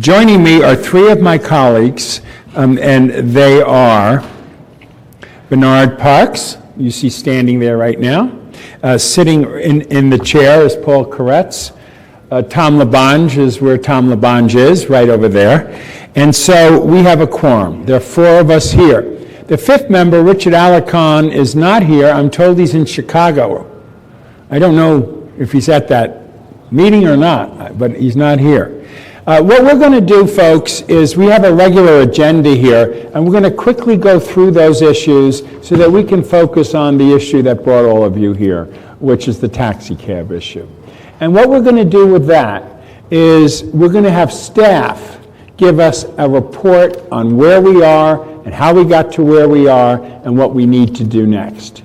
Joining me are three of my colleagues, and they are Bernard Parks, you see standing there right now. Sitting in the chair is Paul Koretz. Tom Labange is where Tom Labange is, right over there. And so we have a quorum. There are four of us here. The fifth member, Richard Alarcon, is not here. I'm told he's in Chicago. I don't know if he's at that meeting or not, but he's not here. What we're going to do, folks, is we have a regular agenda here, and we're going to quickly go through those issues so that we can focus on the issue that brought all of you here, which is the taxi cab issue. And what we're going to do with that is we're going to have staff give us a report on where we are and how we got to where we are and what we need to do next.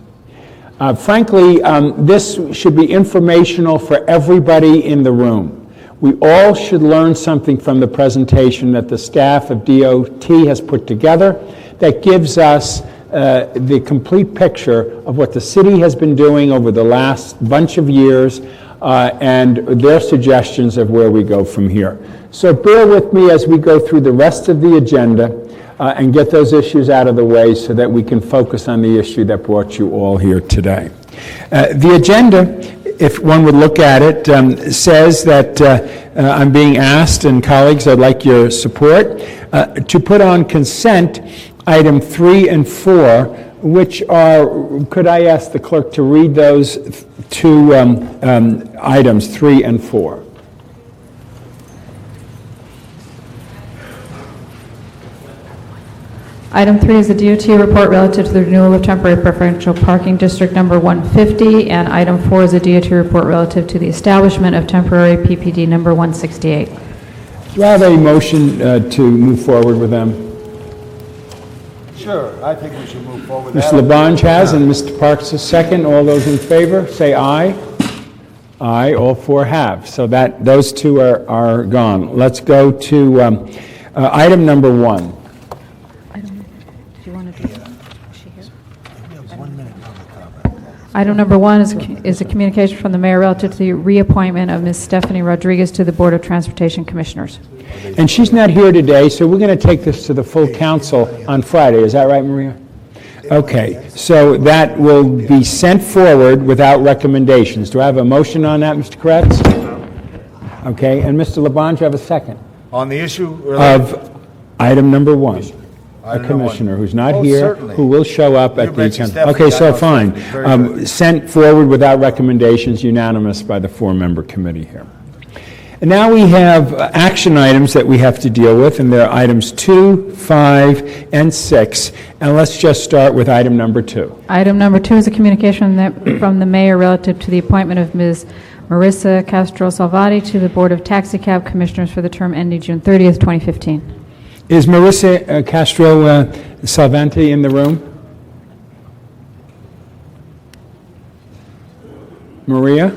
Frankly, this should be informational for everybody in the room. We all should learn something from the presentation that the staff of DOT has put together that gives us the complete picture of what the city has been doing over the last bunch of years and their suggestions of where we go from here. So bear with me as we go through the rest of the agenda and get those issues out of the way so that we can focus on the issue that brought you all here today. The agenda, if one would look at it, says that I'm being asked, and colleagues, I'd like your support, to put on consent item 3 and 4, which are, could I ask the clerk to read those two items, 3 and 4? Item 3 is the DOT report relative to the renewal of temporary preferential parking district number 150, and item 4 is a DOT report relative to the establishment of temporary PPD number 168. Do I have a motion to move forward with them? Sure, I think we should move forward. Mr. Labange has, and Mr. Parks is second. All those in favor, say aye. Aye, all four have. So that those two are gone. Let's go to item number 1. Item number 1 is a communication from the mayor relative to the reappointment of Ms. Stephanie Rodriguez to the Board of Transportation Commissioners. And she's not here today, so we're going to take this to the full council on Friday. Is that right, Maria? Okay, so that will be sent forward without recommendations. Do I have a motion on that, Mr. Koretz? Okay, and Mr. Labange, have a second? On the issue of item number 1. A commissioner who's not here, who will show up at the council. Okay, so fine. Sent forward without recommendations, unanimous by the 4-member committee here. And now we have action items that we have to deal with, and they're items 2, 5, and 6. And let's just start with item number 2. Item number 2 is a communication from the mayor relative to the appointment of Ms. Marissa Castro-Salvati to the Board of Taxicab Commissioners for the term ending June 30th, 2015. Is Marissa Castro-Salvati in the room? Maria?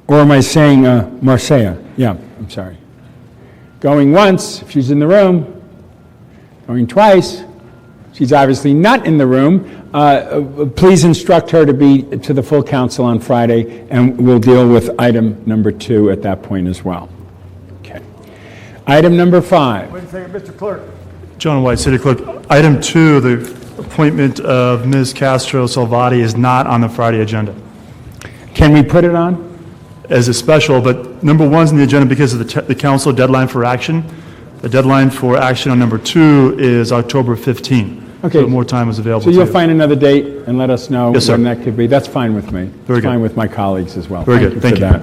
Or am I saying Marcia? Yeah, I'm sorry. Going once, if she's in the room. Going twice, she's obviously not in the room. Please instruct her to be to the full council on Friday, and we'll deal with item number 2 at that point as well. Item number 5. Wait a second, Mr. Clerk. John White, City Clerk. Item 2, the appointment of Ms. Castro-Salvati is not on the Friday agenda. Can we put it on? As a special, but number 1's in the agenda because of the council deadline for action. The deadline for action on number 2 is October 15. Okay. So more time is available. So you'll find another date and let us know when that could be. That's fine with me. Very good. Fine with my colleagues as well. Very good. Thank you. That.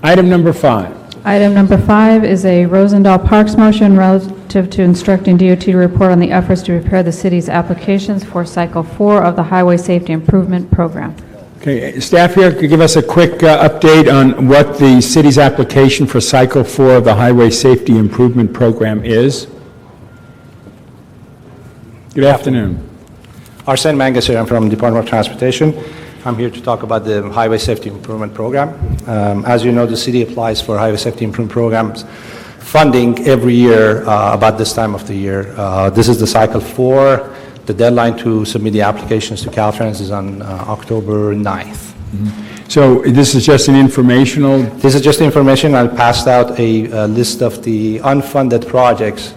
Item number 5. Item number 5 is a Rosendahl Parks motion relative to instructing DOT to report on the efforts to prepare the city's applications for Cycle 4 of the Highway Safety Improvement Program. Okay, staff here could give us a quick update on what the city's application for Cycle 4 of the Highway Safety Improvement Program is. Good afternoon. Arsene Mangas here. I'm from the Department of Transportation. I'm here to talk about the Highway Safety Improvement Program. As you know, the city applies for Highway Safety Improvement Programs funding every year about this time of the year. This is the Cycle 4. The deadline to submit the applications to Caltrans is on October 9th. Mm-hmm. So this is just an informational, This is just information. I passed out a list of the unfunded projects.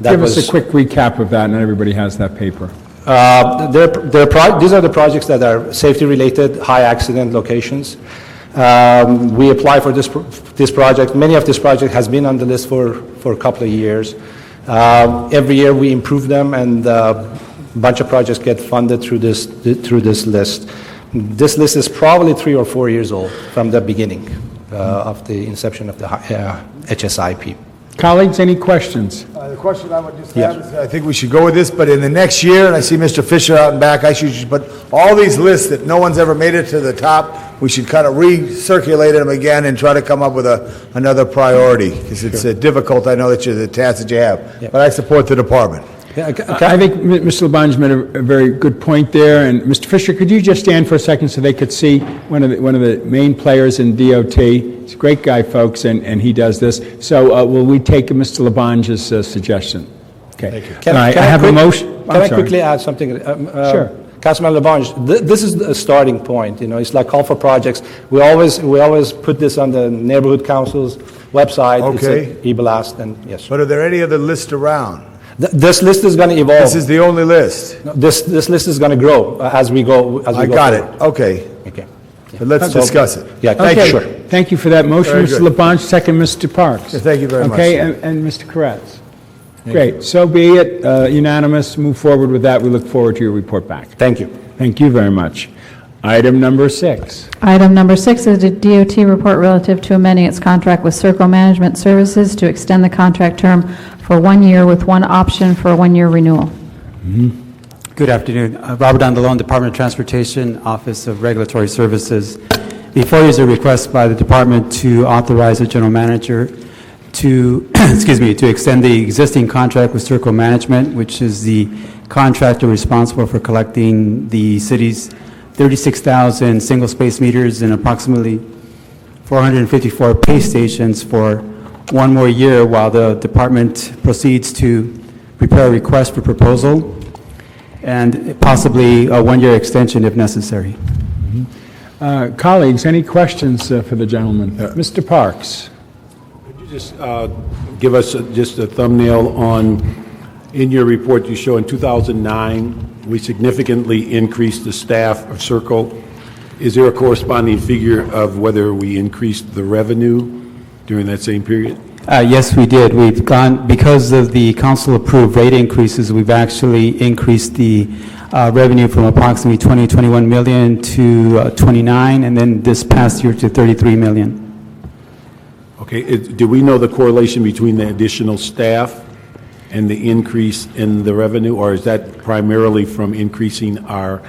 That give was, us a quick recap of that, and everybody has that paper. these are the projects that are safety-related, high accident locations. We apply for this project. Many of this project has been on the list for a couple of years. Every year we improve them, and a bunch of projects get funded through this list. This list is probably 3 or 4 years old from the beginning of the inception of the HSIP. Colleagues, any questions? The question I would just Yes. have is, I think we should go with this, but in the next year, and I see Mr. Fisher out and back, I should put all these lists that no one's ever made it to the top, we should kind of recirculate them again and try to come up with another priority, because it's difficult, I know that the task that you have, but I support the department. I think Mr. Labange made a very good point there, and Mr. Fisher, could you just stand for a second so they could see one of the main players in DOT? He's a great guy, folks, and he does this. So will we take Mr. Labange's suggestion? Okay. Can I I have a quick- motion. Can I'm I sorry. quickly add something? Sure. Councilman Labange, this is a starting point. You know, it's like call for projects. We always put this on the neighborhood council's website. Okay. It's an e-blast, and yes. But are there any other lists around? This list is going to evolve. This is the only list. This list is going to grow as we go. I got it, okay, Okay. but let's discuss it. Yeah. Okay, Sure. thank you for that motion, Very Mr. good. Labange. Second, Mr. Parks. Yeah, thank you very much, Okay, sir. and Mr. Koretz. Great, so be it, unanimous, move forward with that. We look forward to your report back. Thank you. Thank you very much. Item number 6. Item number 6 is a DOT report relative to amending its contract with Circle Management Services to extend the contract term for 1 year with one option for a 1-year renewal. Good afternoon. Robert Andalone, Department of Transportation, Office of Regulatory Services. Before you is a request by the department to authorize the general manager to, to extend the existing contract with Circle Management, which is the contractor responsible for collecting the city's 36,000 single-space meters and approximately 454 pay stations for 1 more year while the department proceeds to prepare a request for proposal and possibly a 1-year extension if necessary. Colleagues, any questions for the gentleman? Mr. Parks. Could you just give us just a thumbnail on, in your report, you show in 2009, we significantly increased the staff of Circle. Is there a corresponding figure of whether we increased the revenue during that same period? Yes, we did. We've gone, because of the council-approved rate increases, we've actually increased the revenue from approximately 21 million to 29, and then this past year to 33 million. Okay, do we know the correlation between the additional staff and the increase in the revenue, or is that primarily from increasing our,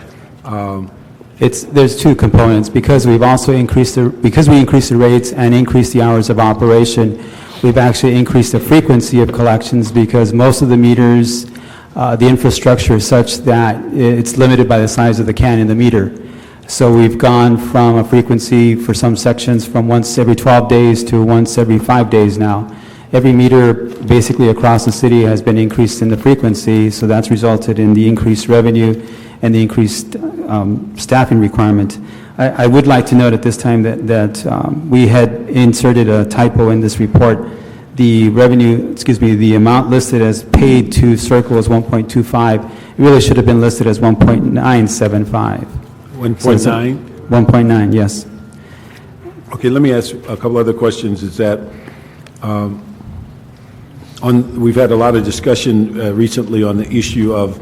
There's two components. Because we've also increased because we increased the rates and increased the hours of operation, we've actually increased the frequency of collections because most of the meters, the infrastructure is such that it's limited by the size of the can in the meter. So we've gone from a frequency for some sections from once every 12 days to once every 5 days now. Every meter basically across the city has been increased in the frequency, so that's resulted in the increased revenue and the increased staffing requirement. I would like to note at this time that we had inserted a typo in this report. The revenue, the amount listed as paid to Circle is 1.25. It really should have been listed as 1.975. 1.9? 1.9, yes. Okay, let me ask a couple other questions. Is that, we've had a lot of discussion recently on the issue of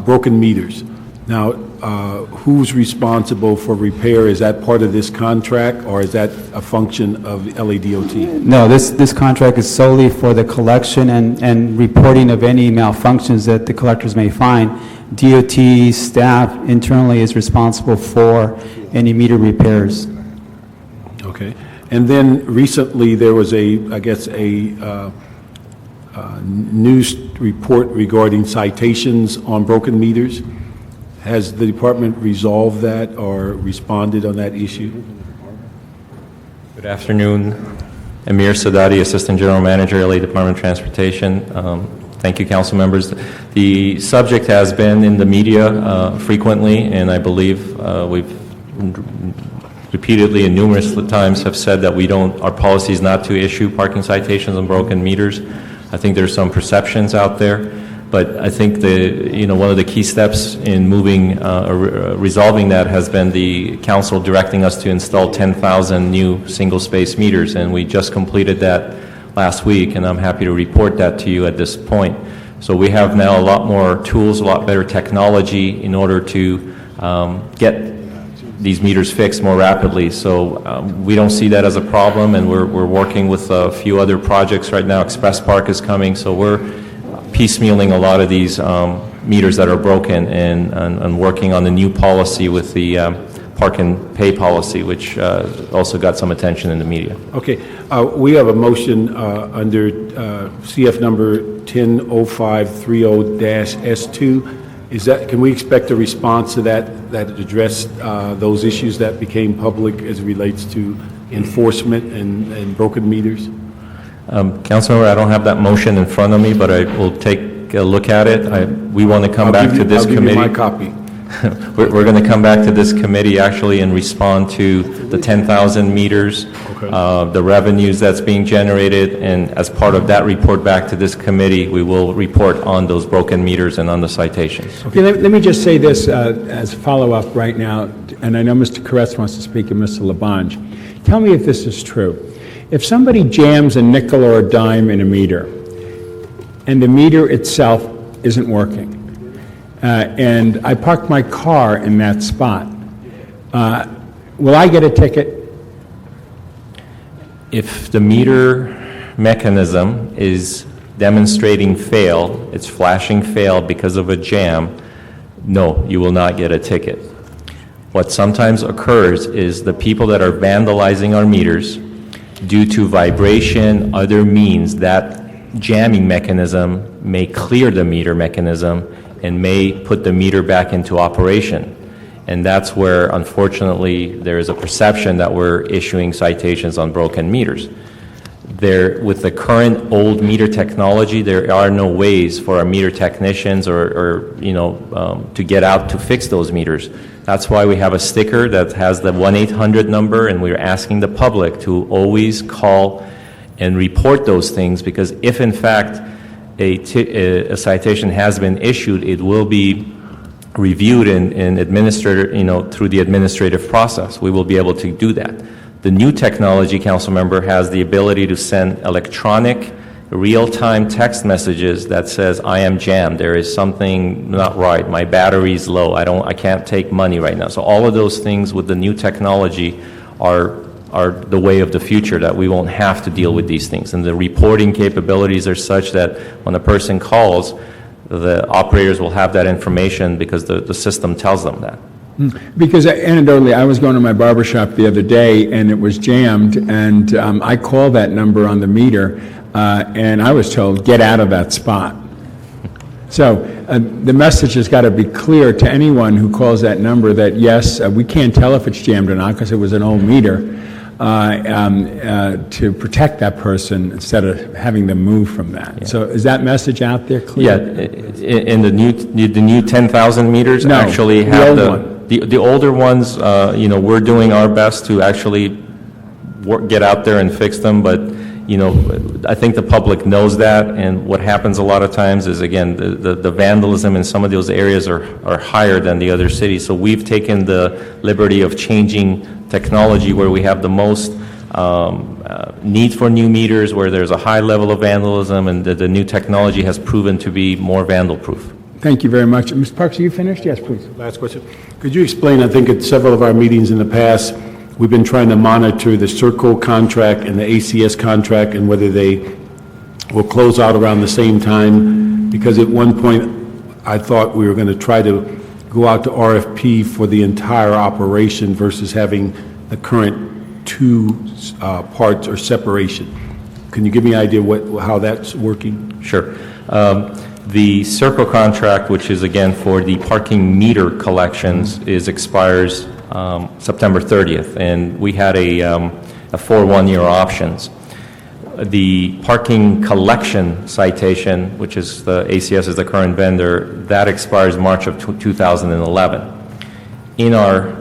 broken meters. Now, who's responsible for repair? Is that part of this contract, or is that a function of LADOT? No, this contract is solely for the collection and reporting of any malfunctions that the collectors may find. DOT staff internally is responsible for any meter repairs. Okay. And then recently, there was I guess, news report regarding citations on broken meters. Has the department resolved that or responded on that issue? Good afternoon. Amir Sadati, Assistant General Manager, LA Department of Transportation. Thank you, council members. The subject has been in the media frequently, and I believe we've repeatedly and numerous times have said that our policy is not to issue parking citations on broken meters. I think there's some perceptions out there, but I think one of the key steps in moving resolving that has been the council directing us to install 10,000 new single-space meters, and we just completed that last week, and I'm happy to report that to you at this point. So we have now a lot more tools, a lot better technology in order to get these meters fixed more rapidly. So we don't see that as a problem, and we're working with a few other projects right now. Express Park is coming, so we're piecemealing a lot of these meters that are broken and working on the new policy with the park and pay policy, which also got some attention in the media. Okay, we have a motion under CF number 100530-S2. Can we expect a response to that addressed those issues that became public as it relates to enforcement and broken meters? Councilmember, I don't have that motion in front of me, but I will take a look at it. We want to come back to this committee. I'll give you my copy. We're going to come back to this committee actually and respond to the 10,000 meters, the revenues that's being generated, and as part of that report back to this committee, we will report on those broken meters and on the citations. Okay, let me just say this as a follow-up right now, and I know Mr. Koretz wants to speak and Mr. Labange. Tell me if this is true. If somebody jams a nickel or a dime in a meter, and the meter itself isn't working, and I parked my car in that spot, will I get a ticket? If the meter mechanism is demonstrating fail, it's flashing fail because of a jam, no, you will not get a ticket. What sometimes occurs is the people that are vandalizing our meters, due to vibration, other means, that jamming mechanism may clear the meter mechanism and may put the meter back into operation. And that's where, unfortunately, there is a perception that we're issuing citations on broken meters. With the current old meter technology, there are no ways for our meter technicians to get out to fix those meters. That's why we have a sticker that has the 1-800 number, and we're asking the public to always call and report those things, because if in fact a citation has been issued, it will be reviewed and administered, through the administrative process. We will be able to do that. The new technology, council member, has the ability to send electronic real-time text messages that says, I am jammed, there is something not right, my battery's low, I can't take money right now. So all of those things with the new technology are the way of the future, that we won't have to deal with these things. And the reporting capabilities are such that when a person calls, the operators will have that information because the system tells them that. Because anecdotally, I was going to my barber shop the other day, and it was jammed, and I called that number on the meter, and I was told, get out of that spot. So the message has got to be clear to anyone who calls that number that, yes, we can't tell if it's jammed or not because it was an old meter, to protect that person instead of having them move from that. Yeah. So is that message out there clear? Yeah, in the new 10,000 meters actually have the older ones, we're doing our best to actually get out there and fix them, but I think the public knows that, and what happens a lot of times is, again, the vandalism in some of those areas are higher than the other cities. So we've taken the liberty of changing technology where we have the most need for new meters, where there's a high level of vandalism, and the new technology has proven to be more vandal-proof. Thank you very much. Mr. Parks, are you finished? Yes, please. Last question. Could you explain, I think at several of our meetings in the past, we've been trying to monitor the Circle contract and the ACS contract and whether they will close out around the same time, because at one point I thought we were going to try to go out to RFP for the entire operation versus having the current two parts or separation. Can you give me an idea how that's working? Sure. The Circle contract, which is again for the parking meter collections, expires September 30th, and we had a 4 1-year options. The parking collection citation, which is the ACS is the current vendor, that expires March of 2011. In our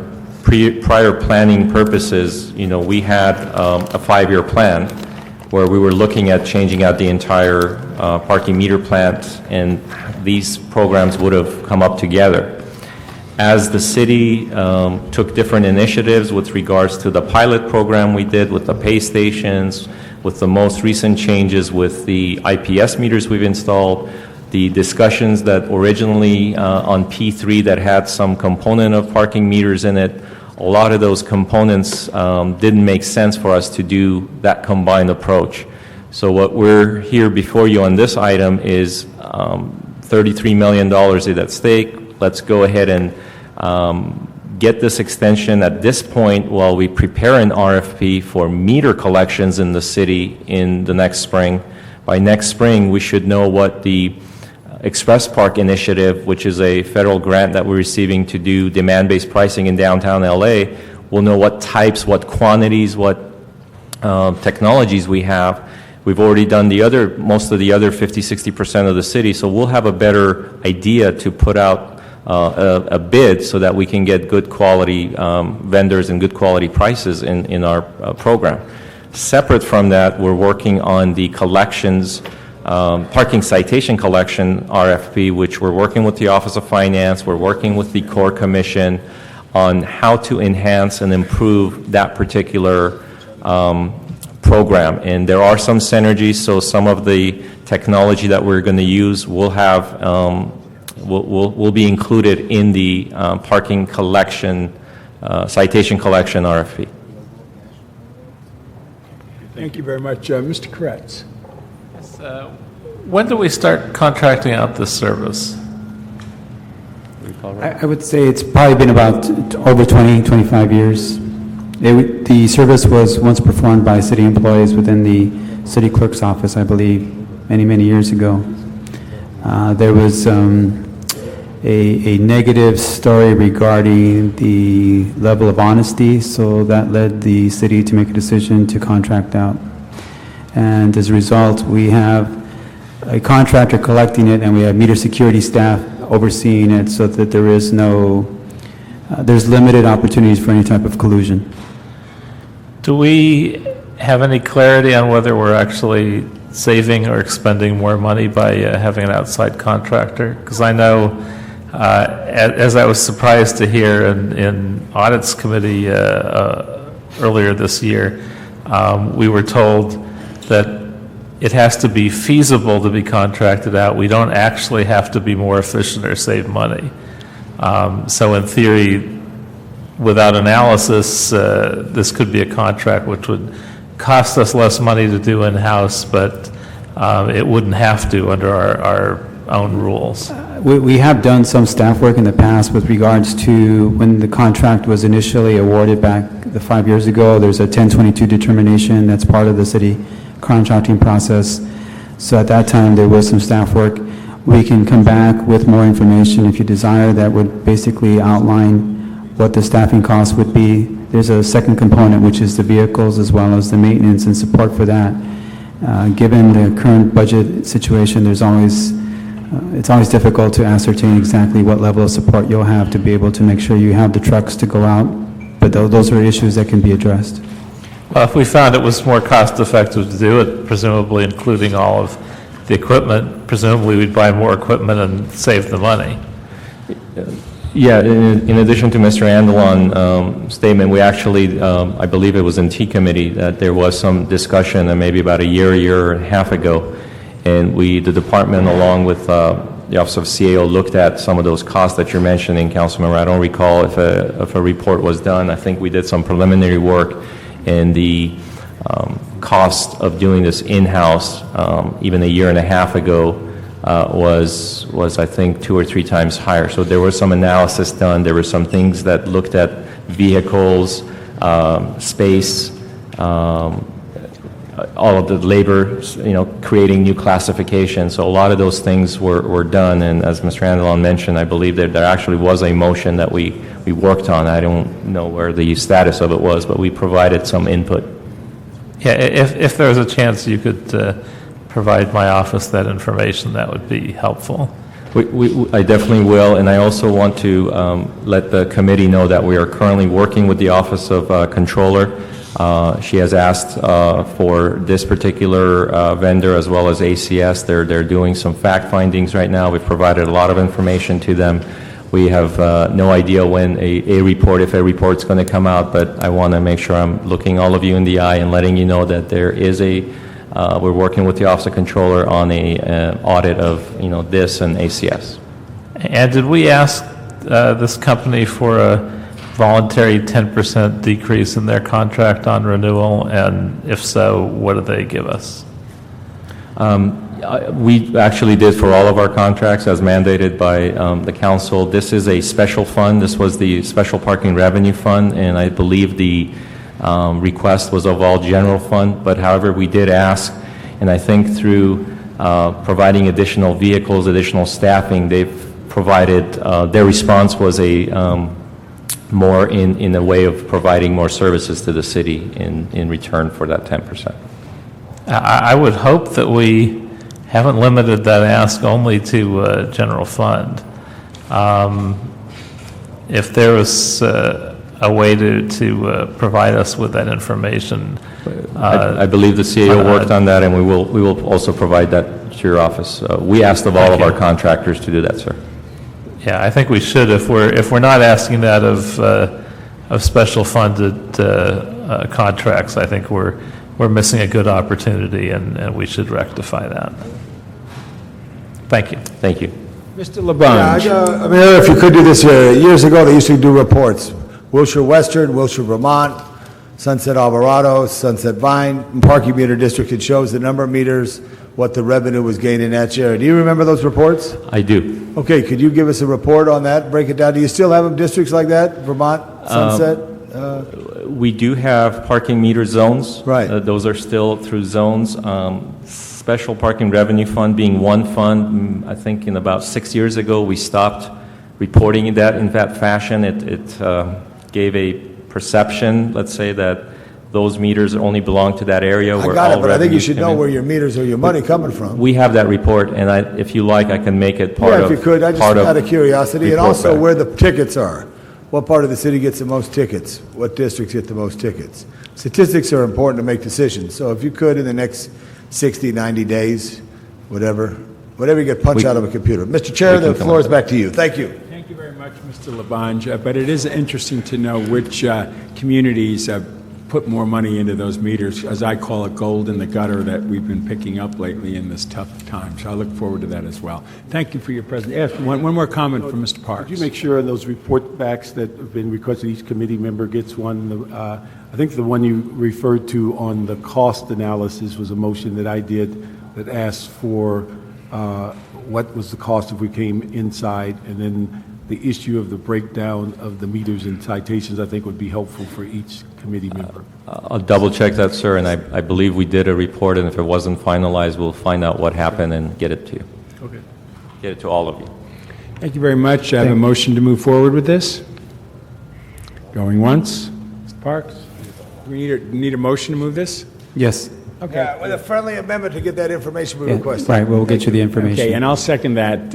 prior planning purposes, we had a 5-year plan where we were looking at changing out the entire parking meter plant, and these programs would have come up together. As the city took different initiatives with regards to the pilot program we did with the pay stations, with the most recent changes with the IPS meters we've installed, the discussions that originally on P3 that had some component of parking meters in it, a lot of those components didn't make sense for us to do that combined approach. So what we're here before you on this item is $33 million at stake. Let's go ahead and get this extension at this point while we prepare an RFP for meter collections in the city in the next spring. By next spring, we should know what the Express Park Initiative, which is a federal grant that we're receiving to do demand-based pricing in downtown LA, we'll know what types, what quantities, what technologies we have. We've already done most of the other 50-60% of the city, so we'll have a better idea to put out a bid so that we can get good quality vendors and good quality prices in our program. Separate from that, we're working on the collections, parking citation collection RFP, which we're working with the Office of Finance, we're working with the Core Commission on how to enhance and improve that particular program. And there are some synergies, so some of the technology that we're going to use will have will be included in the parking collection, citation collection RFP. Thank you very much. Mr. Kretz. When do we start contracting out this service? I would say it's probably been about over 20, 25 years. The service was once performed by city employees within the city clerk's office, I believe, many, many years ago. There was a negative story regarding the level of honesty, so that led the city to make a decision to contract out. And as a result, we have a contractor collecting it, and we have meter security staff overseeing it, so that there is there's limited opportunities for any type of collusion. Do we have any clarity on whether we're actually saving or expending more money by having an outside contractor? Because I know, as I was surprised to hear in Audits Committee earlier this year, we were told that it has to be feasible to be contracted out. We don't actually have to be more efficient or save money. So in theory, without analysis, this could be a contract which would cost us less money to do in-house, but it wouldn't have to under our own rules. We have done some staff work in the past with regards to when the contract was initially awarded back 5 years ago. There's a 1022 determination that's part of the city contracting process. So at that time, there was some staff work. We can come back with more information if you desire that would basically outline what the staffing costs would be. There's a second component, which is the vehicles as well as the maintenance and support for that. Given the current budget situation, it's always difficult to ascertain exactly what level of support you'll have to be able to make sure you have the trucks to go out, but those are issues that can be addressed. Well, if we found it was more cost-effective to do it, presumably including all of the equipment, presumably we'd buy more equipment and save the money. Yeah, in addition to Mr. Andalon's statement, we actually, I believe it was in T Committee, that there was some discussion, and maybe about a year and a half ago, and the department, along with the Office of CAO, looked at some of those costs that you're mentioning, Councilman. I don't recall if a report was done. I think we did some preliminary work, and the cost of doing this in-house, even a year and a half ago, was I think 2 or 3 times higher. So there was some analysis done. There were some things that looked at vehicles, space, all of the labor, creating new classifications. So a lot of those things were done. And as Mr. Andalon mentioned, I believe that there actually was a motion that we worked on. I don't know where the status of it was, but we provided some input. Yeah, if there was a chance you could provide my office that information, that would be helpful. I definitely will, and I also want to let the committee know that we are currently working with the Office of Controller. She has asked for this particular vendor as well as ACS. They're doing some fact findings right now. We've provided a lot of information to them. We have no idea when if a report's going to come out, but I want to make sure I'm looking all of you in the eye and letting you know that there is we're working with the Office of Controller on a audit of, this and ACS. And did we ask this company for a voluntary 10% decrease in their contract on renewal? And if so, what did they give us? We actually did for all of our contracts as mandated by the council. This is a special fund. This was the Special Parking Revenue Fund, and I believe the request was of all general fund. But however, we did ask, and I think through providing additional vehicles, additional staffing, they've provided, their response was more in the way of providing more services to the city in return for that 10%. I would hope that we haven't limited that ask only to general fund. If there was a way to provide us with that information. I believe the CAO worked on that, and we will also provide that to your office. We asked of all of our contractors to do that, sir. Yeah, I think we should. If we're not asking that of special funded contracts, I think we're missing a good opportunity, and we should rectify that. Thank you. Thank you. Mr. Labange. I mean, if you could do this here, years ago, they used to do reports. Wilshire Western, Wilshire Vermont, Sunset Alvarado, Sunset Vine, and parking meter district. It shows the number of meters, what the revenue was gained in that area. Do you remember those reports? I do. Okay, could you give us a report on that? Break it down. Do you still have them districts like that? Vermont, Sunset? We do have parking meter zones. Right. Those are still through zones. Special Parking Revenue Fund being one fund, I think in about 6 years ago, we stopped reporting that in that fashion. It gave a perception, let's say, that those meters only belong to that area. I got it, but I think you should know where your meters or your money coming from. We have that report, and if you like, I can make it part of. Yeah, if you could, I just out of curiosity, and also where the tickets are. What part of the city gets the most tickets? What districts get the most tickets? Statistics are important to make decisions, so if you could, in the next 60, 90 days, whatever you get punched out of a computer. Mr. Chair, the floor is back to you. Thank you. Thank you very much, Mr. Labange. But it is interesting to know which communities put more money into those meters, as I call it, gold in the gutter that we've been picking up lately in this tough time. So I look forward to that as well. Thank you for your presentation. One more comment from Mr. Parks. Could you make sure in those report backs that have been requested, each committee member gets one? I think the one you referred to on the cost analysis was a motion that I did that asked for what was the cost if we came inside, and then the issue of the breakdown of the meters and citations, I think, would be helpful for each committee member. I'll double check that, sir, and I believe we did a report, and if it wasn't finalized, we'll find out what happened and get it to you. Okay. Get it to all of you. Thank you very much. I have a motion to move forward with this. Going once. Mr. Parks? We need a motion to move this? Yes. Okay. Yeah, with a friendly amendment to get that information we requested. Right, we'll get you the information. Okay, and I'll second that.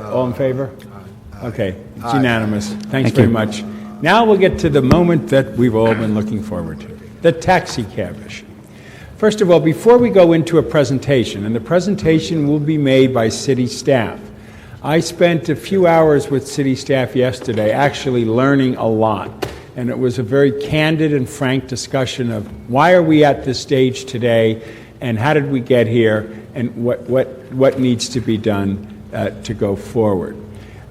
All in favor? Okay, it's unanimous. Thanks Thank very you. much. Now we'll get to the moment that we've all been looking forward to, the taxi cab issue. First of all, before we go into a presentation, and the presentation will be made by city staff, I spent a few hours with city staff yesterday actually learning a lot, and it was a very candid and frank discussion of why are we at this stage today, and how did we get here, and what needs to be done to go forward.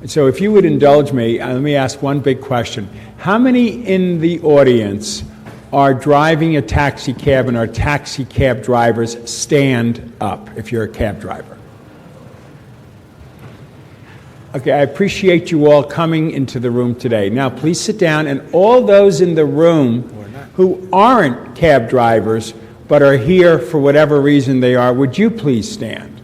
So if you would indulge me, let me ask one big question. How many in the audience are driving a taxi cab and are taxi cab drivers? Stand up if you're a cab driver. Okay, I appreciate you all coming into the room today. Now, please sit down, and all those in the room who aren't cab drivers but are here for whatever reason they are, would you please stand?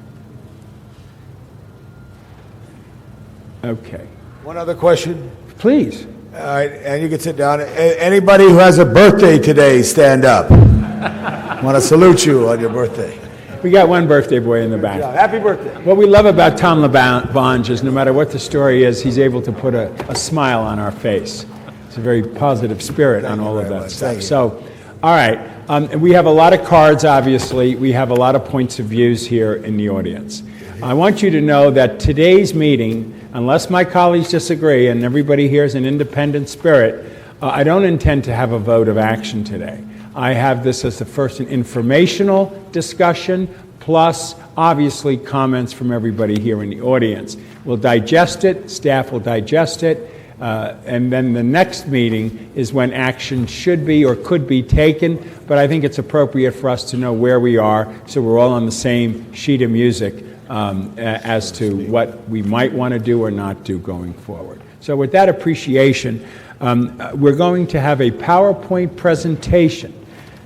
Okay. One other question. Please. All right, and you can sit down. Anybody who has a birthday today, stand up. I want to salute you on your birthday. We got one birthday boy in the back. Happy birthday. What we love about Tom LaBonge is no matter what the story is, he's able to put a smile on our face. It's a very positive spirit on all of that stuff. So, all right. We have a lot of cards, obviously. We have a lot of points of views here in the audience. I want you to know that today's meeting, unless my colleagues disagree and everybody here is an independent spirit, I don't intend to have a vote of action today. I have this as the first an informational discussion, plus obviously comments from everybody here in the audience. We'll digest it, staff will digest it, and then the next meeting is when action should be or could be taken, but I think it's appropriate for us to know where we are so we're all on the same sheet of music as to what we might want to do or not do going forward. So with that appreciation, we're going to have a PowerPoint presentation.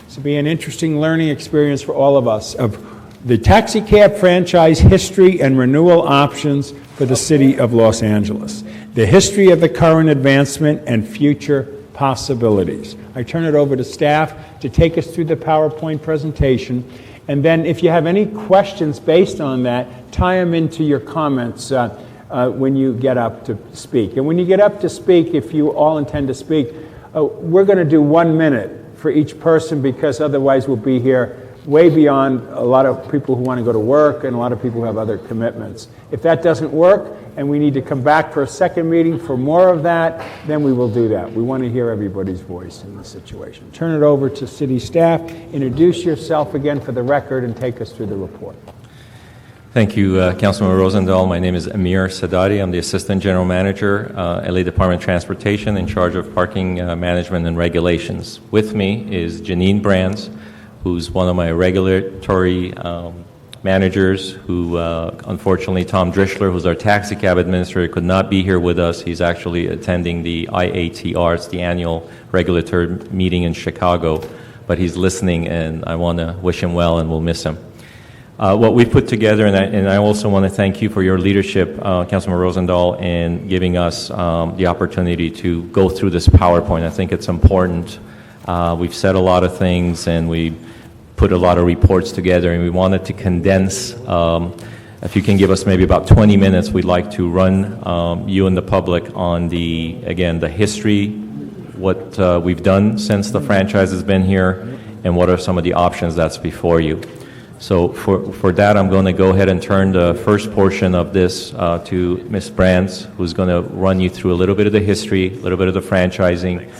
This will be an interesting learning experience for all of us of the taxi cab franchise history and renewal options for the city of Los Angeles, the history of the current advancement and future possibilities. I turn it over to staff to take us through the PowerPoint presentation, and then if you have any questions based on that, tie them into your comments when you get up to speak. And when you get up to speak, if you all intend to speak, we're going to do 1 minute for each person, because otherwise we'll be here way beyond a lot of people who want to go to work and a lot of people who have other commitments. If that doesn't work and we need to come back for a second meeting for more of that, then we will do that. We want to hear everybody's voice in the situation. Turn it over to city staff. Introduce yourself again for the record and take us through the report. Thank you, Councilman Rosendahl. My name is Amir Sadati. I'm the Assistant General Manager, LA Department of Transportation, in charge of parking management and regulations. With me is Janine Brands, who's one of my regulatory managers, who unfortunately Tom Drischler, who's our taxi cab administrator, could not be here with us. He's actually attending the IATR, it's the annual regulatory meeting in Chicago, but he's listening, and I want to wish him well, and we'll miss him. What we've put together, and I also want to thank you for your leadership, Councilman Rosendahl, in giving us the opportunity to go through this PowerPoint. I think it's important. We've said a lot of things, and we put a lot of reports together, and we wanted to condense. If you can give us maybe about 20 minutes, we'd like to run you and the public on the history, what we've done since the franchise has been here, and what are some of the options that's before you. So for that, I'm going to go ahead and turn the first portion of this to Ms. Brands, who's going to run you through a little bit of the history, a little bit of the franchising,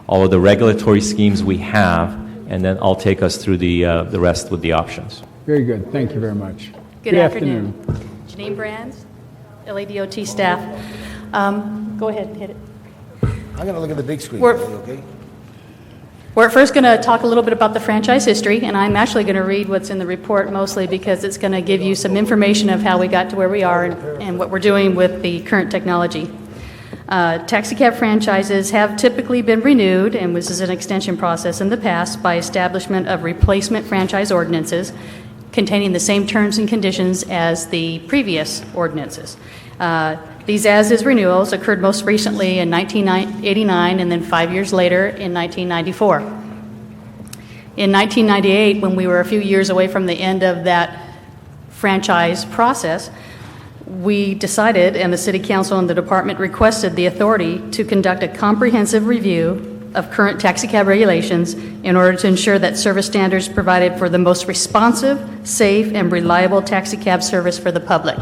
all of the regulatory schemes we have, and then I'll take us through the rest with the options. Very good. Thank you very much. Good afternoon. Janine Brands, LADOT staff. Go ahead and hit it. I'm going to look at the big screen, okay? We're first going to talk a little bit about the franchise history, and I'm actually going to read what's in the report mostly because it's going to give you some information of how we got to where we are and what we're doing with the current technology. Taxicab franchises have typically been renewed, and this is an extension process in the past, by establishment of replacement franchise ordinances containing the same terms and conditions as the previous ordinances. These as-is renewals occurred most recently in 1989 and then 5 years later in 1994. In 1998, when we were a few years away from the end of that franchise process, we decided, and the City Council and the department requested the authority to conduct a comprehensive review of current taxicab regulations in order to ensure that service standards provided for the most responsive, safe, and reliable taxicab service for the public.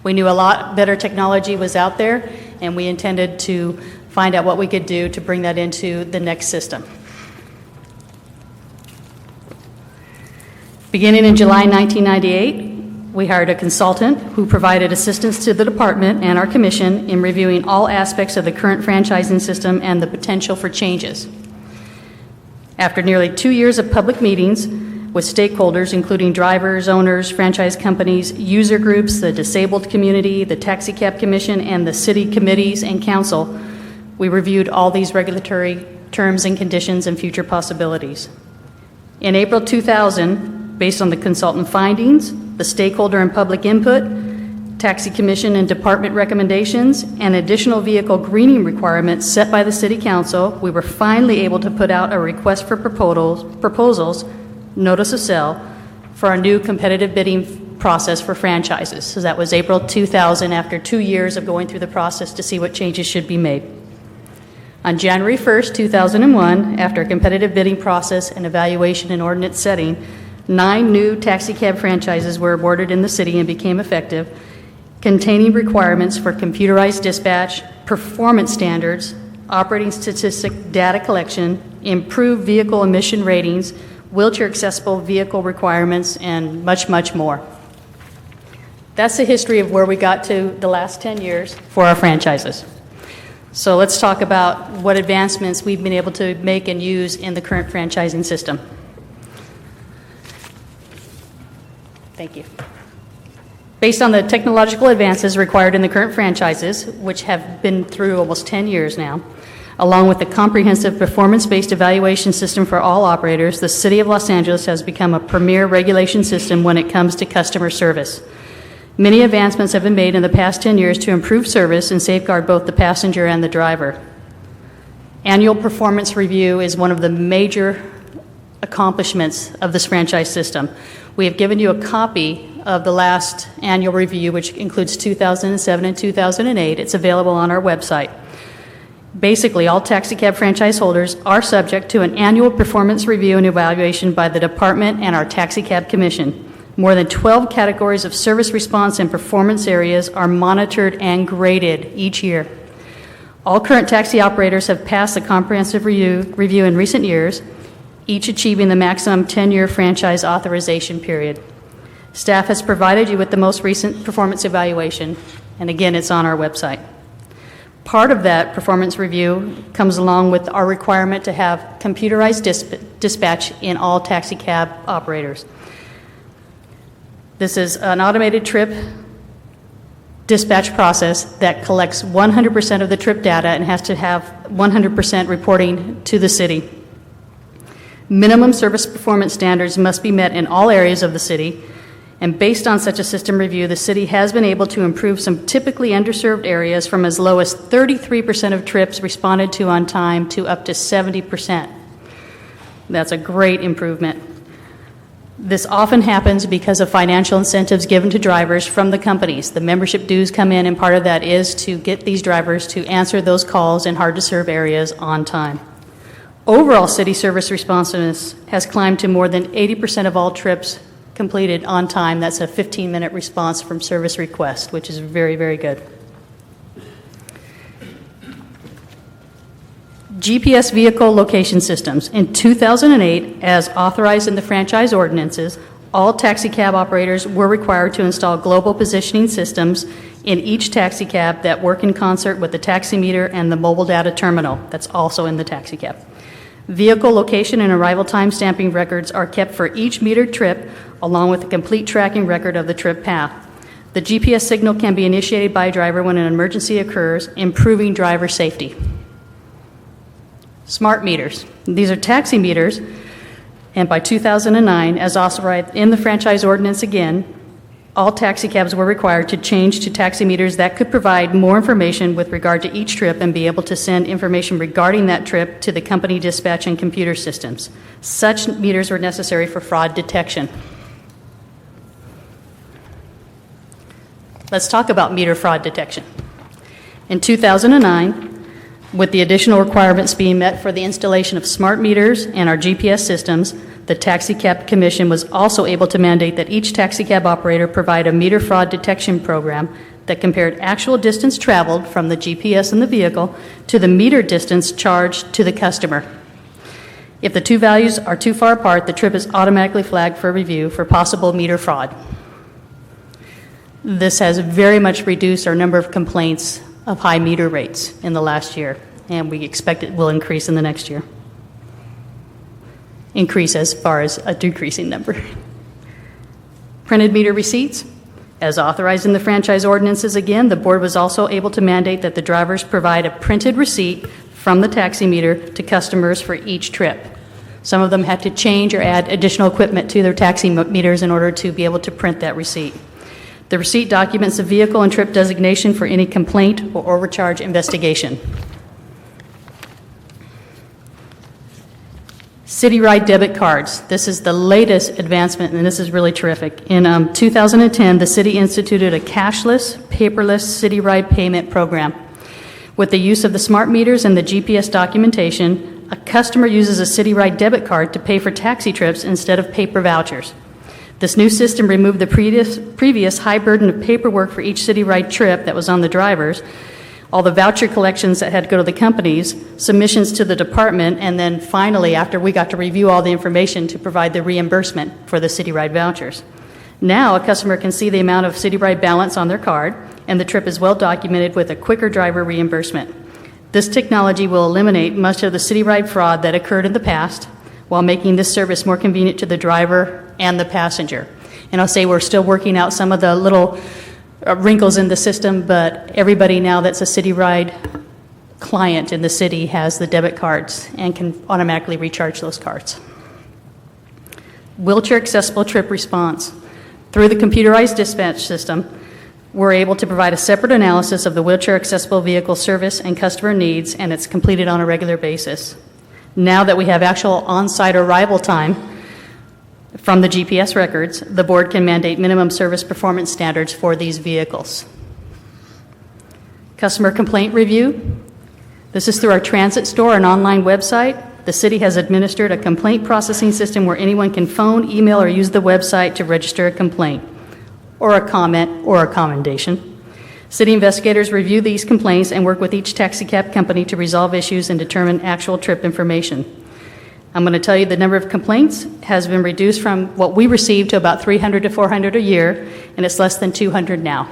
We knew a lot better technology was out there, and we intended to find out what we could do to bring that into the next system. Beginning in July 1998, we hired a consultant who provided assistance to the department and our commission in reviewing all aspects of the current franchising system and the potential for changes. After nearly 2 years of public meetings with stakeholders, including drivers, owners, franchise companies, user groups, the disabled community, the Taxicab Commission, and the city committees and council, we reviewed all these regulatory terms and conditions and future possibilities. In April 2000, based on the consultant findings, the stakeholder and public input, Taxi Commission and department recommendations, and additional vehicle greening requirements set by the City Council, we were finally able to put out a request for proposals, notice of sale, for our new competitive bidding process for franchises. So that was April 2000, after 2 years of going through the process to see what changes should be made. On January 1st, 2001, after a competitive bidding process and evaluation and ordinance setting, 9 new taxicab franchises were awarded in the city and became effective, containing requirements for computerized dispatch, performance standards, operating statistic data collection, improved vehicle emission ratings, wheelchair-accessible vehicle requirements, and much, much more. That's the history of where we got to the last 10 years for our franchises. So let's talk about what advancements we've been able to make and use in the current franchising system. Thank you. Based on the technological advances required in the current franchises, which have been through almost 10 years now, along with the comprehensive performance-based evaluation system for all operators, the City of Los Angeles has become a premier regulation system when it comes to customer service. Many advancements have been made in the past 10 years to improve service and safeguard both the passenger and the driver. Annual performance review is one of the major accomplishments of this franchise system. We have given you a copy of the last annual review, which includes 2007 and 2008. It's available on our website. Basically, all taxicab franchise holders are subject to an annual performance review and evaluation by the department and our taxicab commission. More than 12 categories of service response and performance areas are monitored and graded each year. All current taxi operators have passed the comprehensive review in recent years, each achieving the maximum 10-year franchise authorization period. Staff has provided you with the most recent performance evaluation, and again, it's on our website. Part of that performance review comes along with our requirement to have computerized dispatch in all taxi cab operators. This is an automated trip dispatch process that collects 100% of the trip data and has to have 100% reporting to the city. Minimum service performance standards must be met in all areas of the city, and based on such a system review, the city has been able to improve some typically underserved areas from as low as 33% of trips responded to on time to up to 70%. That's a great improvement. This often happens because of financial incentives given to drivers from the companies. The membership dues come in, and part of that is to get these drivers to answer those calls in hard-to-serve areas on time. Overall city service responsiveness has climbed to more than 80% of all trips completed on time. That's a 15-minute response from service request, which is very, very good. GPS vehicle location systems. In 2008, as authorized in the franchise ordinances, all taxicab operators were required to install global positioning systems in each taxicab that work in concert with the taximeter and the mobile data terminal. That's also in the taxicab. Vehicle location and arrival time stamping records are kept for each metered trip, along with a complete tracking record of the trip path. The GPS signal can be initiated by a driver when an emergency occurs, improving driver safety. Smart meters. These are taxi meters, and by 2009, as authorized in the franchise ordinance again, all taxicabs were required to change to taxi meters that could provide more information with regard to each trip and be able to send information regarding that trip to the company dispatch and computer systems. Such meters were necessary for fraud detection. Let's talk about meter fraud detection. In 2009, with the additional requirements being met for the installation of smart meters and our GPS systems, the Taxicab Commission was also able to mandate that each taxicab operator provide a meter fraud detection program that compared actual distance traveled from the GPS in the vehicle to the meter distance charged to the customer. If the two values are too far apart, the trip is automatically flagged for review for possible meter fraud. This has very much reduced our number of complaints of high meter rates in the last year, and we expect it will increase in the next year. Increase as far as a decreasing number. Printed meter receipts. As authorized in the franchise ordinances again, the board was also able to mandate that the drivers provide a printed receipt from the taximeter to customers for each trip. Some of them had to change or add additional equipment to their taxi meters in order to be able to print that receipt. The receipt documents the vehicle and trip designation for any complaint or overcharge investigation. City Ride debit cards. This is the latest advancement, and this is really terrific. In 2010, the city instituted a cashless, paperless City Ride payment program. With the use of the smart meters and the GPS documentation, a customer uses a City Ride debit card to pay for taxi trips instead of paper vouchers. This new system removed the previous high burden of paperwork for each City Ride trip that was on the drivers, all the voucher collections that had to go to the companies, submissions to the department, and then finally, after we got to review all the information, to provide the reimbursement for the City Ride vouchers. Now, a customer can see the amount of City Ride balance on their card, and the trip is well documented with a quicker driver reimbursement. This technology will eliminate much of the City Ride fraud that occurred in the past, while making this service more convenient to the driver and the passenger. And I'll say we're still working out some of the little wrinkles in the system, but everybody now that's a City Ride client in the city has the debit cards and can automatically recharge those cards. Wheelchair accessible trip response. Through the computerized dispatch system, we're able to provide a separate analysis of the wheelchair accessible vehicle service and customer needs, and it's completed on a regular basis. Now that we have actual on-site arrival time from the GPS records, the board can mandate minimum service performance standards for these vehicles. Customer complaint review. This is through our transit store and online website. The city has administered a complaint processing system where anyone can phone, email, or use the website to register a complaint, or a comment, or a commendation. City investigators review these complaints and work with each taxicab company to resolve issues and determine actual trip information. I'm going to tell you the number of complaints has been reduced from what we received to about 300 to 400 a year, and it's less than 200 now.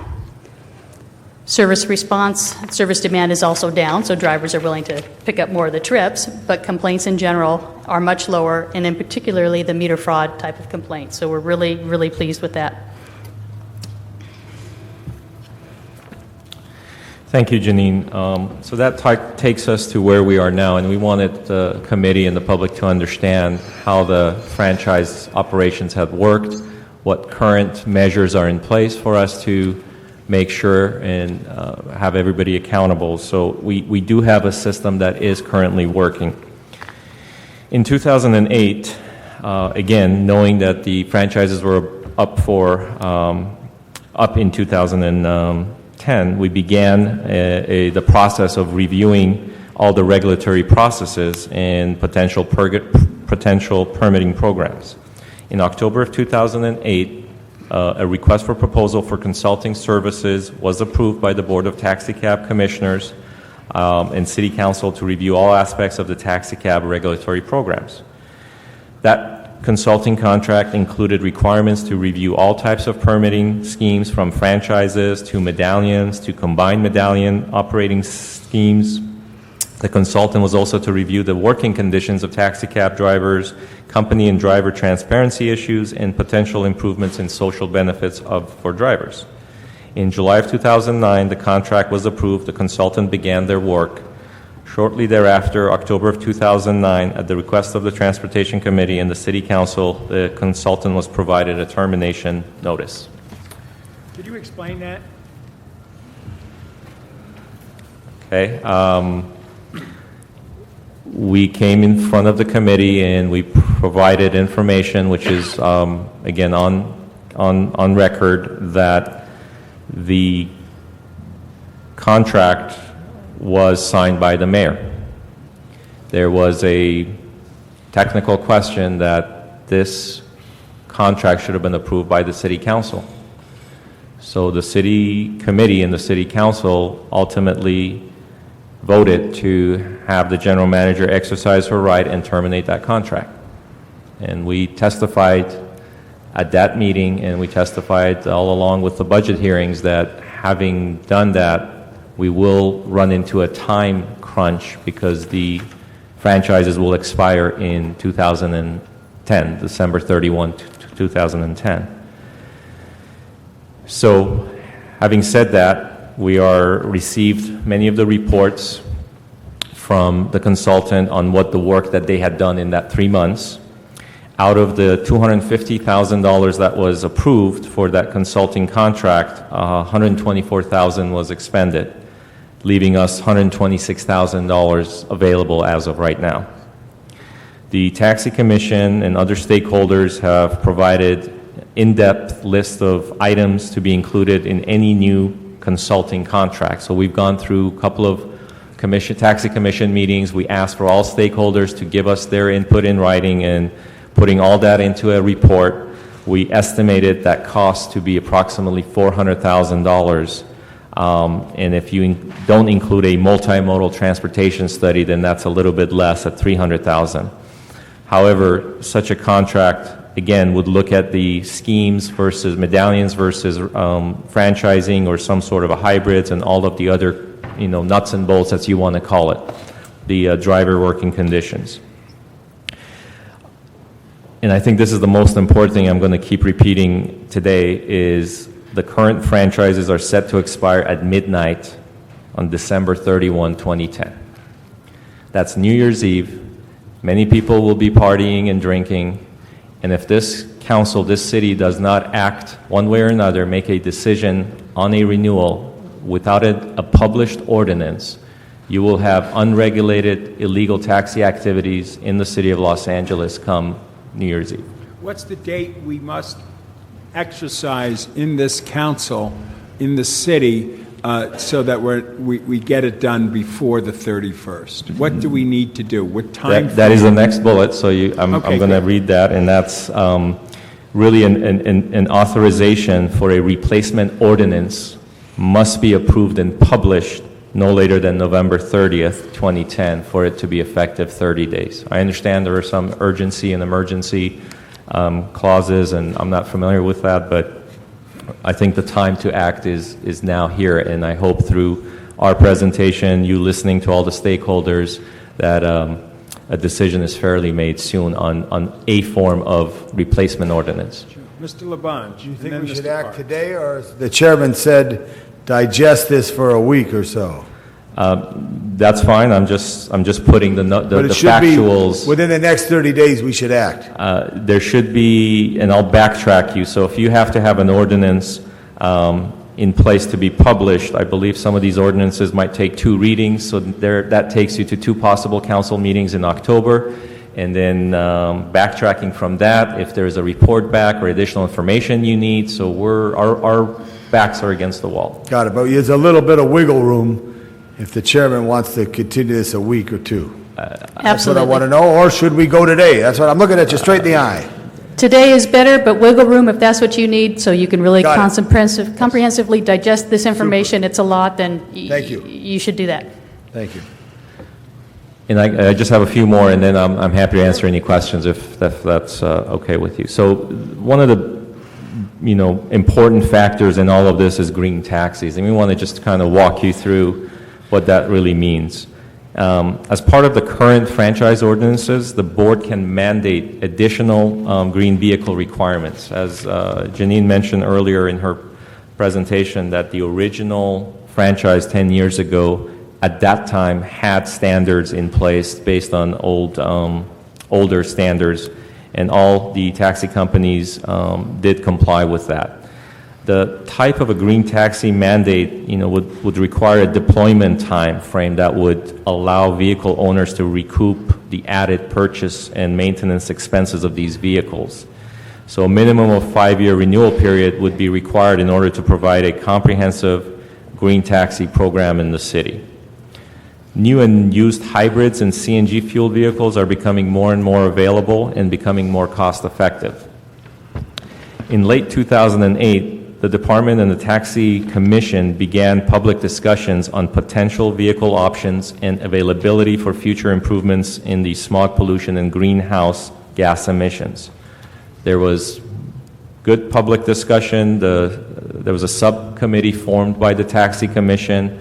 Service response, service demand is also down, so drivers are willing to pick up more of the trips, but complaints in general are much lower, and in particularly the meter fraud type of complaints. So we're really, really pleased with that. Thank you, Janine. So that takes us to where we are now, and we wanted the committee and the public to understand how the franchise operations have worked, what current measures are in place for us to make sure and have everybody accountable. So we do have a system that is currently working. In 2008, again, knowing that the franchises were up in 2010, we began the process of reviewing all the regulatory processes and potential permitting programs. In October of 2008, a request for proposal for consulting services was approved by the Board of Taxi Cab Commissioners and City Council to review all aspects of the taxi cab regulatory programs. That consulting contract included requirements to review all types of permitting schemes, from franchises to medallions to combined medallion operating schemes. The consultant was also to review the working conditions of taxi cab drivers, company and driver transparency issues, and potential improvements in social benefits for drivers. In July of 2009, the contract was approved. The consultant began their work. Shortly thereafter, October of 2009, at the request of the Transportation Committee and the City Council, the consultant was provided a termination notice. Could you explain that? Okay. We came in front of the committee and we provided information, which is, again, on record, that the contract was signed by the mayor. There was a technical question that this contract should have been approved by the City Council. So the City Committee and the City Council ultimately voted to have the general manager exercise her right and terminate that contract. And we testified at that meeting, and we testified all along with the budget hearings, that having done that, we will run into a time crunch because the franchises will expire in 2010, December 31, 2010. So, having said that, we received many of the reports from the consultant on what the work that they had done in that 3 months. Out of the $250,000 that was approved for that consulting contract, $124,000 was expended, leaving us $126,000 available as of right now. The Taxi Commission and other stakeholders have provided in-depth list of items to be included in any new consulting contract. So we've gone through a couple of Taxi Commission meetings. We asked for all stakeholders to give us their input in writing, and putting all that into a report, we estimated that cost to be approximately $400,000. And if you don't include a multimodal transportation study, then that's a little bit less at $300,000. However, such a contract, again, would look at the schemes versus medallions versus franchising or some sort of a hybrids and all of the other, nuts and bolts, as you want to call it, the driver working conditions. And I think this is the most important thing I'm going to keep repeating today is the current franchises are set to expire at midnight on December 31, 2010. That's New Year's Eve. Many people will be partying and drinking. And if this council, this city, does not act one way or another, make a decision on a renewal without a published ordinance, you will have unregulated illegal taxi activities in the city of Los Angeles come New Year's Eve. What's the date we must exercise in this council, in the city, so that we get it done before the 31st? What do we need to do? What time? That is the next bullet, so I'm going to good. read that, and that's really an authorization for a replacement ordinance must be approved and published no later than November 30th, 2010, for it to be effective 30 days. I understand there are some urgency and emergency clauses, and I'm not familiar with that, but I think the time to act is now here, and I hope through our presentation, you listening to all the stakeholders, that a decision is fairly made soon on a form of replacement ordinance. Mr. Labange. Do you think we should act today, or as the chairman said, digest this for a week or so? That's fine. I'm just putting the But it should factuals. be within the next 30 days we should act. There should be, and I'll backtrack you. So if you have to have an ordinance in place to be published, I believe some of these ordinances might take 2 readings. So that takes you to 2 possible council meetings in October. And then backtracking from that, if there's a report back or additional information you need. So our backs are against the wall. Got it, but there's a little bit of wiggle room if the chairman wants to continue this a week or 2. That's what I Absolutely. want to know, or should we go today? That's what I'm looking at you straight in the eye. Today is better, but wiggle room if that's what you need, so you can really Got it. comprehensively digest this information. It's a lot, then Thank you. you should do that. Thank you. And I just have a few more, and then I'm happy to answer any questions if that's okay with you. So one of the important factors in all of this is green taxis, and we want to just kind of walk you through what that really means. As part of the current franchise ordinances, the board can mandate additional green vehicle requirements. As Janine mentioned earlier in her presentation, that the original franchise 10 years ago at that time had standards in place based on older standards, and all the taxi companies did comply with that. The type of a green taxi mandate, would require a deployment time frame that would allow vehicle owners to recoup the added purchase and maintenance expenses of these vehicles. So a minimum of 5-year renewal period would be required in order to provide a comprehensive green taxi program in the city. New and used hybrids and CNG fuel vehicles are becoming more and more available and becoming more cost effective. In late 2008, the Department and the Taxi Commission began public discussions on potential vehicle options and availability for future improvements in the smog pollution and greenhouse gas emissions. There was good public discussion. There was a subcommittee formed by the Taxi Commission.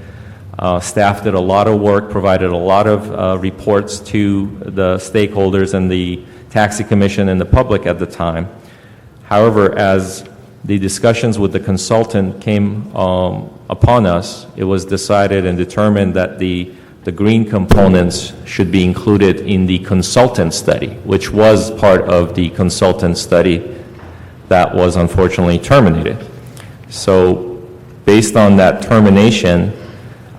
Staff did a lot of work, provided a lot of reports to the stakeholders and the Taxi Commission and the public at the time. However, as the discussions with the consultant came upon us, it was decided and determined that the green components should be included in the consultant study, which was part of the consultant study that was unfortunately terminated. So based on that termination,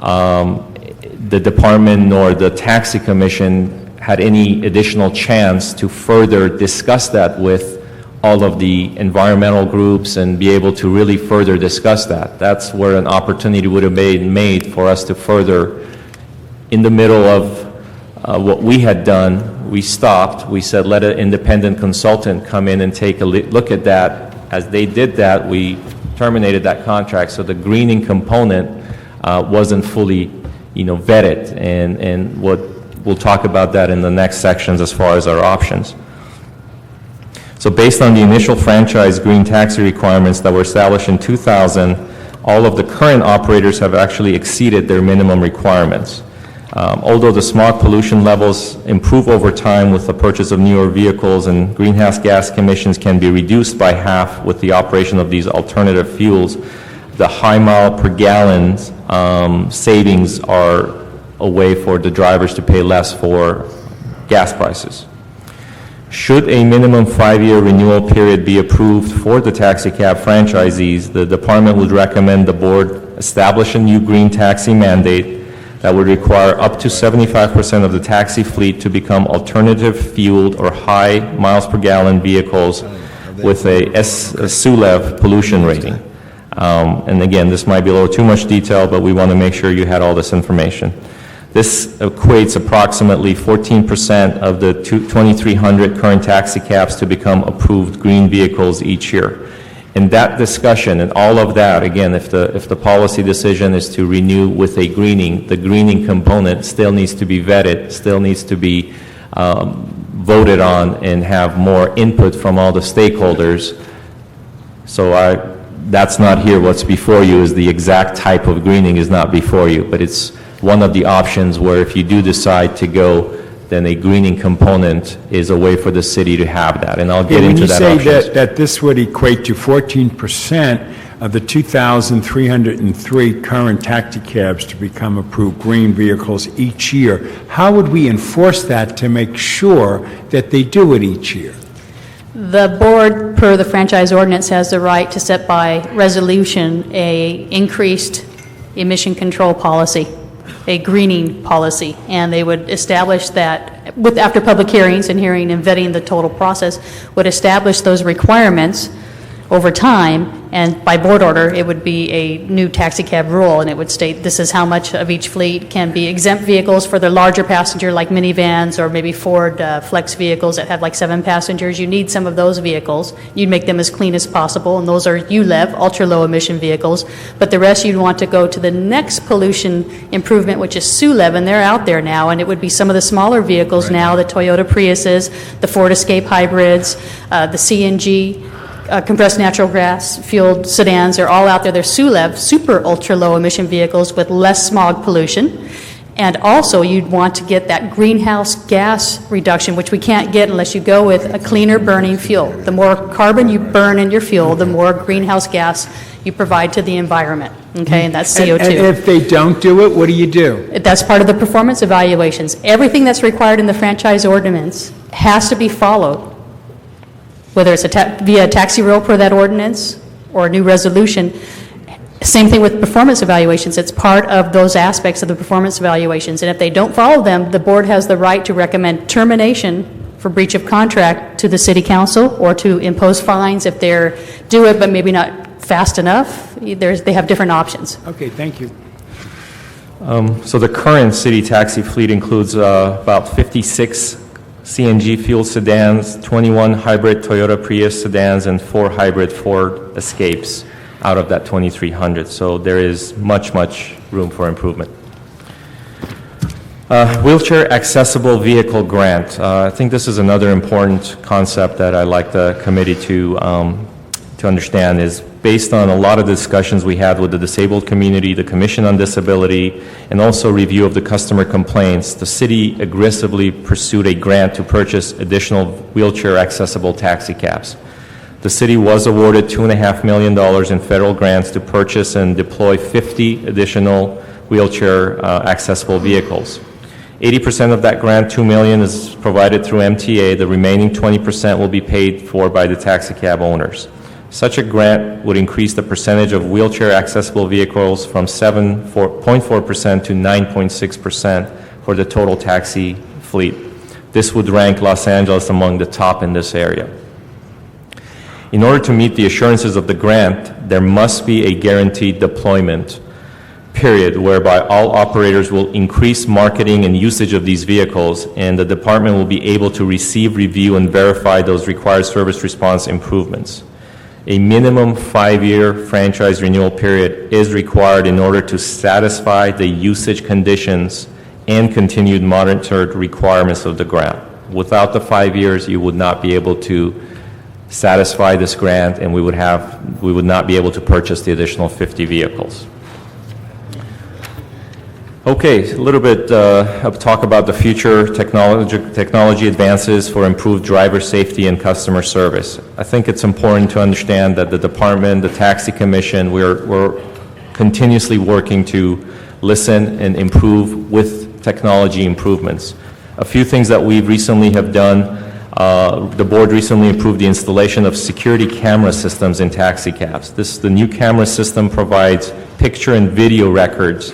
the department nor the Taxi Commission had any additional chance to further discuss that with all of the environmental groups and be able to really further discuss that. That's where an opportunity would have been made for us to further, in the middle of what we had done, we stopped. We said, let an independent consultant come in and take a look at that. As they did that, we terminated that contract. So the greening component wasn't fully, vetted. And we'll talk about that in the next sections as far as our options. So based on the initial franchise green taxi requirements that were established in 2000, all of the current operators have actually exceeded their minimum requirements. Although the smog pollution levels improve over time with the purchase of newer vehicles and greenhouse gas emissions can be reduced by half with the operation of these alternative fuels, the high mile per gallon savings are a way for the drivers to pay less for gas prices. Should a minimum 5-year renewal period be approved for the taxi cab franchisees, the department would recommend the board establish a new green taxi mandate that would require up to 75% of the taxi fleet to become alternative fueled or high miles per gallon vehicles with a SULEV pollution rating. And again, this might be a little too much detail, but we want to make sure you had all this information. This equates approximately 14% of the 2,300 current taxi cabs to become approved green vehicles each year. In that discussion and all of that, again, if the policy decision is to renew with a greening, the greening component still needs to be vetted, still needs to be voted on and have more input from all the stakeholders. So that's not here. What's before you is the exact type of greening is not before you, but it's one of the options where if you do decide to go, then a greening component is a way for the city to have that, and I'll get into that. When you say that this would equate to 14% of the 2,303 current taxi cabs to become approved green vehicles each year, how would we enforce that to make sure that they do it each year? The board, per the franchise ordinance, has the right to set by resolution a increased emission control policy, a greening policy, and they would establish that, after public hearings and hearing and vetting the total process, would establish those requirements over time, and by board order, it would be a new taxi cab rule, and it would state this is how much of each fleet can be exempt vehicles for the larger passenger, like minivans or maybe Ford flex vehicles that have like 7 passengers. You need some of those vehicles. You'd make them as clean as possible, and those are ULEV, ultra-low emission vehicles. But the rest you'd want to go to the next pollution improvement, which is SULEV, and they're out there now, and it would be some of the smaller vehicles now, the Toyota Priuses, the Ford Escape hybrids, the CNG, compressed natural gas fueled sedans. They're all out there. They're SULEV, super ultra low emission vehicles with less smog pollution. And also you'd want to get that greenhouse gas reduction, which we can't get unless you go with a cleaner burning fuel. The more carbon you burn in your fuel, the more greenhouse gas you provide to the environment. Okay, and that's CO2. And if they don't do it, what do you do? That's part of the performance evaluations. Everything that's required in the franchise ordinance has to be followed, whether it's via a taxi rule per that ordinance or a new resolution. Same thing with performance evaluations. It's part of those aspects of the performance evaluations. And if they don't follow them, the board has the right to recommend termination for breach of contract to the city council or to impose fines if they do it but maybe not fast enough. They have different options. Okay, thank you. So the current city taxi fleet includes about 56 CNG fuel sedans, 21 hybrid Toyota Prius sedans, and 4 hybrid Ford Escapes out of that 2,300. So there is much room for improvement. Wheelchair accessible vehicle grant. I think this is another important concept that I'd like the committee to understand, is based on a lot of discussions we had with the disabled community, the Commission on Disability, and also review of the customer complaints. The city aggressively pursued a grant to purchase additional wheelchair accessible taxi cabs. The city was awarded $2.5 million in federal grants to purchase and deploy 50 additional wheelchair accessible vehicles. 80% of that grant, $2 million, is provided through MTA. The remaining 20% will be paid for by the taxi cab owners. Such a grant would increase the percentage of wheelchair accessible vehicles from 7.4% to 9.6% for the total taxi fleet. This would rank Los Angeles among the top in this area. In order to meet the assurances of the grant, there must be a guaranteed deployment period whereby all operators will increase marketing and usage of these vehicles, and the department will be able to receive, review, and verify those required service response improvements. A minimum 5-year franchise renewal period is required in order to satisfy the usage conditions and continued monitored requirements of the grant. Without the 5 years, you would not be able to satisfy this grant, and we would not be able to purchase the additional 50 vehicles. Okay, a little bit of talk about the future technology advances for improved driver safety and customer service. I think it's important to understand that the department, the taxi commission, we're continuously working to listen and improve with technology improvements. A few things that we recently have done, the board recently approved the installation of security camera systems in taxi cabs. The new camera system provides picture and video records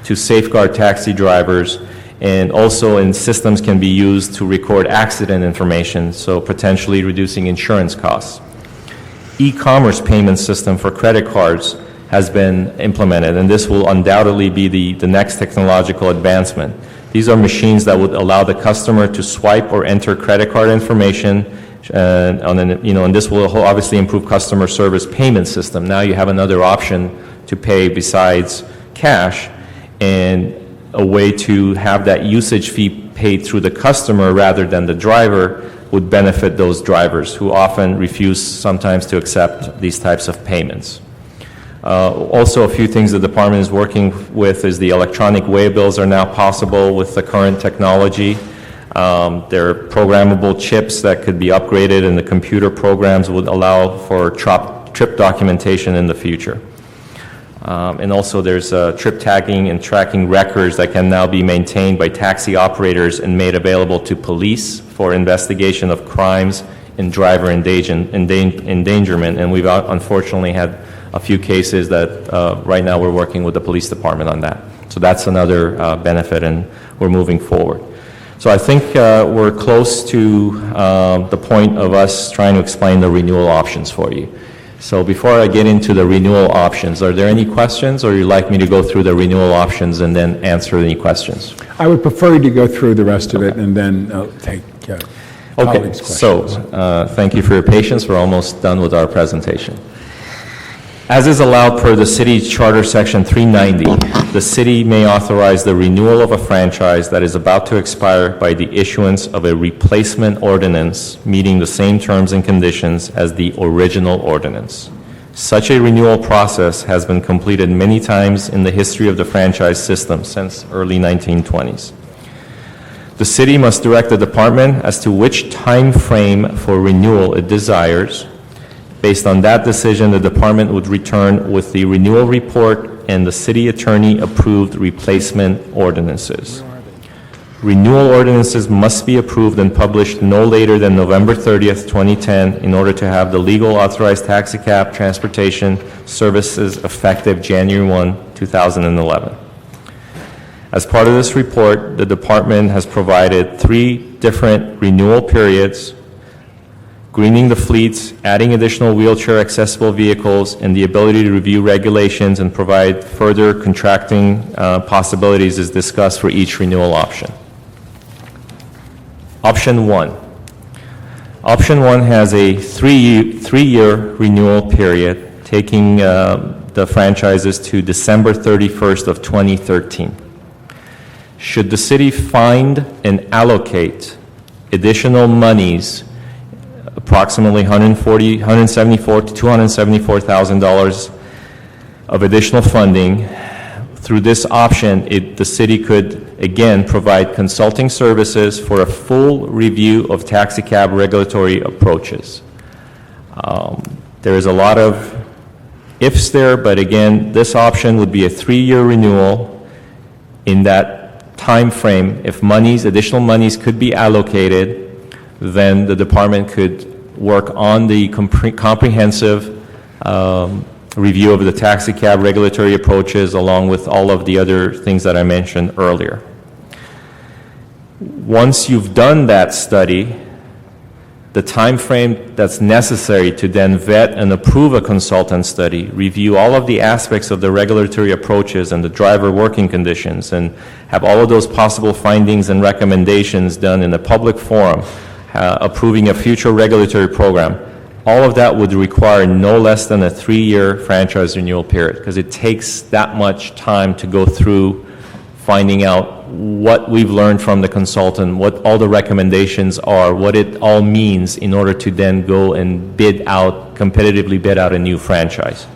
to safeguard taxi drivers, and also in systems can be used to record accident information, so potentially reducing insurance costs. E-commerce payment system for credit cards has been implemented, and this will undoubtedly be the next technological advancement. These are machines that would allow the customer to swipe or enter credit card information, and this will obviously improve customer service payment system. Now you have another option to pay besides cash, and a way to have that usage fee paid through the customer rather than the driver would benefit those drivers who often refuse sometimes to accept these types of payments. Also, a few things the department is working with is the electronic waybills are now possible with the current technology. There are programmable chips that could be upgraded, and the computer programs would allow for trip documentation in the future. And also there's trip tagging and tracking records that can now be maintained by taxi operators and made available to police for investigation of crimes and driver endangerment. And we've unfortunately had a few cases that right now we're working with the police department on that. So that's another benefit, and we're moving forward. So I think we're close to the point of us trying to explain the renewal options for you. So before I get into the renewal options, are there any questions, or you'd like me to go through the renewal options and then answer any questions? I would prefer you to go through the rest of it and then take colleagues' questions. So thank you for your patience. We're almost done with our presentation. As is allowed per the city charter section 390, the city may authorize the renewal of a franchise that is about to expire by the issuance of a replacement ordinance meeting the same terms and conditions as the original ordinance. Such a renewal process has been completed many times in the history of the franchise system since early 1920s. The city must direct the department as to which time frame for renewal it desires. Based on that decision, the department would return with the renewal report and the city attorney-approved replacement ordinances. Renewal ordinances must be approved and published no later than November 30th, 2010, in order to have the legal authorized taxicab transportation services effective January 1, 2011. As part of this report, the department has provided 3 different renewal periods: greening the fleets, adding additional wheelchair accessible vehicles, and the ability to review regulations and provide further contracting possibilities is discussed for each renewal option. Option 1. Option 1 has a 3-year renewal period, taking the franchises to December 31st of 2013. Should the city find and allocate additional monies, approximately $174,000 to $274,000 of additional funding, through this option, the city could again provide consulting services for a full review of taxicab regulatory approaches. There is a lot of ifs there, but again, this option would be a 3-year renewal. In that time frame, if additional monies could be allocated, then the department could work on the comprehensive review of the taxicab regulatory approaches, along with all of the other things that I mentioned earlier. Once you've done that study, the time frame that's necessary to then vet and approve a consultant study, review all of the aspects of the regulatory approaches and the driver working conditions, and have all of those possible findings and recommendations done in a public forum, approving a future regulatory program, all of that would require no less than a 3-year franchise renewal period, because it takes that much time to go through finding out what we've learned from the consultant, what all the recommendations are, what it all means in order to then go and competitively bid out a new franchise.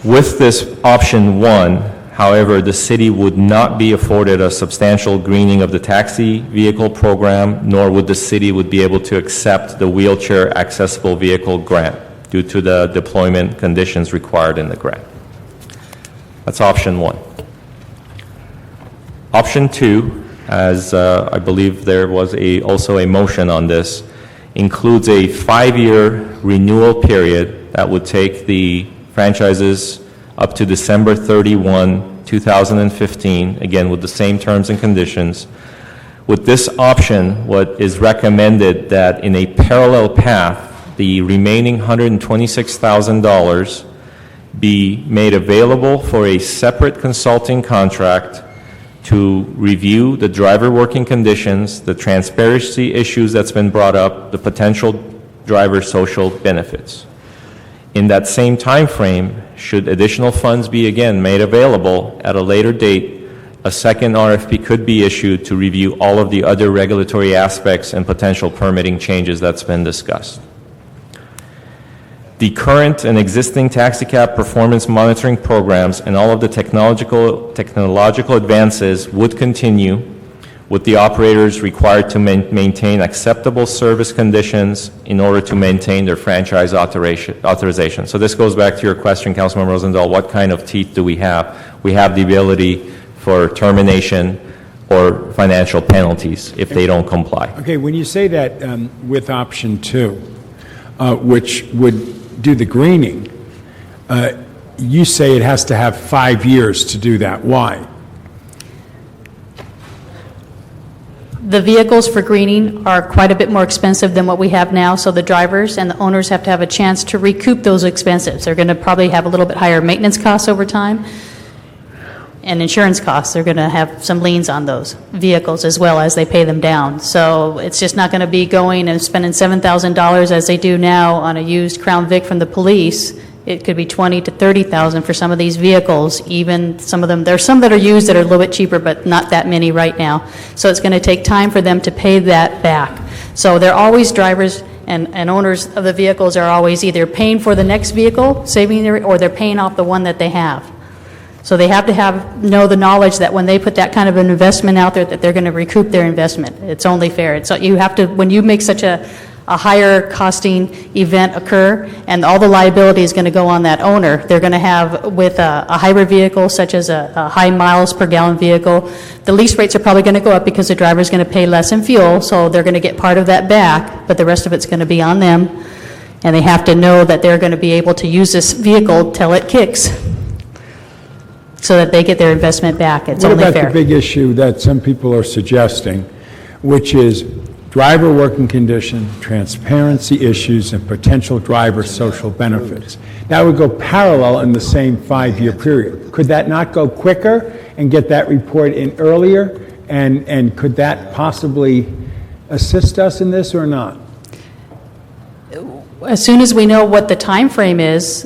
With this option 1, however, the city would not be afforded a substantial greening of the taxi vehicle program, nor would the city be able to accept the wheelchair accessible vehicle grant due to the deployment conditions required in the grant. That's option 1. Option 2, as I believe there was also a motion on this, includes a 5-year renewal period that would take the franchises up to December 31, 2015, again with the same terms and conditions. With this option, what is recommended that in a parallel path, the remaining $126,000 be made available for a separate consulting contract to review the driver working conditions, the transparency issues that's been brought up, the potential driver social benefits. In that same time frame, should additional funds be again made available at a later date, a second RFP could be issued to review all of the other regulatory aspects and potential permitting changes that's been discussed. The current and existing taxicab performance monitoring programs and all of the technological advances would continue, with the operators required to maintain acceptable service conditions in order to maintain their franchise authorization. So this goes back to your question, Councilmember Rosendahl, what kind of teeth do we have? We have the ability for termination or financial penalties if they don't comply. Okay, when you say that with option 2, which would do the greening, you say it has to have 5 years to do that. Why? The vehicles for greening are quite a bit more expensive than what we have now, so the drivers and the owners have to have a chance to recoup those expenses. They're going to probably have a little bit higher maintenance costs over time, and insurance costs. They're going to have some liens on those vehicles as well as they pay them down. So it's just not going to be going and spending $7,000 as they do now on a used Crown Vic from the police. It could be $20,000 to $30,000 for some of these vehicles. Even some of them, there's some that are used that are a little bit cheaper, but not that many right now. So it's going to take time for them to pay that back. So they're always drivers and owners of the vehicles are always either paying for the next vehicle, saving their, or they're paying off the one that they have. So they have to know the knowledge that when they put that kind of an investment out there, that they're going to recoup their investment. It's only fair. So you have to, when you make such a higher costing event occur, and all the liability is going to go on that owner, they're going to have, with a hybrid vehicle, such as a high miles per gallon vehicle, the lease rates are probably going to go up because the driver's going to pay less in fuel, so they're going to get part of that back, but the rest of it's going to be on them. And they have to know that they're going to be able to use this vehicle till it kicks, so that they get their investment back. It's only fair. What about the big issue that some people are suggesting, which is driver working condition, transparency issues, and potential driver social benefits? That would go parallel in the same 5-year period. Could that not go quicker and get that report in earlier? And could that possibly assist us in this or not? As soon as we know what the time frame is,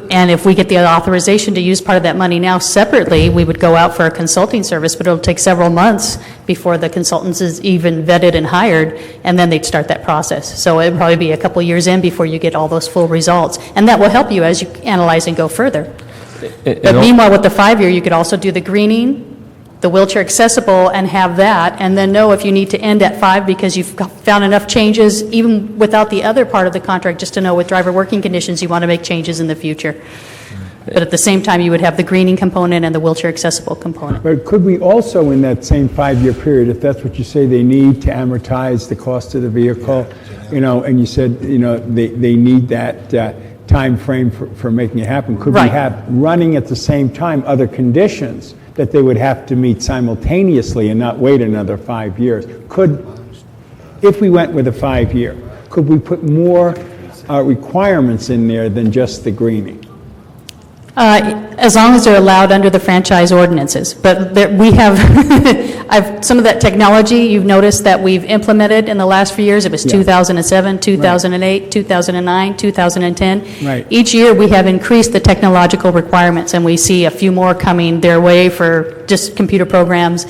and if we get the authorization to use part of that money now separately, we would go out for a consulting service, but it'll take several months before the consultants is even vetted and hired, and then they'd start that process. So it'd probably be a couple years in before you get all those full results, and that will help you as you analyze and go further. But meanwhile, with the 5-year, you could also do the greening, the wheelchair accessible, and have that, and then know if you need to end at 5 because you've found enough changes, even without the other part of the contract, just to know with driver working conditions you want to make changes in the future. But at the same time, you would have the greening component and the wheelchair accessible component. But could we also, in that same 5-year period, if that's what you say they need to amortize the cost of the vehicle, and you said, they need that time frame for making it happen, could we have running at the same time other conditions that they would have to meet simultaneously and not wait another 5 years. If we went with a 5-year, could we put more requirements in there than just the greening? As long as they're allowed under the franchise ordinances. But we have, some of that technology, you've noticed that we've implemented in the last few years. It was 2007, 2008, 2009, 2010. Right. Each year, we have increased the technological requirements, and we see a few more coming their way for just computer programs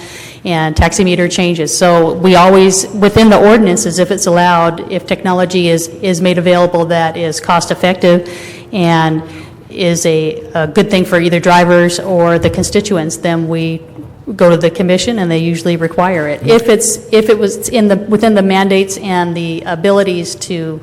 and taximeter changes. So we always, within the ordinances, if it's allowed, if technology is made available that is cost-effective and is a good thing for either drivers or the constituents, then we go to the commission and they usually require it. If it was within the mandates and the abilities to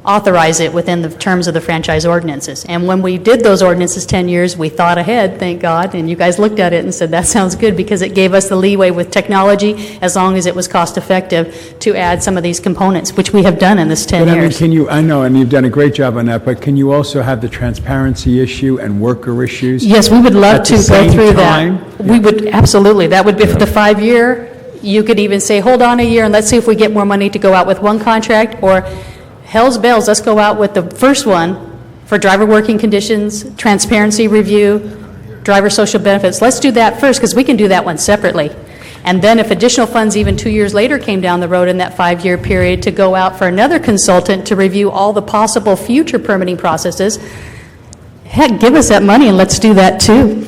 authorize it within the terms of the franchise ordinances. And when we did those ordinances 10 years, we thought ahead, thank God, and you guys looked at it and said, that sounds good, because it gave us the leeway with technology, as long as it was cost-effective, to add some of these components, which we have done in this 10 But years. I know, and you've done a great job on that, but can you also have the transparency issue and worker issues? Yes, we would love at to the go same through time? that. We would, absolutely. That would be for the 5-year. You could even say, hold on a year and let's see if we get more money to go out with one contract, or hell's bells, let's go out with the first one for driver working conditions, transparency review, driver social benefits. Let's do that first, because we can do that one separately. And then if additional funds even 2 years later came down the road in that 5-year period to go out for another consultant to review all the possible future permitting processes, heck, give us that money and let's do that too.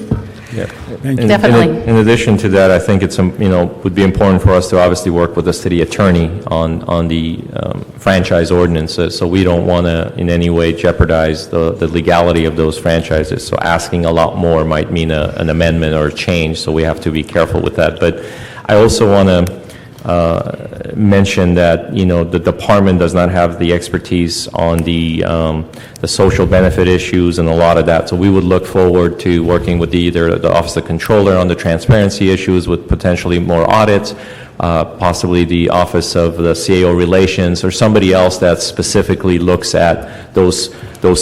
Yeah. Definitely. In addition to that, I think it's, would be important for us to obviously work with the city attorney on the franchise ordinances, so we don't want to in any way jeopardize the legality of those franchises. So asking a lot more might mean an amendment or a change, so we have to be careful with that. But I also want to mention that, the department does not have the expertise on the social benefit issues and a lot of that. So we would look forward to working with either the Office of Controller on the transparency issues with potentially more audits, possibly the Office of the CAO Relations, or somebody else that specifically looks at those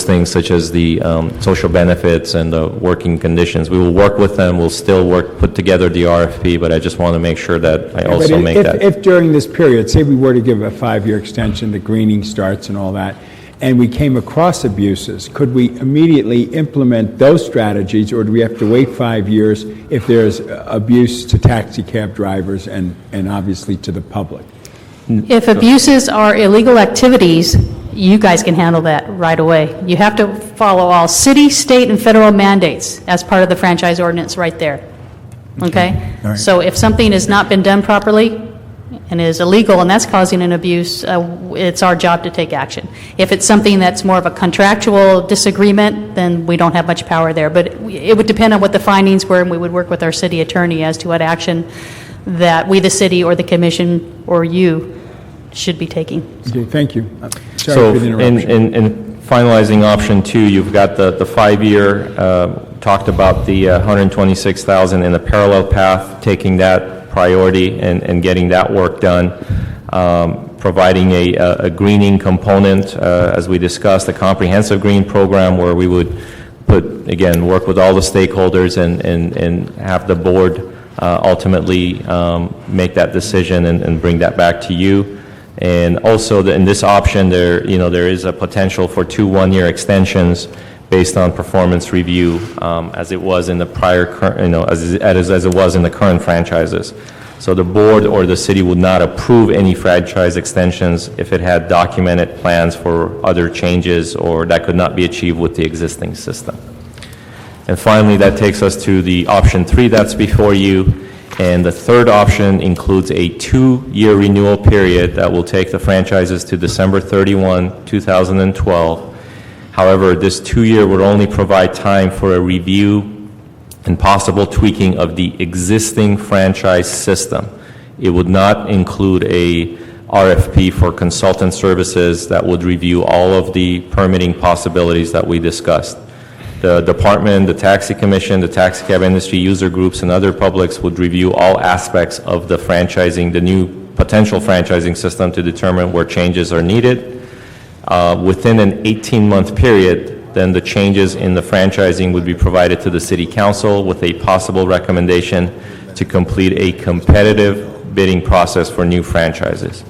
things, such as the social benefits and the working conditions. We will work with them. We'll still put together the RFP, but I just want to make sure that I also make that. If during this period, say we were to give a 5-year extension, the greening starts and all that, and we came across abuses, could we immediately implement those strategies, or do we have to wait 5 years if there's abuse to taxi cab drivers and obviously to the public? If abuses are illegal activities, you guys can handle that right away. You have to follow all city, state, and federal mandates as part of the franchise ordinance right there. Okay? All right. So if something has not been done properly and is illegal and that's causing an abuse, it's our job to take action. If it's something that's more of a contractual disagreement, then we don't have much power there. But it would depend on what the findings were, and we would work with our city attorney as to what action that we, the city, or the commission, or you, should be taking. Okay, thank you. Sorry So for the interruption. in finalizing option 2, you've got the 5-year, talked about the 126,000 in the parallel path, taking that priority and getting that work done, providing a greening component, as we discussed, a comprehensive green program where we would work with all the stakeholders and have the board ultimately make that decision and bring that back to you. And also, in this option, there is a potential for 2 one-year extensions based on performance review, as it was in the prior, as it was in the current franchises. So the board or the city would not approve any franchise extensions if it had documented plans for other changes or that could not be achieved with the existing system. And finally, that takes us to the option 3 that's before you. And the third option includes a 2-year renewal period that will take the franchises to December 31, 2012. However, this 2-year would only provide time for a review and possible tweaking of the existing franchise system. It would not include a RFP for consultant services that would review all of the permitting possibilities that we discussed. The department, the taxi commission, the taxi cab industry user groups, and other publics would review all aspects of the franchising, the new potential franchising system, to determine where changes are needed. Within an 18-month period, then the changes in the franchising would be provided to the City Council with a possible recommendation to complete a competitive bidding process for new franchises.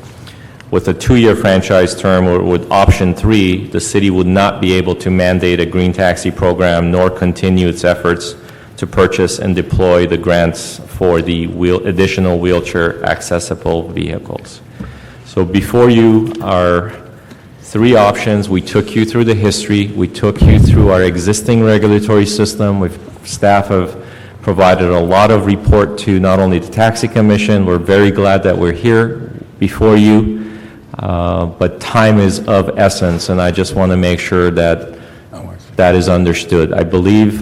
With a 2-year franchise term, or with option 3, the city would not be able to mandate a green taxi program nor continue its efforts to purchase and deploy the grants for the additional wheelchair accessible vehicles. So before you are 3 options. We took you through the history. We took you through our existing regulatory system. Staff have provided a lot of report to not only the Taxi Commission. We're very glad that we're here before you, but time is of essence, and I just want to make sure that that is understood. I believe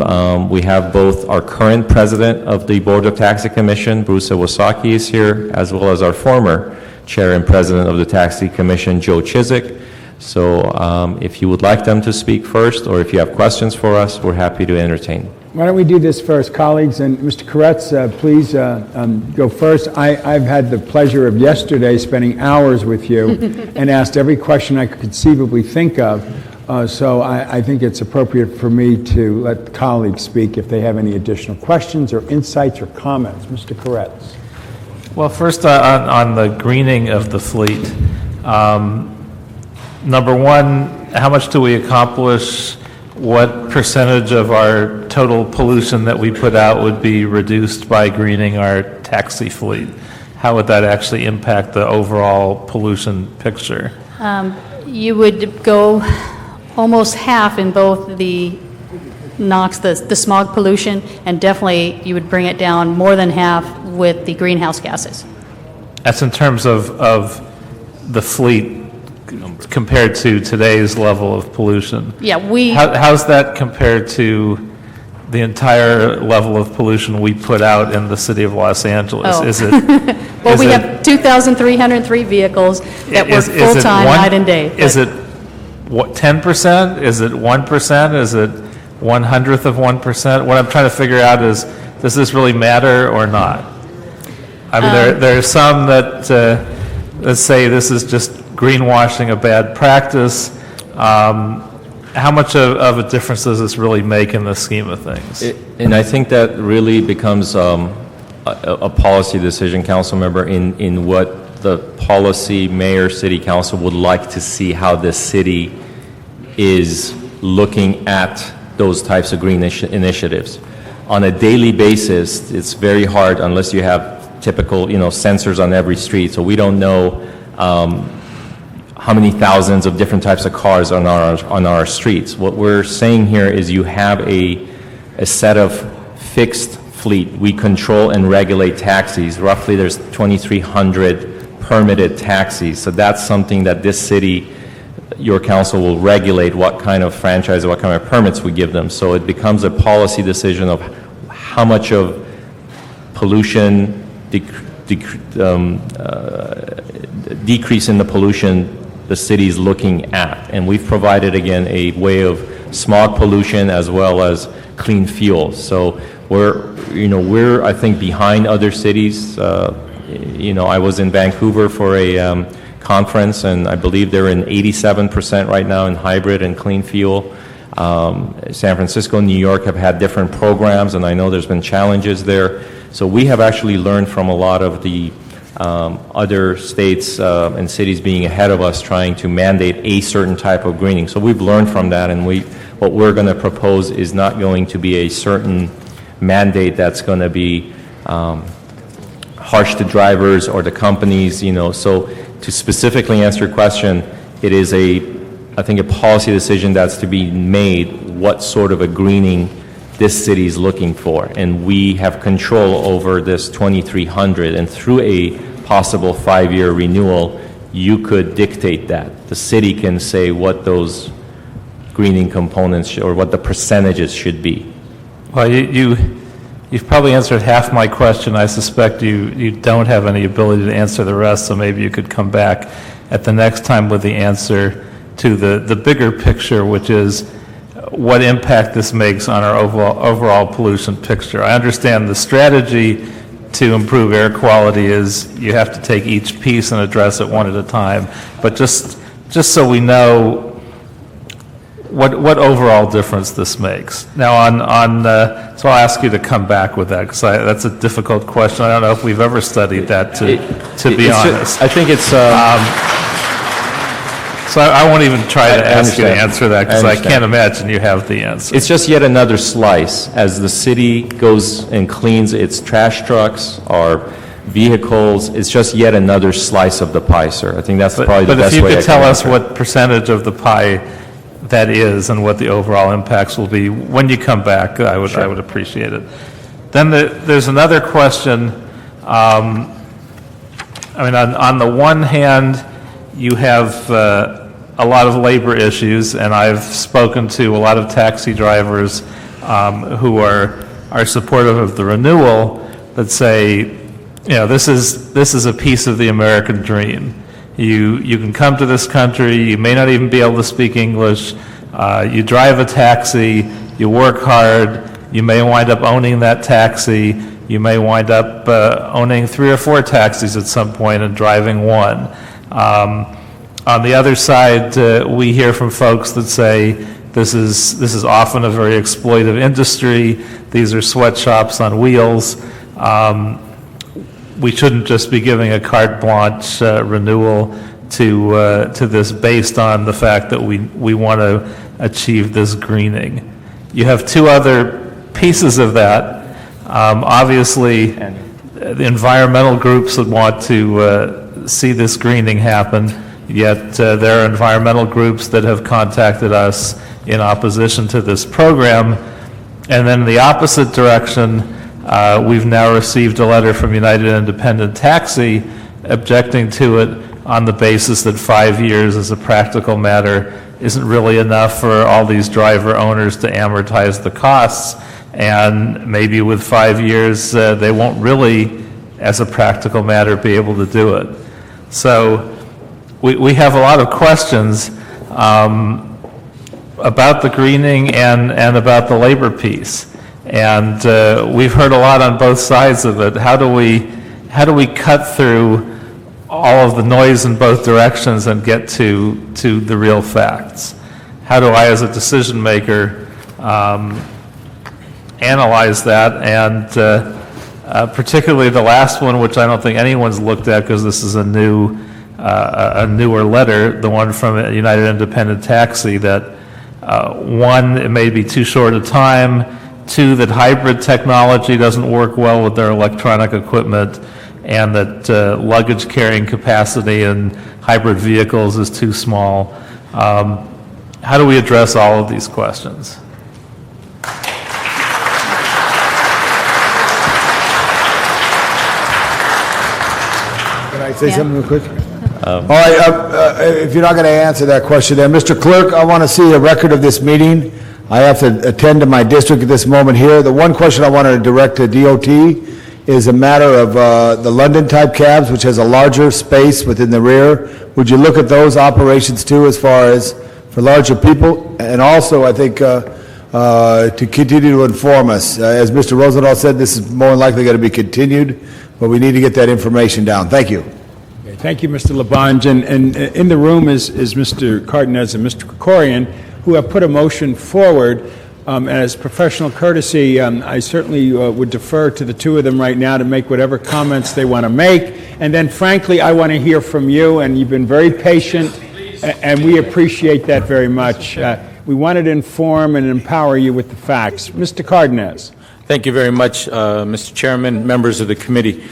we have both our current president of the Board of Taxi Commission, Bruce Iwasaki, is here, as well as our former chair and president of the Taxi Commission, Joe Chiswick. So if you would like them to speak first, or if you have questions for us, we're happy to entertain. Why don't we do this first, colleagues? And Mr. Koretz, please go first. I've had the pleasure of yesterday spending hours with you and asked every question I could conceivably think of. So I think it's appropriate for me to let colleagues speak if they have any additional questions or insights or comments. Mr. Koretz. Well, first on the greening of the fleet. Number one, how much do we accomplish? What percentage of our total pollution that we put out would be reduced by greening our taxi fleet? How would that actually impact the overall pollution picture? You would go almost half in both the NOx, the smog pollution, and definitely you would bring it down more than half with the greenhouse gases. That's in terms of the fleet compared to today's level of pollution. Yeah, how's that compared to the entire level of pollution we put out in the city of Los Angeles? Oh. Is it? Well, we have 2,303 vehicles that work full-time, night and day. Is it what, 10%? Is it 1%? Is it 1/100 of 1%? What I'm trying to figure out is, does this really matter or not? I mean, there are some that say this is just greenwashing, a bad practice. How much of a difference does this really make in the scheme of things? And I think that really becomes a policy decision, council member, in what the policy mayor, city council would like to see how the city is looking at those types of green initiatives. On a daily basis, it's very hard unless you have typical, sensors on every street. So we don't know how many thousands of different types of cars on our streets. What we're saying here is you have a set of fixed fleet. We control and regulate taxis. Roughly there's 2,300 permitted taxis. So that's something that this city, your council will regulate what kind of franchise, what kind of permits we give them. So it becomes a policy decision of how much of pollution, decrease in the pollution the city is looking at. And we've provided, again, a way of smog pollution as well as clean fuel. So we're I think, behind other cities. I was in Vancouver for a conference, and I believe they're in 87% right now in hybrid and clean fuel. San Francisco and New York have had different programs, and I know there's been challenges there. So we have actually learned from a lot of the other states and cities being ahead of us trying to mandate a certain type of greening. So we've learned from that, and what we're going to propose is not going to be a certain mandate that's going to be harsh to drivers or the companies, So to specifically answer your question, it is I think a policy decision that's to be made, what sort of a greening this city is looking for. And we have control over this 2,300, and through a possible 5-year renewal, you could dictate that. The city can say what those greening components or what the percentages should be. Well, you've probably answered half my question. I suspect you don't have any ability to answer the rest, so maybe you could come back at the next time with the answer to the bigger picture, which is what impact this makes on our overall pollution picture. I understand the strategy to improve air quality is you have to take each piece and address it one at a time. But just so we know what overall difference this makes. Now, so I'll ask you to come back with that, because that's a difficult question. I don't know if we've ever studied that, to be honest. I think it's... So I won't even try to ask you to understand. answer that, because I understand. can't imagine you have the answer. It's just yet another slice as the city goes and cleans its trash trucks or vehicles. It's just yet another slice of the pie, sir. I think that's probably the But if best you way I could can tell us answer it. what percentage of the pie that is and what the overall impacts will be when you come back, I would appreciate it. Then there's another question. I mean, on the one hand, you have a lot of labor issues, and I've spoken to a lot of taxi drivers who are supportive of the renewal that say, this is a piece of the American dream. You can come to this country, you may not even be able to speak English, you drive a taxi, you work hard, you may wind up owning that taxi, you may wind up owning 3 or 4 taxis at some point and driving one. On the other side, we hear from folks that say this is often a very exploitive industry, these are sweatshops on wheels. We shouldn't just be giving a carte blanche renewal to this based on the fact that we want to achieve this greening. You have 2 other pieces of that. Obviously, the environmental groups that want to see this greening happen, yet there are environmental groups that have contacted us in opposition to this program. And then in the opposite direction, we've now received a letter from United Independent Taxi objecting to it on the basis that 5 years as a practical matter isn't really enough for all these driver owners to amortize the costs, and maybe with 5 years they won't really, as a practical matter, be able to do it. So we have a lot of questions about the greening and about the labor piece. And we've heard a lot on both sides of it. How do we cut through all of the noise in both directions and get to the real facts? How do I, as a decision maker, analyze that? And particularly the last one, which I don't think anyone's looked at because this is a newer letter, the one from United Independent Taxi, that one, it may be too short a time, 2, that hybrid technology doesn't work well with their electronic equipment, and that luggage carrying capacity in hybrid vehicles is too small. How do we address all of these questions? Can I say Yeah. something real quick? All right, if you're not going to answer that question there, Mr. Clerk, I want to see a record of this meeting. I have to attend to my district at this moment here. The one question I want to direct to DOT is a matter of the London-type cabs, which has a larger space within the rear. Would you look at those operations too, as far as for larger people? And also, I think, to continue to inform us. As Mr. Rosendahl said, this is more than likely going to be continued, but we need to get that information down. Thank you. Okay, thank you, Mr. Labange. And in the room is Mr. Cardenas and Mr. Krikorian, who have put a motion forward. As professional courtesy, I certainly would defer to the 2 of them right now to make whatever comments they want to make. And then, frankly, I want to hear from you, and you've been very patient, and we appreciate that very much. We wanted to inform and empower you with the facts. Mr. Cardenas. Thank you very much, Mr. Chairman, members of the committee.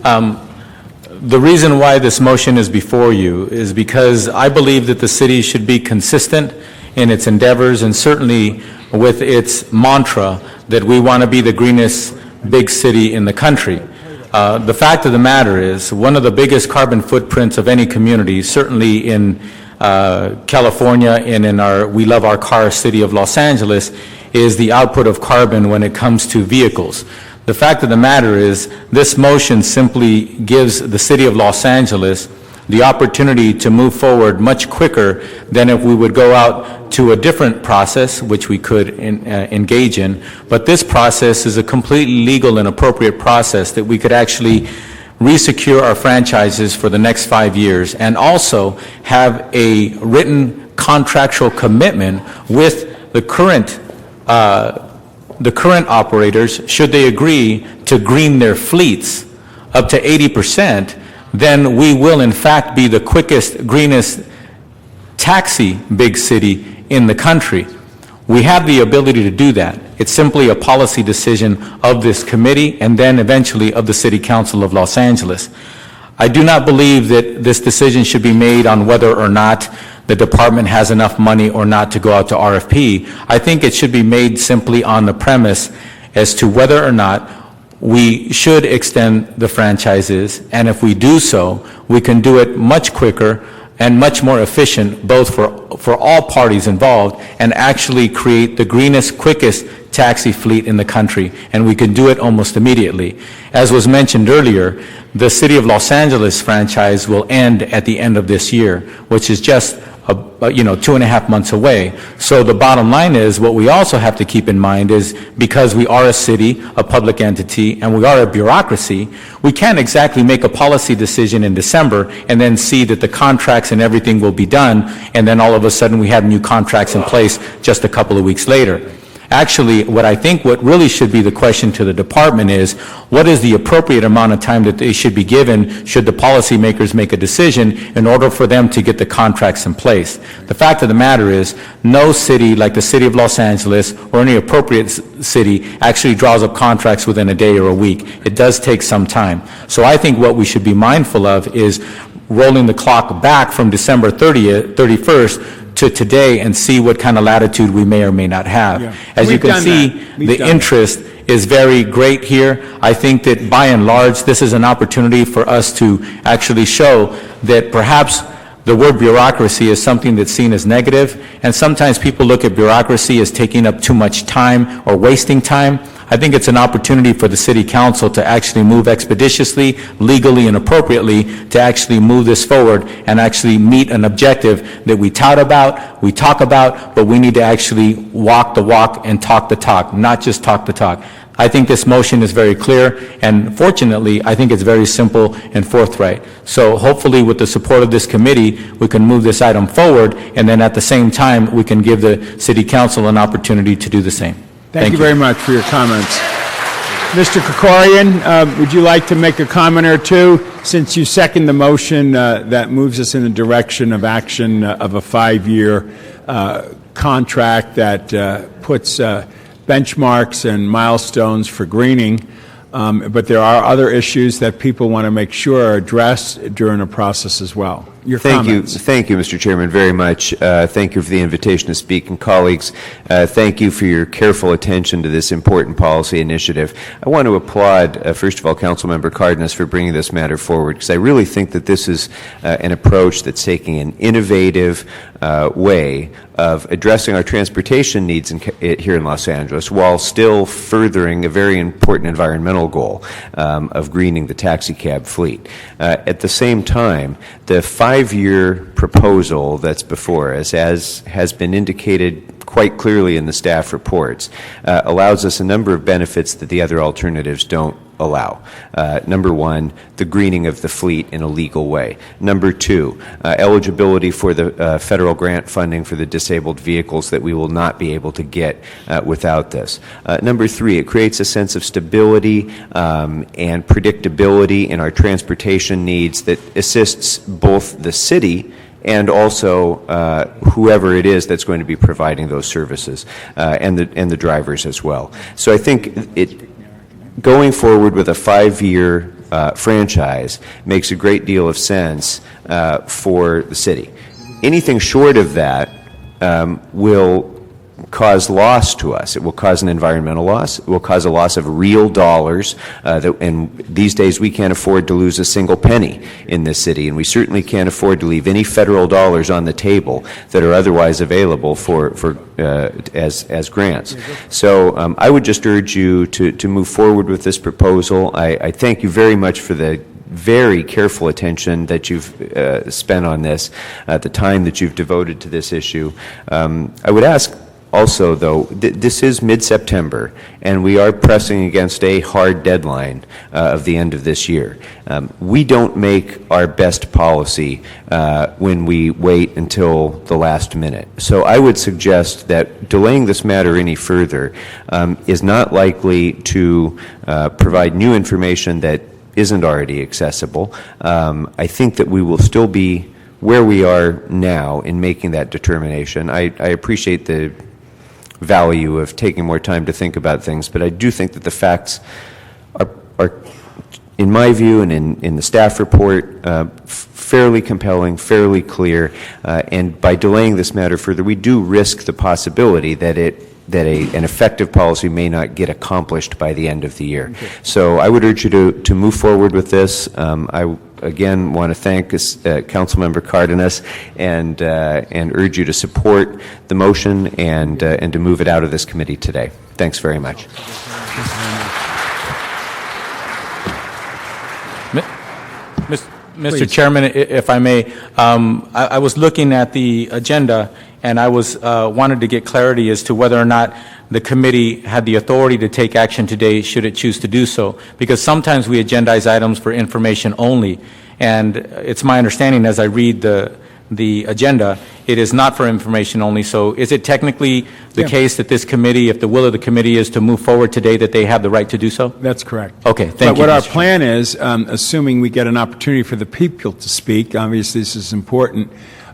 The reason why this motion is before you is because I believe that the city should be consistent in its endeavors, and certainly with its mantra that we want to be the greenest big city in the country. The fact of the matter is, one of the biggest carbon footprints of any community, certainly in California and in our We Love Our Car city of Los Angeles, is the output of carbon when it comes to vehicles. The fact of the matter is, this motion simply gives the city of Los Angeles the opportunity to move forward much quicker than if we would go out to a different process, which we could engage in. But this process is a completely legal and appropriate process that we could actually resecure our franchises for the next 5 years, and also have a written contractual commitment with the current operators, should they agree to green their fleets up to 80%, then we will in fact be the quickest, greenest taxi big city in the country. We have the ability to do that. It's simply a policy decision of this committee and then eventually of the City Council of Los Angeles. I do not believe that this decision should be made on whether or not the department has enough money or not to go out to RFP. I think it should be made simply on the premise as to whether or not we should extend the franchises, and if we do so, we can do it much quicker and much more efficient, both for all parties involved, and actually create the greenest, quickest taxi fleet in the country, and we can do it almost immediately. As was mentioned earlier, the City of Los Angeles franchise will end at the end of this year, which is just 2.5 months away. So the bottom line is, what we also have to keep in mind is, because we are a city, a public entity, and we are a bureaucracy, we can't exactly make a policy decision in December and then see that the contracts and everything will be done, and then all of a sudden we have new contracts in place just a couple of weeks later. Actually, what really should be the question to the department is, what is the appropriate amount of time that they should be given should the policymakers make a decision in order for them to get the contracts in place? The fact of the matter is, no city like the City of Los Angeles or any appropriate city actually draws up contracts within a day or a week. It does take some time. So I think what we should be mindful of is rolling the clock back from December 31st to today and see what kind of latitude we may or may not have. Yeah. As you We've can done see, that. We've the done interest is very great here. I think that by and large, this is an opportunity for us to actually show that perhaps the word bureaucracy is something that's seen as negative, and sometimes people look at bureaucracy as taking up too much time or wasting time. I think it's an opportunity for the City Council to actually move expeditiously, legally, and appropriately to actually move this forward and actually meet an objective that we tout about, we talk about, but we need to actually walk the walk and talk the talk, not just talk the talk. I think this motion is very clear, and fortunately, I think it's very simple and forthright. So hopefully, with the support of this committee, we can move this item forward, and then at the same time, we can give the City Council an opportunity to do the same. Thank you very much for your comments. Mr. Krikorian, would you like to make a comment or two? Since you second the motion that moves us in the direction of action of a 5-year contract that puts benchmarks and milestones for greening, but there are other issues that people want to make sure are addressed during the process as well. Your comments. Thank you, Mr. Chairman, very much. Thank you for the invitation to speak, and colleagues, thank you for your careful attention to this important policy initiative. I want to applaud, first of all, Councilmember Cardenas for bringing this matter forward, because I really think that this is an approach that's taking an innovative way of addressing our transportation needs here in Los Angeles, while still furthering a very important environmental goal of greening the taxi cab fleet. At the same time, the 5-year proposal that's before us, as has been indicated quite clearly in the staff reports, allows us a number of benefits that the other alternatives don't allow. Number one, the greening of the fleet in a legal way. Number two, eligibility for the federal grant funding for the disabled vehicles that we will not be able to get without this. Number three, it creates a sense of stability and predictability in our transportation needs that assists both the city and also whoever it is that's going to be providing those services, and the drivers as well. So I think going forward with a 5-year franchise makes a great deal of sense for the city. Anything short of that will cause loss to us. It will cause an environmental loss. It will cause a loss of real dollars. And these days we can't afford to lose a single penny in this city, and we certainly can't afford to leave any federal dollars on the table that are otherwise available as grants. So I would just urge you to move forward with this proposal. I thank you very much for the very careful attention that you've spent on this, the time that you've devoted to this issue. I would ask Also, though, this is mid-September, and we are pressing against a hard deadline of the end of this year. We don't make our best policy when we wait until the last minute. So I would suggest that delaying this matter any further is not likely to provide new information that isn't already accessible. I think that we will still be where we are now in making that determination. I appreciate the value of taking more time to think about things, but I do think that the facts are in my view and in the staff report, fairly compelling, fairly clear, and by delaying this matter further, we do risk the possibility that an effective policy may not get accomplished by the end of the year. Okay. So I would urge you to move forward with this. I again want to thank Councilmember Cardenas and urge you to support the motion and to move it out of this committee today. Thanks very much. Mr. Chairman, if I may, I was looking at the agenda and I wanted to get clarity as to whether or not the committee had the authority to take action today should it choose to do so, because sometimes we agendize items for information only, and it's my understanding as I read the agenda, it is not for information only. So is it technically the case that this committee, if the will of the committee is to move forward today, that they have the right to do so? That's correct. Okay, thank you. But what our plan is, assuming we get an opportunity for the people to speak, obviously this is important,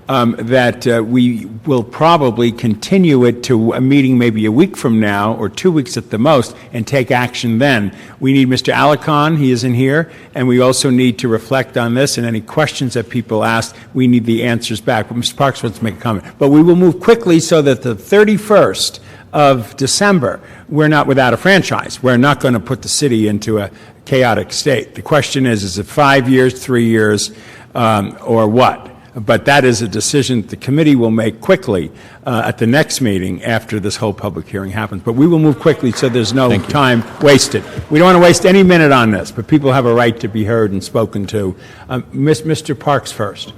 that we will probably continue it to a meeting maybe a week from now or 2 weeks at the most and take action then. We need Mr. Alarcon, he isn't here, and we also need to reflect on this and any questions that people ask, we need the answers back. But Mr. Parks wants to make a comment. But we will move quickly so that the 31st of December, we're not without a franchise. We're not going to put the city into a chaotic state. The question is it 5 years, 3 years, or what? But that is a decision the committee will make quickly at the next meeting after this whole public hearing happens. But we will move quickly so there's no time wasted. We don't want to waste any minute on this, but people have a right to be heard and spoken to. Mr. Parks first.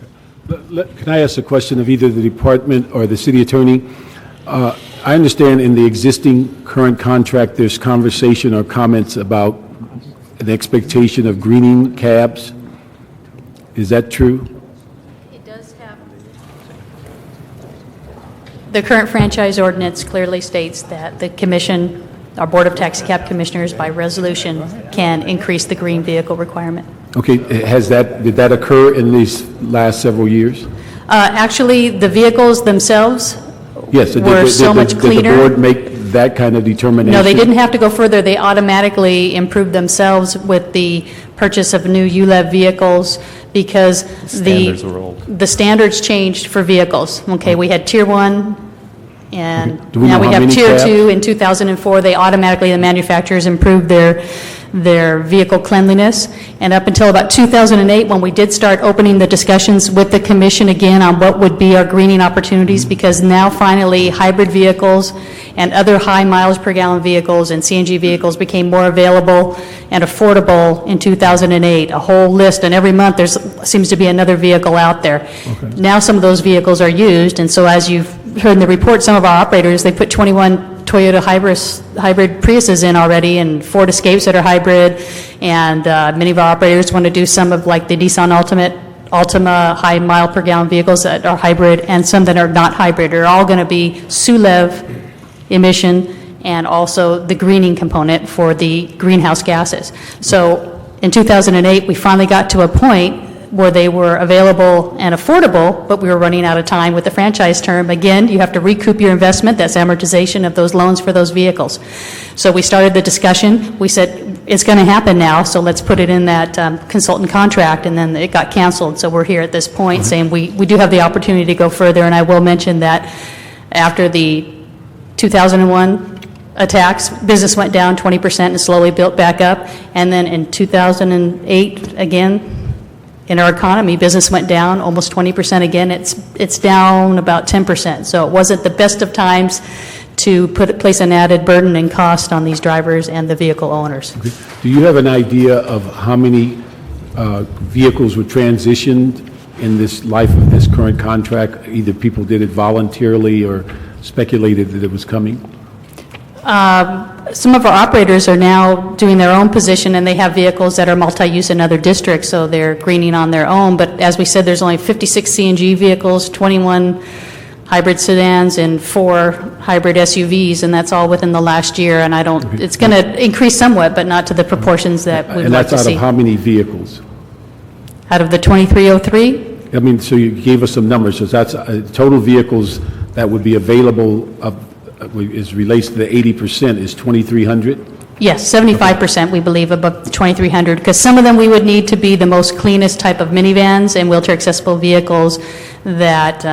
Can I ask a question of either the department or the city attorney? I understand in the existing current contract there's conversation or comments about an expectation of greening cabs. Is that true? The current franchise ordinance clearly states that the commission, our Board of Taxi Cab Commissioners, by resolution, can increase the green vehicle requirement. Okay, did that occur in these last several years? Actually, the vehicles themselves were so much cleaner. Did the board make that kind of determination? No, they didn't have to go further. They automatically improved themselves with the purchase of new ULEV vehicles because the standards changed for vehicles. Okay, we had Tier 1, and now we have Tier 2. In 2004, they automatically, the manufacturers improved their vehicle cleanliness. And up until about 2008, when we did start opening the discussions with the commission again on what would be our greening opportunities, because now finally hybrid vehicles and other high miles per gallon vehicles and CNG vehicles became more available and affordable in 2008. A whole list, and every month there seems to be another vehicle out there. Okay. Now some of those vehicles are used, and so as you've heard in the report, some of our operators, they put 21 Toyota hybrid Priuses in already, and Ford Escapes that are hybrid, and many of our operators want to do some of like the Nissan Altima high mile per gallon vehicles that are hybrid, and some that are not hybrid. Are all going to be SULEV emission and also the greening component for the greenhouse gases. So in 2008, we finally got to a point where they were available and affordable, but we were running out of time with the franchise term. Again, you have to recoup your investment. That's amortization of those loans for those vehicles. So we started the discussion. We said, it's going to happen now, so let's put it in that consultant contract, and then it got canceled. So we're here at this point saying we do have the opportunity to go further, and I will mention that after the 2001 attacks, business went down 20% and slowly built back up. And then in 2008, again, in our economy, business went down almost 20% again. It's down about 10%. So it wasn't the best of times to place an added burden and cost on these drivers and the vehicle owners. Okay. Do you have an idea of how many vehicles were transitioned in this life of this current contract? Either people did it voluntarily or speculated that it was coming? Some of our operators are now doing their own position, and they have vehicles that are multi-use in other districts, so they're greening on their own. But as we said, there's only 56 CNG vehicles, 21 hybrid sedans, and 4 hybrid SUVs, and that's all within the last year. And it's going to increase somewhat, but not to the proportions that we would like to see. And that's out of how many vehicles? Out of the 2303? I mean, so you gave us some numbers, so that's total vehicles that would be available as relates to the 80% is 2,300? Yes, 75% we believe above the 2,300, because some of them we would need to be the most cleanest type of minivans and wheelchair accessible vehicles that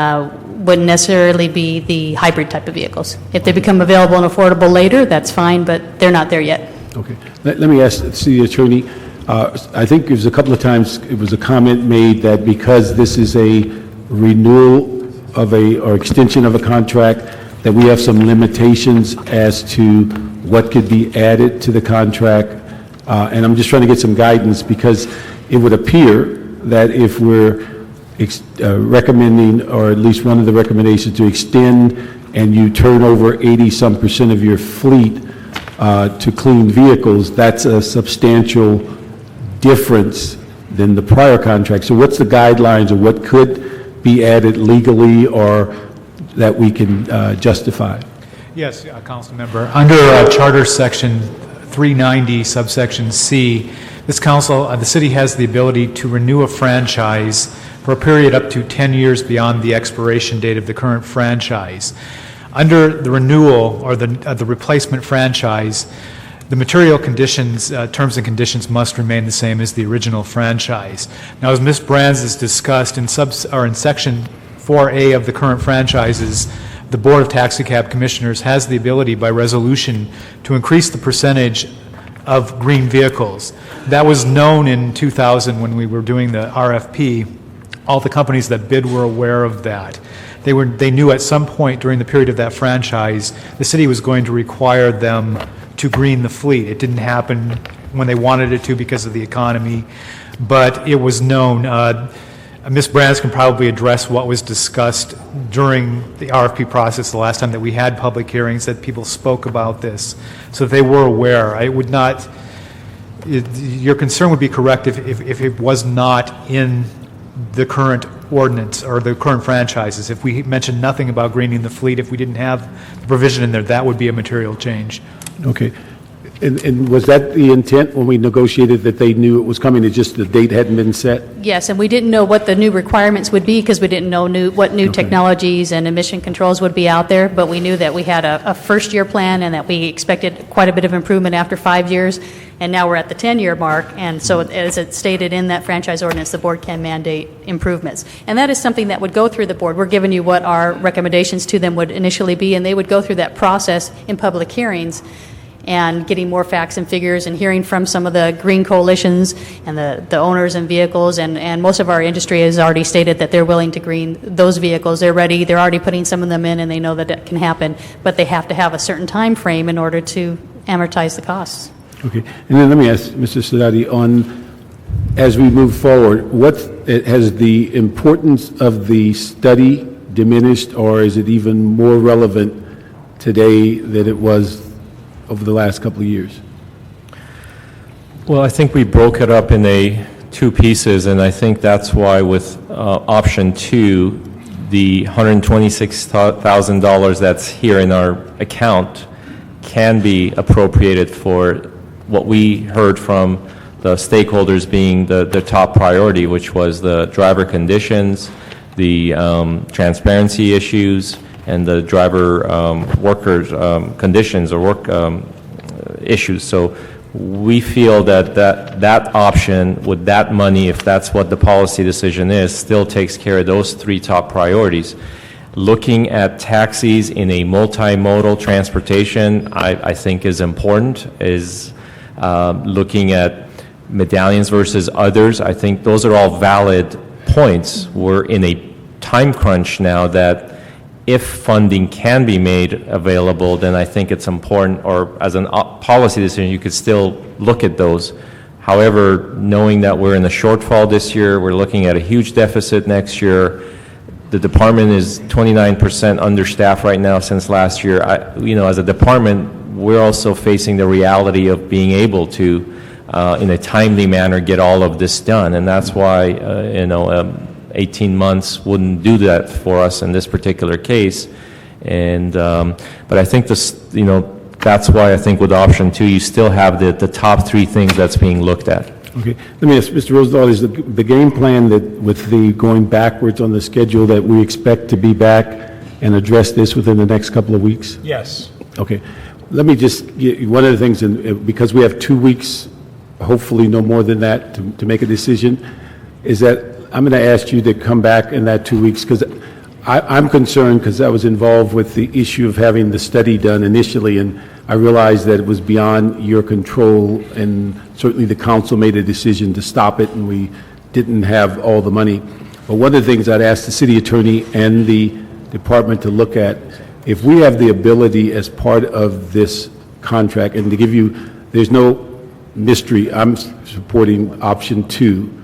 wouldn't necessarily be the hybrid type of vehicles. If they become available and affordable later, that's fine, but they're not there yet. Okay. Let me ask the city attorney. I think there was a couple of times it was a comment made that because this is a renewal of or extension of a contract, that we have some limitations as to what could be added to the contract. And I'm just trying to get some guidance, because it would appear that if we're recommending, or at least one of the recommendations, to extend and you turn over 80-some% of your fleet to clean vehicles, that's a substantial difference than the prior contract. So what's the guidelines, or what could be added legally or that we can justify? Yes, Council Member. Under Charter Section 390, subsection C, this council, the city has the ability to renew a franchise for a period up to 10 years beyond the expiration date of the current franchise. Under the renewal or the replacement franchise, the material conditions, terms and conditions must remain the same as the original franchise. Now, as Ms. Brands has discussed in Section 4A of the current franchises, the Board of Taxi Cab Commissioners has the ability by resolution to increase the percentage of green vehicles. That was known in 2000 when we were doing the RFP. All the companies that bid were aware of that. They knew at some point during the period of that franchise, the city was going to require them to green the fleet. It didn't happen when they wanted it to because of the economy, but it was known. Ms. Brands can probably address what was discussed during the RFP process the last time that we had public hearings, that people spoke about this, so that they were aware. I would not, your concern would be correct if it was not in the current ordinance or the current franchises. If we mentioned nothing about greening the fleet, if we didn't have the provision in there, that would be a material change. Okay. And was that the intent when we negotiated, that they knew it was coming, it's just the date hadn't been set? Yes, and we didn't know what the new requirements would be because we didn't know what new technologies and emission controls would be out there, but we knew that we had a first-year plan and that we expected quite a bit of improvement after 5 years, and now we're at the 10-year mark, and so as it stated in that franchise ordinance, the board can mandate improvements. And that is something that would go through the board. We're giving you what our recommendations to them would initially be, and they would go through that process in public hearings and getting more facts and figures and hearing from some of the green coalitions and the owners and vehicles, and most of our industry has already stated that they're willing to green those vehicles. They're ready. They're already putting some of them in, and they know that it can happen, but they have to have a certain time frame in order to amortize the costs. Okay. And then let me ask Mr. Sadati, as we move forward, has the importance of the study diminished, or is it even more relevant today than it was over the last couple of years? Well, I think we broke it up in two pieces, and I think that's why with option 2, the $126,000 that's here in our account can be appropriated for what we heard from the stakeholders being the top priority, which was the driver conditions, the transparency issues, and the driver workers' conditions or work issues. So we feel that option with that money, if that's what the policy decision is, still takes care of those 3 top priorities. Looking at taxis in a multimodal transportation, I think is important, is looking at medallions versus others. I think those are all valid points. We're in a time crunch now that if funding can be made available, then I think it's important, or as a policy decision, you could still look at those. However, knowing that we're in a shortfall this year, we're looking at a huge deficit next year, the department is 29% understaffed right now since last year. As a department, we're also facing the reality of being able to, in a timely manner, get all of this done. And that's why, 18 months wouldn't do that for us in this particular case. And, but I think that's why I think with option 2, you still have the top 3 things that's being looked at. Okay. Let me ask, Mr. Rosendahl, is the game plan that with the going backwards on the schedule that we expect to be back and address this within the next couple of weeks? Yes. Okay. Let me just get one of the things, because we have 2 weeks, hopefully no more than that, to make a decision, is that I'm going to ask you to come back in that 2 weeks, because I'm concerned, because I was involved with the issue of having the study done initially, and I realized that it was beyond your control, and certainly the council made a decision to stop it, and we didn't have all the money. But one of the things I'd ask the city attorney and the department to look at, if we have the ability as part of this contract, and to give you, there's no mystery, I'm supporting option 2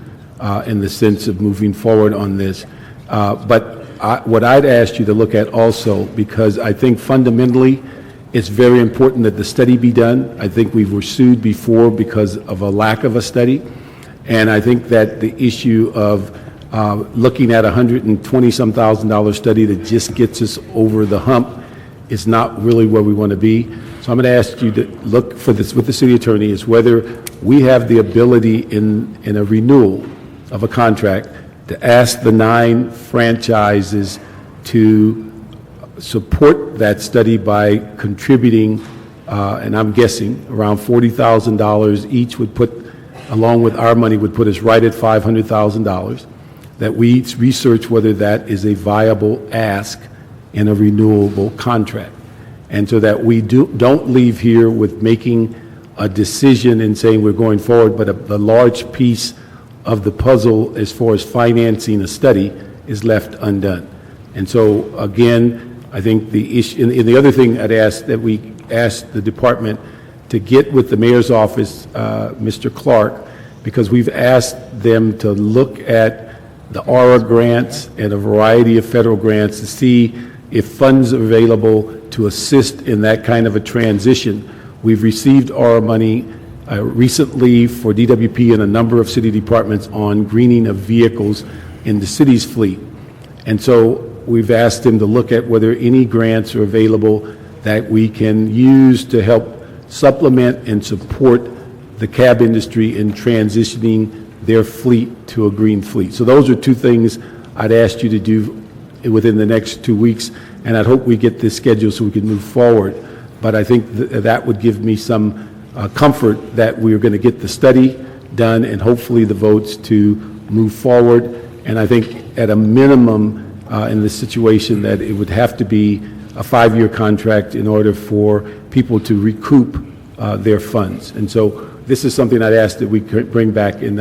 in the sense of moving forward on this. But what I'd ask you to look at also, because I think fundamentally it's very important that the study be done. I think we were sued before because of a lack of a study. And I think that the issue of looking at $120-some thousand study that just gets us over the hump is not really where we want to be. So I'm going to ask you to look for this with the city attorney, is whether we have the ability in a renewal of a contract to ask the 9 franchises to support that study by contributing, and I'm guessing around $40,000 each would put, along with our money, would put us right at $500,000, that we research whether that is a viable ask in a renewable contract. And so that we don't leave here with making a decision and saying we're going forward, but a large piece of the puzzle as far as financing a study is left undone. And so, again, I think the issue, and the other thing I'd ask, that we ask the department to get with the mayor's office, Mr. Clark, because we've asked them to look at the ARA grants and a variety of federal grants to see if funds are available to assist in that kind of a transition. We've received ARA money recently for DWP and a number of city departments on greening of vehicles in the city's fleet. And so we've asked them to look at whether any grants are available that we can use to help supplement and support the cab industry in transitioning their fleet to a green fleet. So those are 2 things I'd ask you to do within the next 2 weeks, and I'd hope we get this scheduled so we can move forward. But I think that would give me some comfort that we're going to get the study done and hopefully the votes to move forward. And I think at a minimum in this situation that it would have to be a 5-year contract in order for people to recoup their funds. And so this is something I'd ask that we could bring back in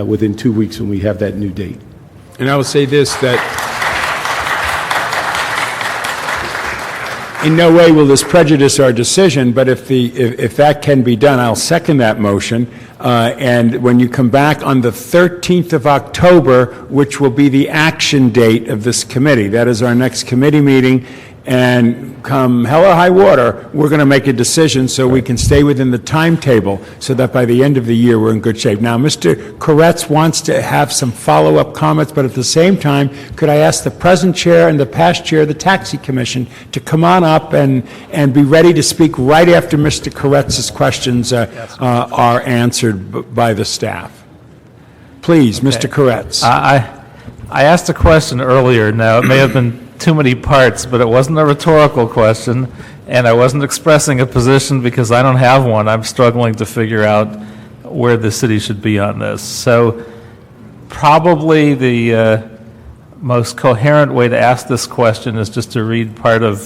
within 2 weeks when we have that new date. And I will say this, that in no way will this prejudice our decision, but if that can be done, I'll second that motion. And when you come back on the 13th of October, which will be the action date of this committee, that is our next committee meeting, and come hell or high water, we're going to make a decision so we can stay within the timetable so that by the end of the year we're in good shape. Now, Mr. Koretz wants to have some follow-up comments, but at the same time, could I ask the present chair and the past chair of the Taxi Commission to come on up and be ready to speak right after Mr. Koretz's questions are answered by the staff? Please, okay. Mr. Koretz. I asked a question earlier. Now, it may have been too many parts, but it wasn't a rhetorical question, and I wasn't expressing a position because I don't have one. I'm struggling to figure out where the city should be on this. So probably the most coherent way to ask this question is just to read part of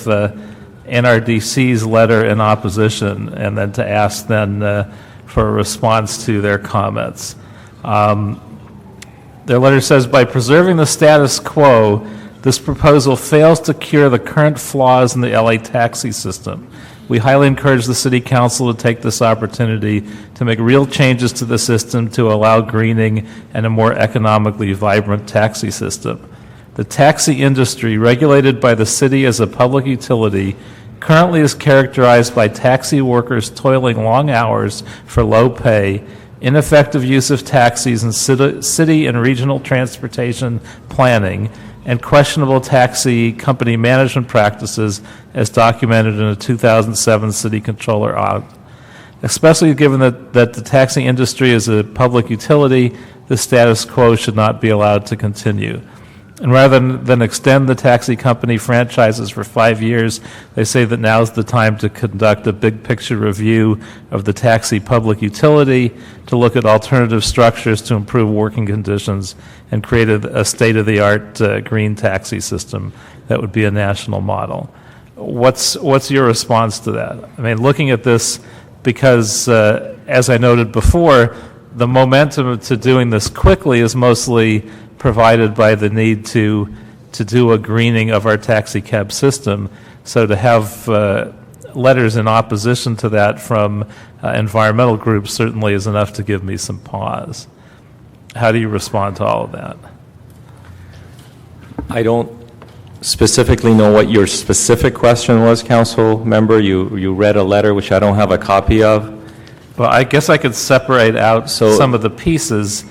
NRDC's letter in opposition and then to ask then for a response to their comments. Their letter says, by preserving the status quo, this proposal fails to cure the current flaws in the LA taxi system. We highly encourage the City Council to take this opportunity to make real changes to the system to allow greening and a more economically vibrant taxi system. The taxi industry, regulated by the city as a public utility, currently is characterized by taxi workers toiling long hours for low pay, ineffective use of taxis in city and regional transportation planning, and questionable taxi company management practices as documented in a 2007 city controller audit. Especially given that the taxi industry is a public utility, the status quo should not be allowed to continue. And rather than extend the taxi company franchises for 5 years, they say that now is the time to conduct a big picture review of the taxi public utility, to look at alternative structures to improve working conditions, and create a state-of-the-art green taxi system that would be a national model. What's your response to that? I mean, looking at this, because as I noted before, the momentum to doing this quickly is mostly provided by the need to do a greening of our taxi cab system. So to have letters in opposition to that from environmental groups certainly is enough to give me some pause. How do you respond to all of that? I don't specifically know what your specific question was, Council Member. You read a letter which I don't have a copy of. Well, I guess I could separate out some of the pieces.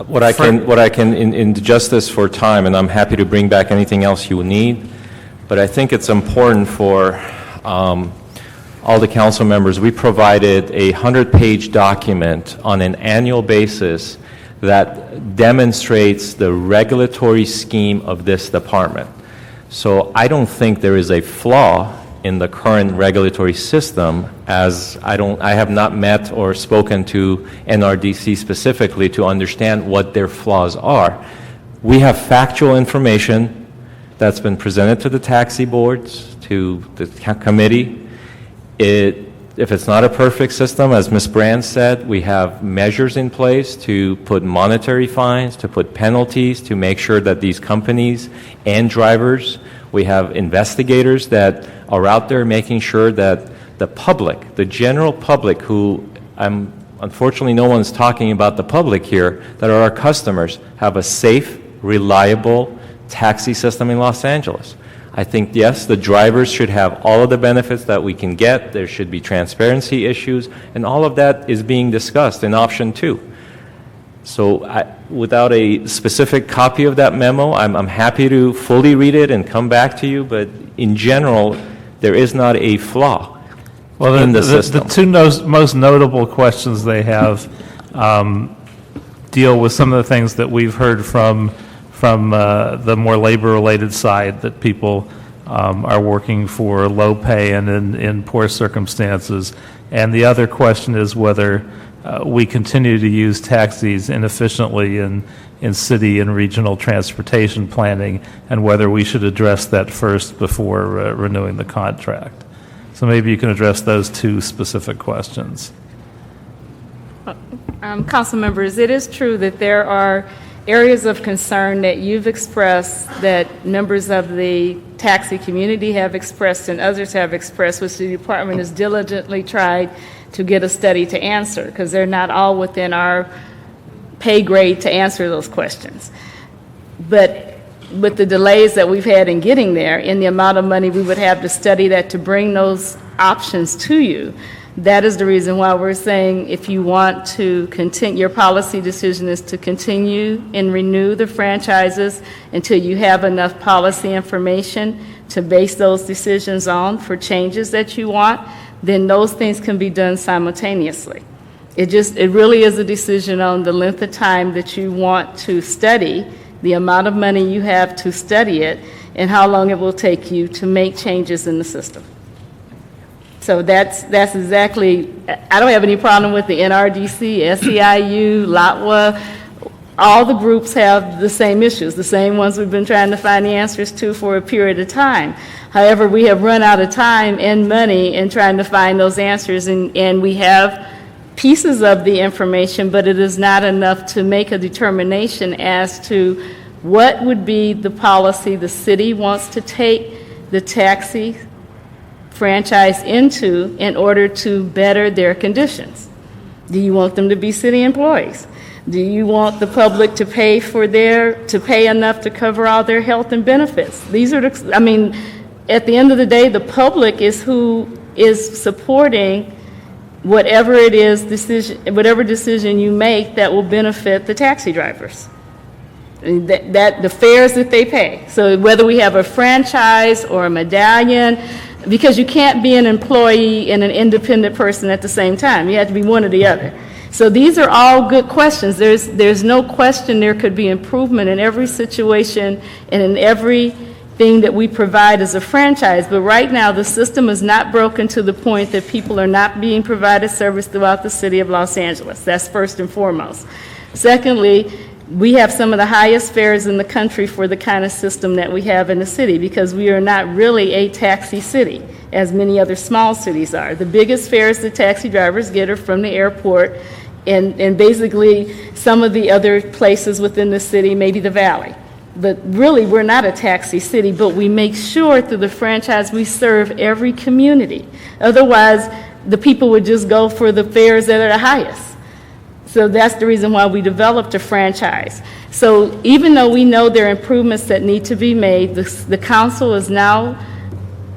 What I can, in justice for time, and I'm happy to bring back anything else you need, but I think it's important for all the council members. We provided a 100-page document on an annual basis that demonstrates the regulatory scheme of this department. So I don't think there is a flaw in the current regulatory system, as I have not met or spoken to NRDC specifically to understand what their flaws are. We have factual information that's been presented to the taxi boards, to the committee. If it's not a perfect system, as Ms. Brand said, we have measures in place to put monetary fines, to put penalties, to make sure that these companies and drivers, we have investigators that are out there making sure that the public, the general public, who unfortunately no one's talking about the public here, that are our customers, have a safe, reliable taxi system in Los Angeles. I think, yes, the drivers should have all of the benefits that we can get. There should be transparency issues, and all of that is being discussed in option 2. So without a specific copy of that memo, I'm happy to fully read it and come back to you, but in general, there is not a flaw in the system. The two most notable questions they have deal with some of the things that we've heard from the more labor-related side, that people are working for low pay and in poor circumstances. And the other question is whether we continue to use taxis inefficiently in city and regional transportation planning, and whether we should address that first before renewing the contract. So maybe you can address those two specific questions. Council members, it is true that there are areas of concern that you've expressed, that members of the taxi community have expressed and others have expressed, which the department has diligently tried to get a study to answer, because they're not all within our pay grade to answer those questions. But with the delays that we've had in getting there, in the amount of money we would have to study that to bring those options to you, that is the reason why we're saying, if you want to continue, your policy decision is to continue and renew the franchises until you have enough policy information to base those decisions on for changes that you want, then those things can be done simultaneously. It really is a decision on the length of time that you want to study, the amount of money you have to study it, and how long it will take you to make changes in the system. So that's exactly, I don't have any problem with the NRDC, SEIU, LATWA. All the groups have the same issues, the same ones we've been trying to find the answers to for a period of time. However, we have run out of time and money in trying to find those answers, and we have pieces of the information, but it is not enough to make a determination as to what would be the policy the city wants to take the taxi franchise into in order to better their conditions. Do you want them to be city employees? Do you want the public to pay enough to cover all their health and benefits? These are at the end of the day, the public is who is supporting whatever decision you make that will benefit the taxi drivers. That the fares that they pay. So whether we have a franchise or a medallion, because you can't be an employee and an independent person at the same time. You have to be one or the other. So these are all good questions. There's no question there could be improvement in every situation and in everything that we provide as a franchise. But right now, the system is not broken to the point that people are not being provided service throughout the city of Los Angeles. That's first and foremost. Secondly, we have some of the highest fares in the country for the kind of system that we have in the city because we are not really a taxi city, as many other small cities are. The biggest fares the taxi drivers get are from the airport and basically some of the other places within the city, maybe the valley. But really, we're not a taxi city, but we make sure through the franchise we serve every community. Otherwise, the people would just go for the fares that are the highest. So that's the reason why we developed a franchise. So even though we know there are improvements that need to be made, the council is now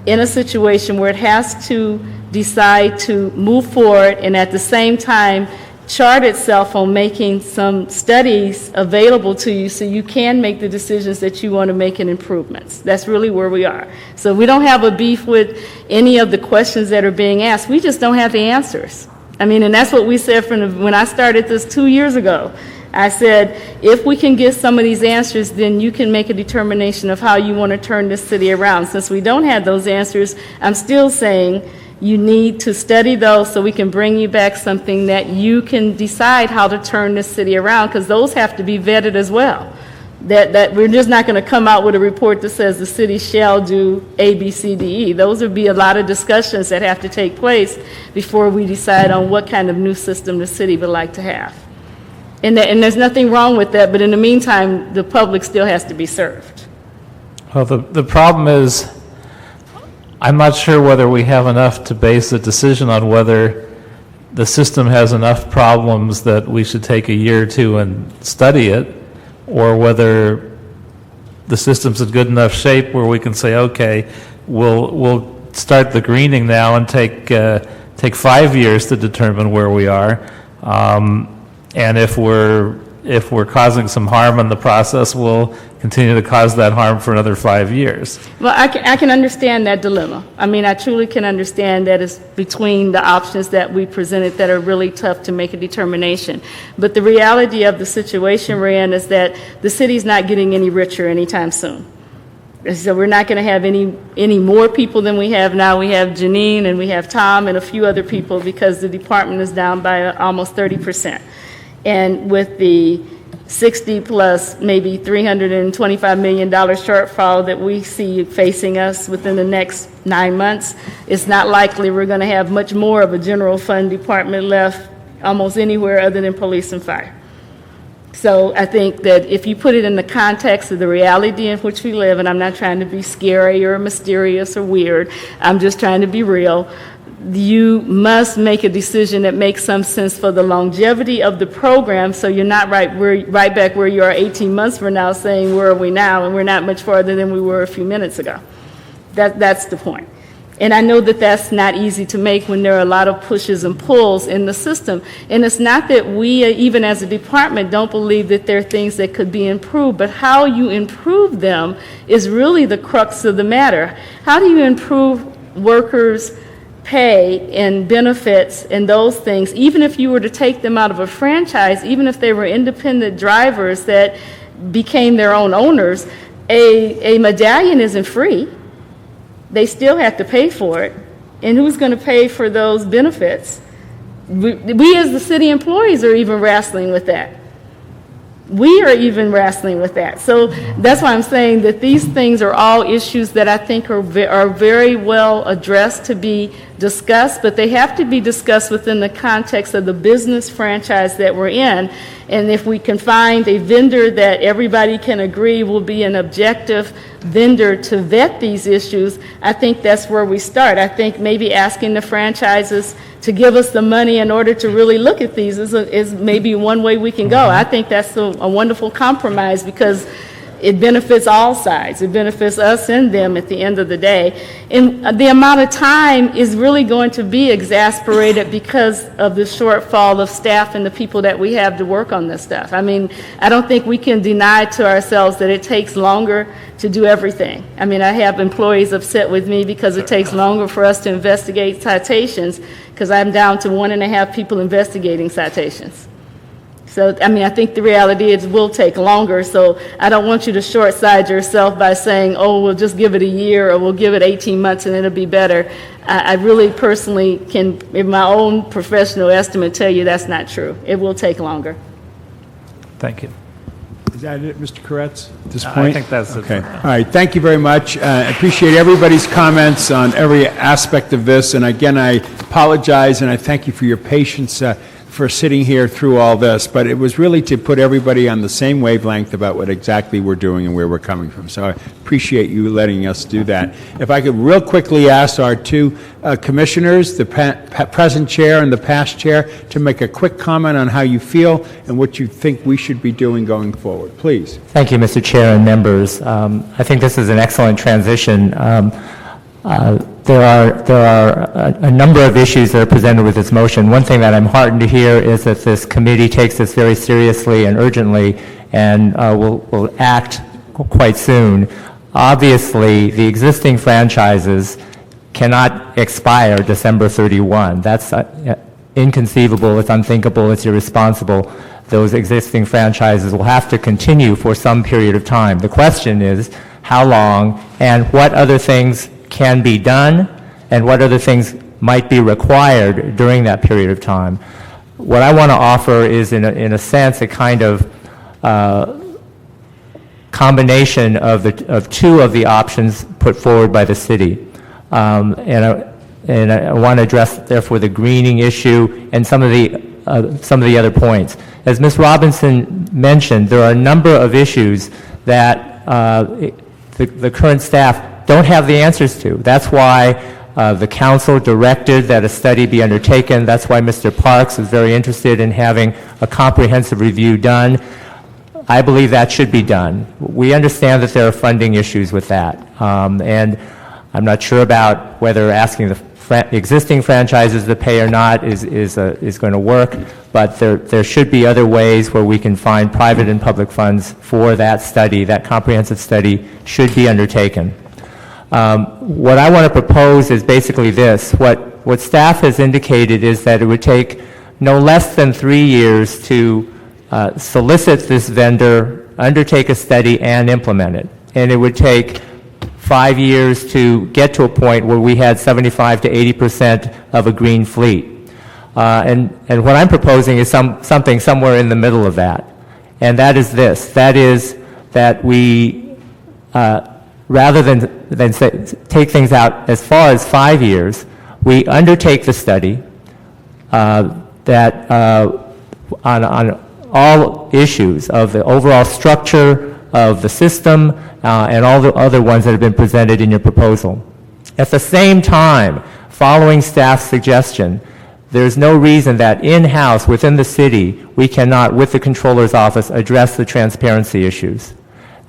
in a situation where it has to decide to move forward and at the same time chart itself on making some studies available to you so you can make the decisions that you want to make in improvements. That's really where we are. So we don't have a beef with any of the questions that are being asked. We just don't have the answers. And that's what we said when I started this 2 years ago. I said, if we can get some of these answers, then you can make a determination of how you want to turn this city around. Since we don't have those answers, I'm still saying you need to study those so we can bring you back something that you can decide how to turn this city around, because those have to be vetted as well. That we're just not going to come out with a report that says the city shall do A, B, C, D, E. Those would be a lot of discussions that have to take place before we decide on what kind of new system the city would like to have. And there's nothing wrong with that, but in the meantime, the public still has to be served. Well, the problem is, I'm not sure whether we have enough to base a decision on whether the system has enough problems that we should take a year or two and study it, or whether the system's in good enough shape where we can say, okay, we'll start the greening now and take 5 years to determine where we are. And if we're causing some harm in the process, we'll continue to cause that harm for another 5 years. Well, I can understand that dilemma. I truly can understand that it's between the options that we presented that are really tough to make a determination. But the reality of the situation we're in is that the city's not getting any richer anytime soon. So we're not going to have any more people than we have now. We have Janine and we have Tom and a few other people because the department is down by almost 30%. And with the 60 plus maybe $325 million shortfall that we see facing us within the next 9 months, it's not likely we're going to have much more of a general fund department left almost anywhere other than police and fire. So I think that if you put it in the context of the reality in which we live, and I'm not trying to be scary or mysterious or weird, I'm just trying to be real, you must make a decision that makes some sense for the longevity of the program, so you're not right back where you are 18 months from now saying, where are we now? And we're not much farther than we were a few minutes ago. That's the point. And I know that that's not easy to make when there are a lot of pushes and pulls in the system. And it's not that we, even as a department, don't believe that there are things that could be improved, but how you improve them is really the crux of the matter. How do you improve workers' pay and benefits and those things, even if you were to take them out of a franchise, even if they were independent drivers that became their own owners? A medallion isn't free. They still have to pay for it. And who's going to pay for those benefits? We as the city employees are even wrestling with that. We are even wrestling with that. So that's why I'm saying that these things are all issues that I think are very well addressed to be discussed, but they have to be discussed within the context of the business franchise that we're in. And if we can find a vendor that everybody can agree will be an objective vendor to vet these issues, I think that's where we start. I think maybe asking the franchises to give us the money in order to really look at these is maybe one way we can go. I think that's a wonderful compromise because it benefits all sides. It benefits us and them at the end of the day. And the amount of time is really going to be exasperated because of the shortfall of staff and the people that we have to work on this stuff. I mean, I don't think we can deny to ourselves that it takes longer to do everything. I mean, I have employees upset with me because it takes longer for us to investigate citations because I'm down to 1.5 people investigating citations. So, I mean, I think the reality is it will take longer, so I don't want you to short-side yourself by saying, oh, we'll just give it a year or we'll give it 18 months and it'll be better. I really personally can, in my own professional estimate, tell you that's not true. It will take longer. Thank you. Is that it, Mr. Koretz, at this point? I think that's it. Okay. All right. Thank you very much. I appreciate everybody's comments on every aspect of this. And again, I apologize and I thank you for your patience for sitting here through all this, but it was really to put everybody on the same wavelength about what exactly we're doing and where we're coming from. So I appreciate you letting us do that. If I could real quickly ask our two commissioners, the present chair and the past chair, to make a quick comment on how you feel and what you think we should be doing going forward. Please. Thank you, Mr. Chair and members. I think this is an excellent transition. There are a number of issues that are presented with this motion. One thing that I'm heartened to hear is that this committee takes this very seriously and urgently and will act quite soon. Obviously, the existing franchises cannot expire December 31. That's inconceivable, it's unthinkable, it's irresponsible. Those existing franchises will have to continue for some period of time. The question is how long and what other things can be done and what other things might be required during that period of time. What I want to offer is, in a sense, a kind of combination of two of the options put forward by the city. And I want to address, therefore, the greening issue and some of the other points. As Ms. Robinson mentioned, there are a number of issues that the current staff don't have the answers to. That's why the council directed that a study be undertaken. That's why Mr. Parks is very interested in having a comprehensive review done. I believe that should be done. We understand that there are funding issues with that. And I'm not sure about whether asking the existing franchises to pay or not is going to work, but there should be other ways where we can find private and public funds for that study. That comprehensive study should be undertaken. What I want to propose is basically this. What staff has indicated is that it would take no less than 3 years to solicit this vendor, undertake a study, and implement it. And it would take 5 years to get to a point where we had 75 to 80% of a green fleet. And what I'm proposing is something somewhere in the middle of that. And that is this. That is that we, rather than take things out as far as 5 years, we undertake the study that on all issues of the overall structure of the system and all the other ones that have been presented in your proposal. At the same time, following staff's suggestion, there's no reason that in-house within the city we cannot, with the controller's office, address the transparency issues.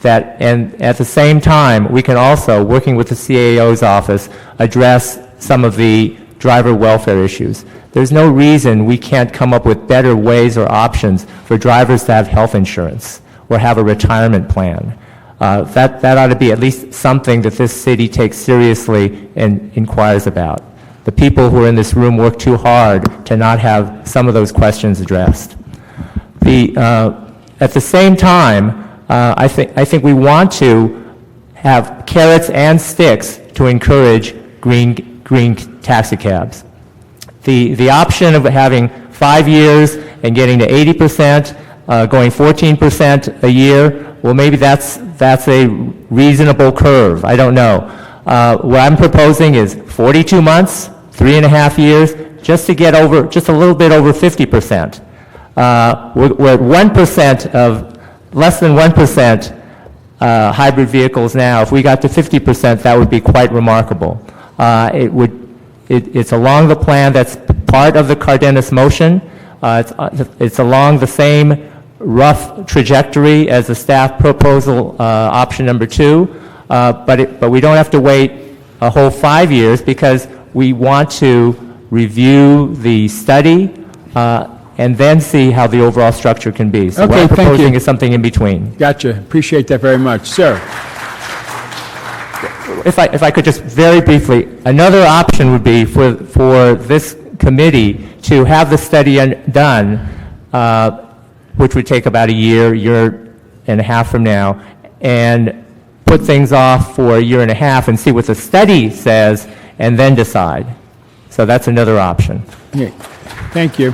And at the same time, we can also, working with the CAO's office, address some of the driver welfare issues. There's no reason we can't come up with better ways or options for drivers to have health insurance or have a retirement plan. That ought to be at least something that this city takes seriously and inquires about. The people who are in this room work too hard to not have some of those questions addressed. At the same time, I think we want to have carrots and sticks to encourage green taxi cabs. The option of having 5 years and getting to 80%, going 14% a year, well, maybe that's a reasonable curve. I don't know. What I'm proposing is 42 months, 3.5 years, just to get over, just a little bit over 50%. We're at 1% of, less than 1% hybrid vehicles now. If we got to 50%, that would be quite remarkable. It's along the plan that's part of the Cardenas motion. It's along the same rough trajectory as the staff proposal, option number 2, but we don't have to wait a whole 5 years because we want to review the study and then see how the overall structure can be. So what I'm proposing is something in between. Gotcha. Appreciate that very much. Sir. If I could just very briefly, another option would be for this committee to have the study done, which would take about a year and a half from now, and put things off for a year and a half and see what the study says, and then decide. So that's another option. Okay. Thank you.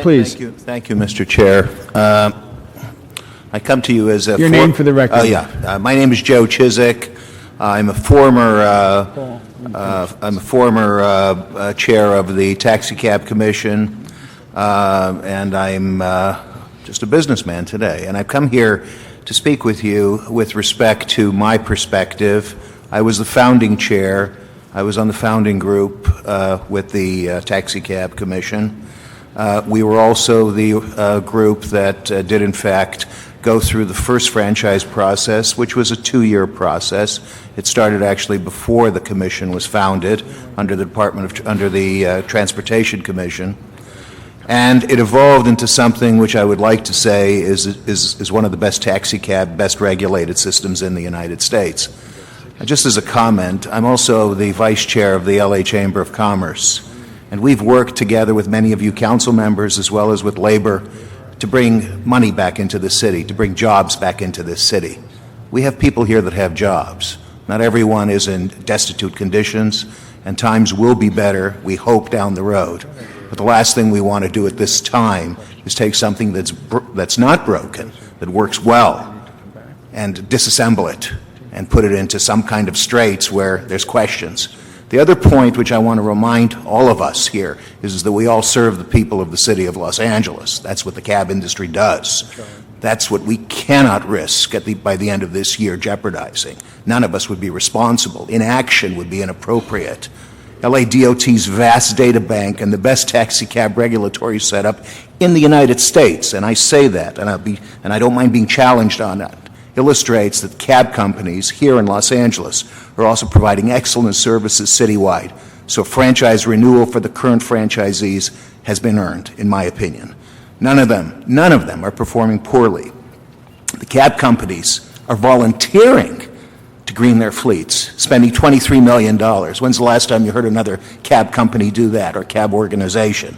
Please. Thank you, Mr. Chair. I come to you as a... Your name for the record. Oh, yeah. My name is Joe Chiswick. I'm a former chair of the Taxi Cab Commission, and I'm just a businessman today. And I've come here to speak with you with respect to my perspective. I was the founding chair. I was on the founding group with the Taxi Cab Commission. We were also the group that did, in fact, go through the first franchise process, which was a 2-year process. It started actually before the commission was founded under the Transportation Commission. And it evolved into something which I would like to say is one of the best taxi cab, best regulated systems in the United States. Just as a comment, I'm also the vice chair of the LA Chamber of Commerce. And we've worked together with many of you council members as well as with labor to bring money back into the city, to bring jobs back into this city. We have people here that have jobs. Not everyone is in destitute conditions, and times will be better, we hope, down the road. But the last thing we want to do at this time is take something that's not broken, that works well, and disassemble it and put it into some kind of straits where there's questions. The other point which I want to remind all of us here is that we all serve the people of the city of Los Angeles. That's what the cab industry does. That's what we cannot risk by the end of this year jeopardizing. None of us would be responsible. Inaction would be inappropriate. LA DOT's vast data bank and the best taxi cab regulatory setup in the United States, and I say that, and I don't mind being challenged on that, illustrates that cab companies here in Los Angeles are also providing excellent services citywide. So franchise renewal for the current franchisees has been earned, in my opinion. None of them are performing poorly. The cab companies are volunteering to green their fleets, spending $23 million. When's the last time you heard another cab company do that, or cab organization?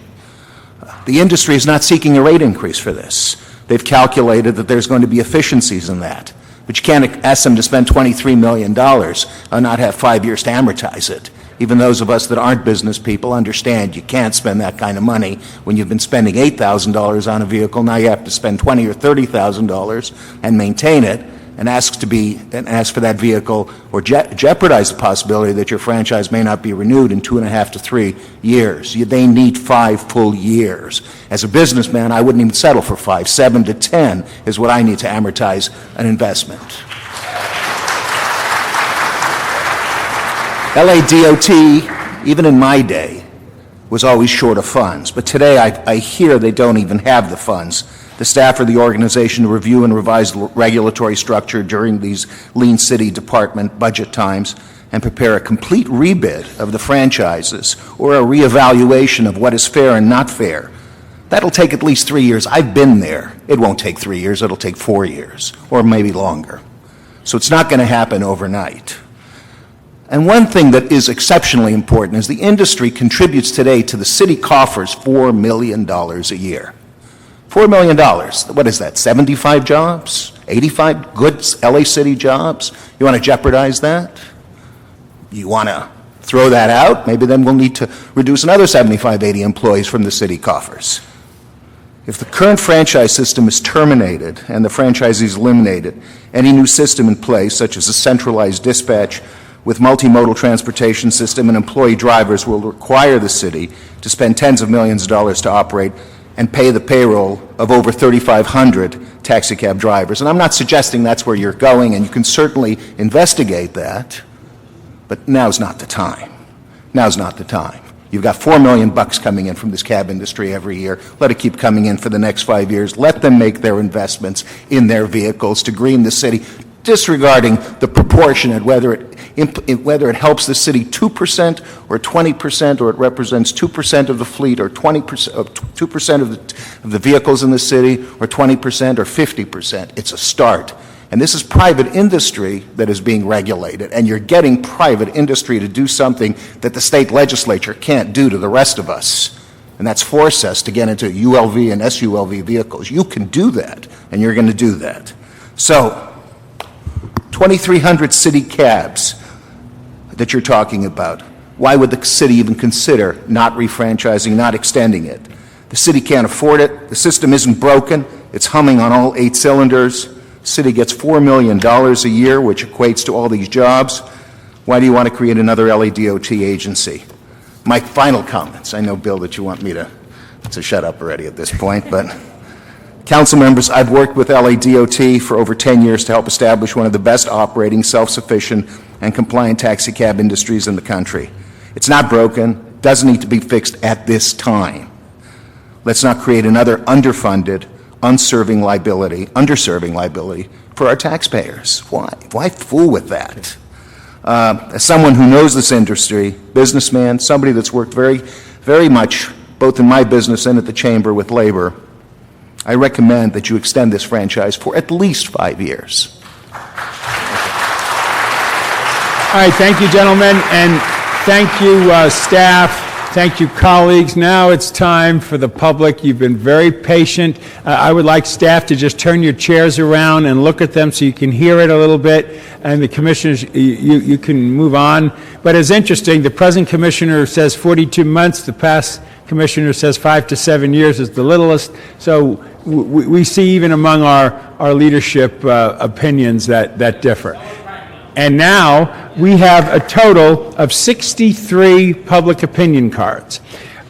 The industry is not seeking a rate increase for this. They've calculated that there's going to be efficiencies in that. But you can't ask them to spend $23 million and not have 5 years to amortize it. Even those of us that aren't business people understand you can't spend that kind of money when you've been spending $8,000 on a vehicle. Now you have to spend $20,000 or $30,000 and maintain it, and ask for that vehicle, or jeopardize the possibility that your franchise may not be renewed in 2.5 to 3 years. They need 5 full years. As a businessman, I wouldn't even settle for 5. 7 to 10 is what I need to amortize an investment. LA DOT, even in my day, was always short of funds. But today I hear they don't even have the funds. The staff of the organization to review and revise regulatory structure during these lean city department budget times and prepare a complete rebid of the franchises or a reevaluation of what is fair and not fair. That'll take at least 3 years. I've been there. It won't take 3 years. It'll take 4 years or maybe longer. So it's not going to happen overnight. And one thing that is exceptionally important is the industry contributes today to the city coffers $4 million a year. $4 million. What is that, 75 jobs? 85 good LA City jobs? You want to jeopardize that? You want to throw that out? Maybe then we'll need to reduce another 75, 80 employees from the city coffers. If the current franchise system is terminated and the franchisees eliminated, any new system in place, such as a centralized dispatch with multimodal transportation system and employee drivers will require the city to spend tens of millions of dollars to operate and pay the payroll of over 3,500 taxi cab drivers. And I'm not suggesting that's where you're going, and you can certainly investigate that, but now's not the time. Now's not the time. You've got $4 million coming in from this cab industry every year. Let it keep coming in for the next 5 years. Let them make their investments in their vehicles to green the city, disregarding the proportionate, whether it helps the city 2% or 20%, or it represents 2% of the fleet, or 20% of 2% of the vehicles in the city, or 20% or 50%. It's a start. And this is private industry that is being regulated, and you're getting private industry to do something that the state legislature can't do to the rest of us, and that's force us to get into ULV and SULV vehicles. You can do that, and you're going to do that. So, 2,300 city cabs that you're talking about. Why would the city even consider not refranchising, not extending it? The city can't afford it. The system isn't broken. It's humming on all 8 cylinders. The city gets $4 million a year, which equates to all these jobs. Why do you want to create another LADOT agency? My final comments. I know, Bill, that you want me to shut up already at this point, but council members, I've worked with LADOT for over 10 years to help establish one of the best operating, self-sufficient, and compliant taxi cab industries in the country. It's not broken, doesn't need to be fixed at this time. Let's not create another underfunded, underserving liability for our taxpayers. Why? Why fool with that? As someone who knows this industry, businessman, somebody that's worked very, very much both in my business and at the chamber with labor, I recommend that you extend this franchise for at least 5 years. All right, thank you, gentlemen, and thank you, staff. Thank you, colleagues. Now it's time for the public. You've been very patient. I would like staff to just turn your chairs around and look at them so you can hear it a little bit. And the commissioners, you can move on. But it's interesting, the present commissioner says 42 months. The past commissioner says 5 to 7 years is the littlest. So we see even among our leadership opinions that differ. And now we have a total of 63 public opinion cards.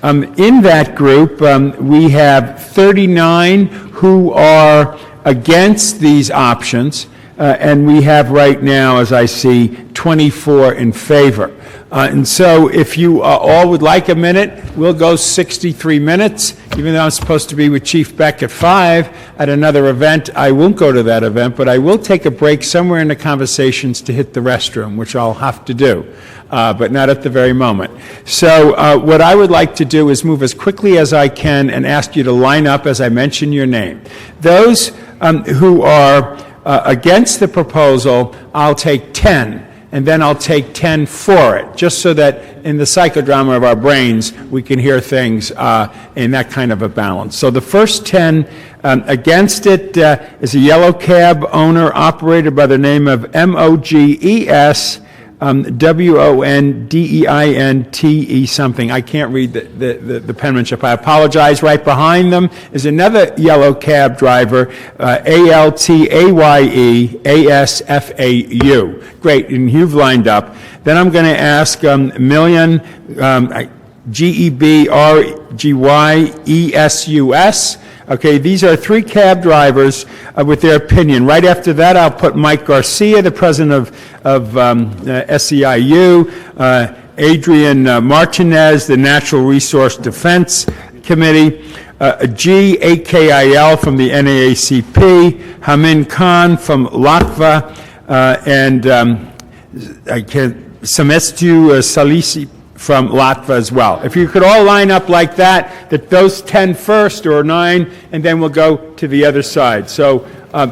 In that group, we have 39 who are against these options, and we have right now, as I see, 24 in favor. And so if you all would like a minute, we'll go 63 minutes. Even though I'm supposed to be with Chief Beck at 5 at another event, I won't go to that event, but I will take a break somewhere in the conversations to hit the restroom, which I'll have to do, but not at the very moment. So what I would like to do is move as quickly as I can and ask you to line up as I mention your name. Those who are against the proposal, I'll take 10. And then I'll take 10 for it, just so that in the psychodrama of our brains, we can hear things in that kind of a balance. So the first 10 against it is a yellow cab owner operated by the name of MOGES WONDEINTE something. I can't read the penmanship. I apologize. Right behind them is another yellow cab driver, ALTAYEASFAU. Great, and you've lined up. Then I'm going to ask Million GEBRGYESUS. Okay, these are 3 cab drivers with their opinion. Right after that, I'll put Mike Garcia, the president of SEIU, Adrian Martinez, the Natural Resource Defense Committee, GAKIL from the NAACP, Hamin Khan from LATVA, and Samestu Salisi from Latva as well. If you could all line up like that those 10 first, or 9, and then we'll go to the other side. So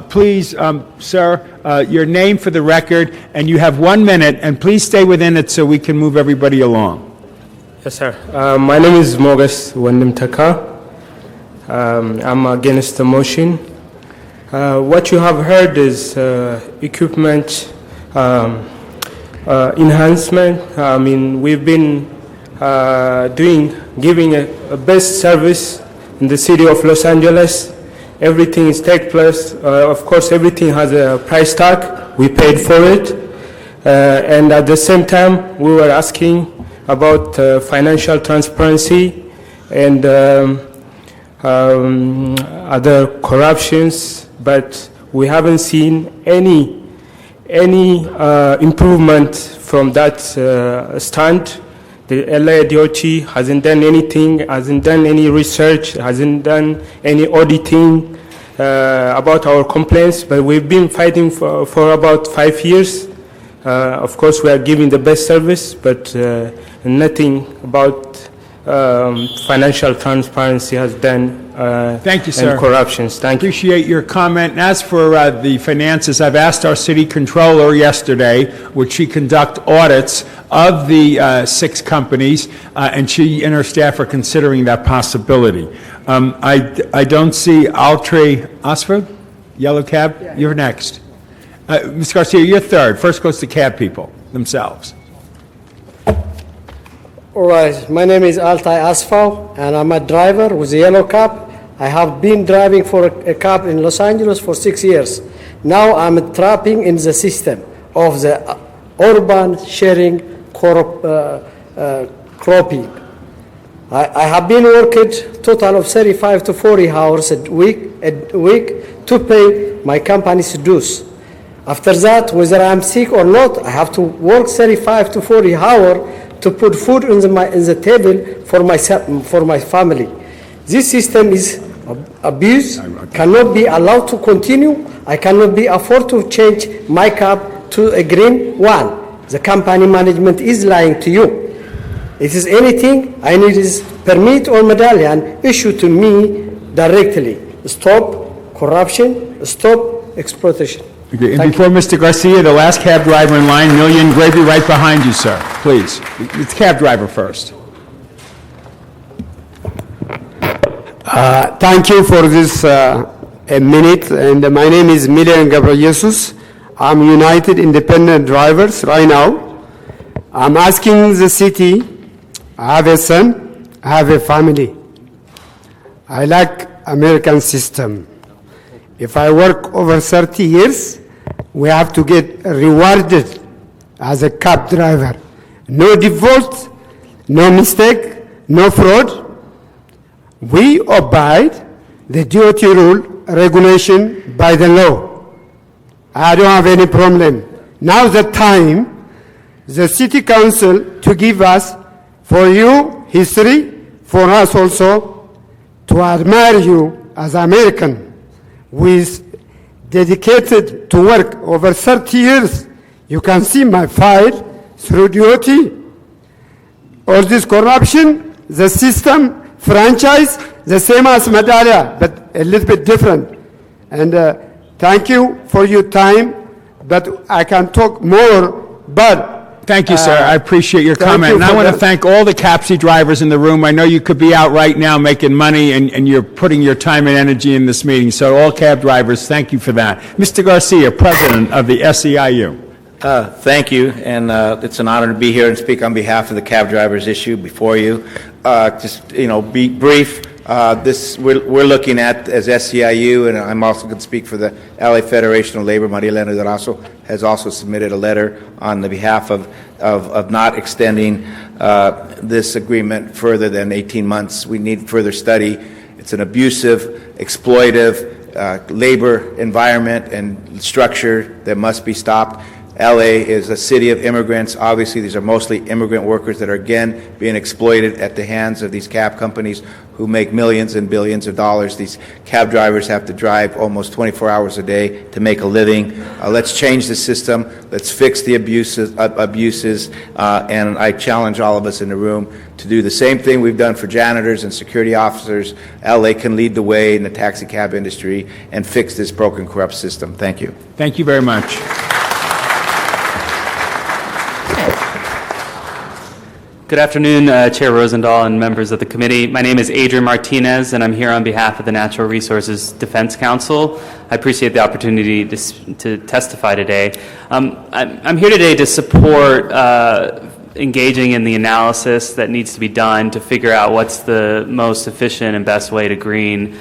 please, sir, your name for the record, and you have 1 minute, and please stay within it so we can move everybody along. Yes, sir. My name is Mogas Wandimtaka. I'm against the motion. What you have heard is equipment enhancement. I mean, we've been giving a best service in the city of Los Angeles. Everything is take place. Of course, everything has a price tag. We paid for it. And at the same time, we were asking about financial transparency and other corruptions, but we haven't seen any improvement from that stand. The LA DOT hasn't done anything, hasn't done any research, hasn't done any auditing about our complaints, but we've been fighting for about 5 years. Of course, we are giving the best service, but nothing about financial transparency has done. Thank you, sir. And corruptions. Thank you. Appreciate your comment. And as for the finances, I've asked our city controller yesterday, would she conduct audits of the 6 companies, and she and her staff are considering that possibility. I don't see Altry Osford, Yellow Cab. Yeah. You're next. Ms. Garcia, you're third. First goes to cab people themselves. All right, my name is Altai Asfau, and I'm a driver with a yellow cab. I have been driving for a cab in Los Angeles for 6 years. Now I'm trapping in the system of the urban sharing cropping. I have been working total of 35 to 40 hours a week to pay my company's dues. After that, whether I'm sick or not, I have to work 35 to 40 hours to put food in the table for my family. This system is abused, cannot be allowed to continue. I cannot be afford to change my cab to a green one. The company management is lying to you. It is anything I need is permit or medallion issued to me directly. Stop corruption, stop exploitation. Okay, and before Mr. Garcia, the last cab driver in line, Million Gravy, right behind you, sir. Please. It's cab driver first. Thank you for this a minute. And my name is Million Gabriel. I'm United Independent Drivers right now. I'm asking the city, I have a son, I have a family. I like American system. If I work over 30 years, we have to get rewarded as a cab driver. No default, no mistake, no fraud. We abide the DOT rule, regulation by the law. I don't have any problem. Now the time, the city council to give us, for you, history, for us also, to admire you as American. With dedicated to work over 30 years. You can see my file through DOT. All this corruption, the system, franchise, the same as Medallia, but a little bit different. And thank you for your time, but I can talk more, but thank you, sir. I appreciate your comment. And I want to thank all the Capsi drivers in the room. I know you could be out right now making money, and you're putting your time and energy in this meeting. So all cab drivers, thank you for that. Mr. Garcia, President of the SEIU. Thank you, and it's an honor to be here and speak on behalf of the cab drivers issue before you. Be brief. We're looking at, as SEIU, and I'm also going to speak for the LA Federation of Labor, Maria Elena Durazo has also submitted a letter on the behalf of not extending this agreement further than 18 months. We need further study. It's an abusive, exploitive labor environment and structure that must be stopped. LA is a city of immigrants. Obviously, these are mostly immigrant workers that are, again, being exploited at the hands of these cab companies who make millions and billions of dollars. These cab drivers have to drive almost 24 hours a day to make a living. Let's change the system. Let's fix the abuses. And I challenge all of us in the room to do the same thing we've done for janitors and security officers. LA can lead the way in the taxi cab industry and fix this broken, corrupt system. Thank you. Thank you very much. Good afternoon, Chair Rosendahl and members of the committee. My name is Adrian Martinez, and I'm here on behalf of the Natural Resources Defense Council. I appreciate the opportunity to testify today. I'm here today to support engaging in the analysis that needs to be done to figure out what's the most efficient and best way to green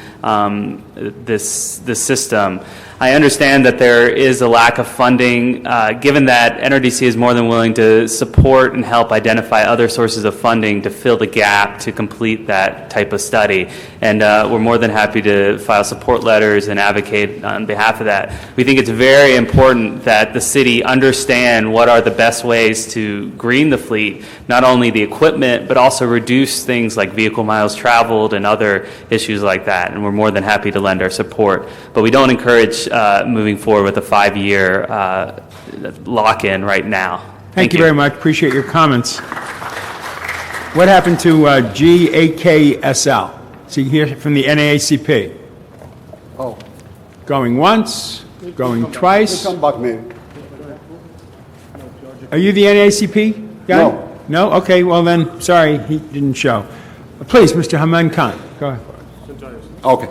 this system. I understand that there is a lack of funding, given that NRDC is more than willing to support and help identify other sources of funding to fill the gap to complete that type of study. And we're more than happy to file support letters and advocate on behalf of that. We think it's very important that the city understand what are the best ways to green the fleet, not only the equipment, but also reduce things like vehicle miles traveled and other issues like that. And we're more than happy to lend our support. But we don't encourage moving forward with a 5-year lock-in right now. Thank you very much. Appreciate your comments. What happened to GAKSL? See here from the NAACP. Oh. Going once, going twice. Come back, man. Are you the NAACP guy? No. No? Okay, well then, sorry, he didn't show. Please, Mr. Haman Khan, go ahead. Okay.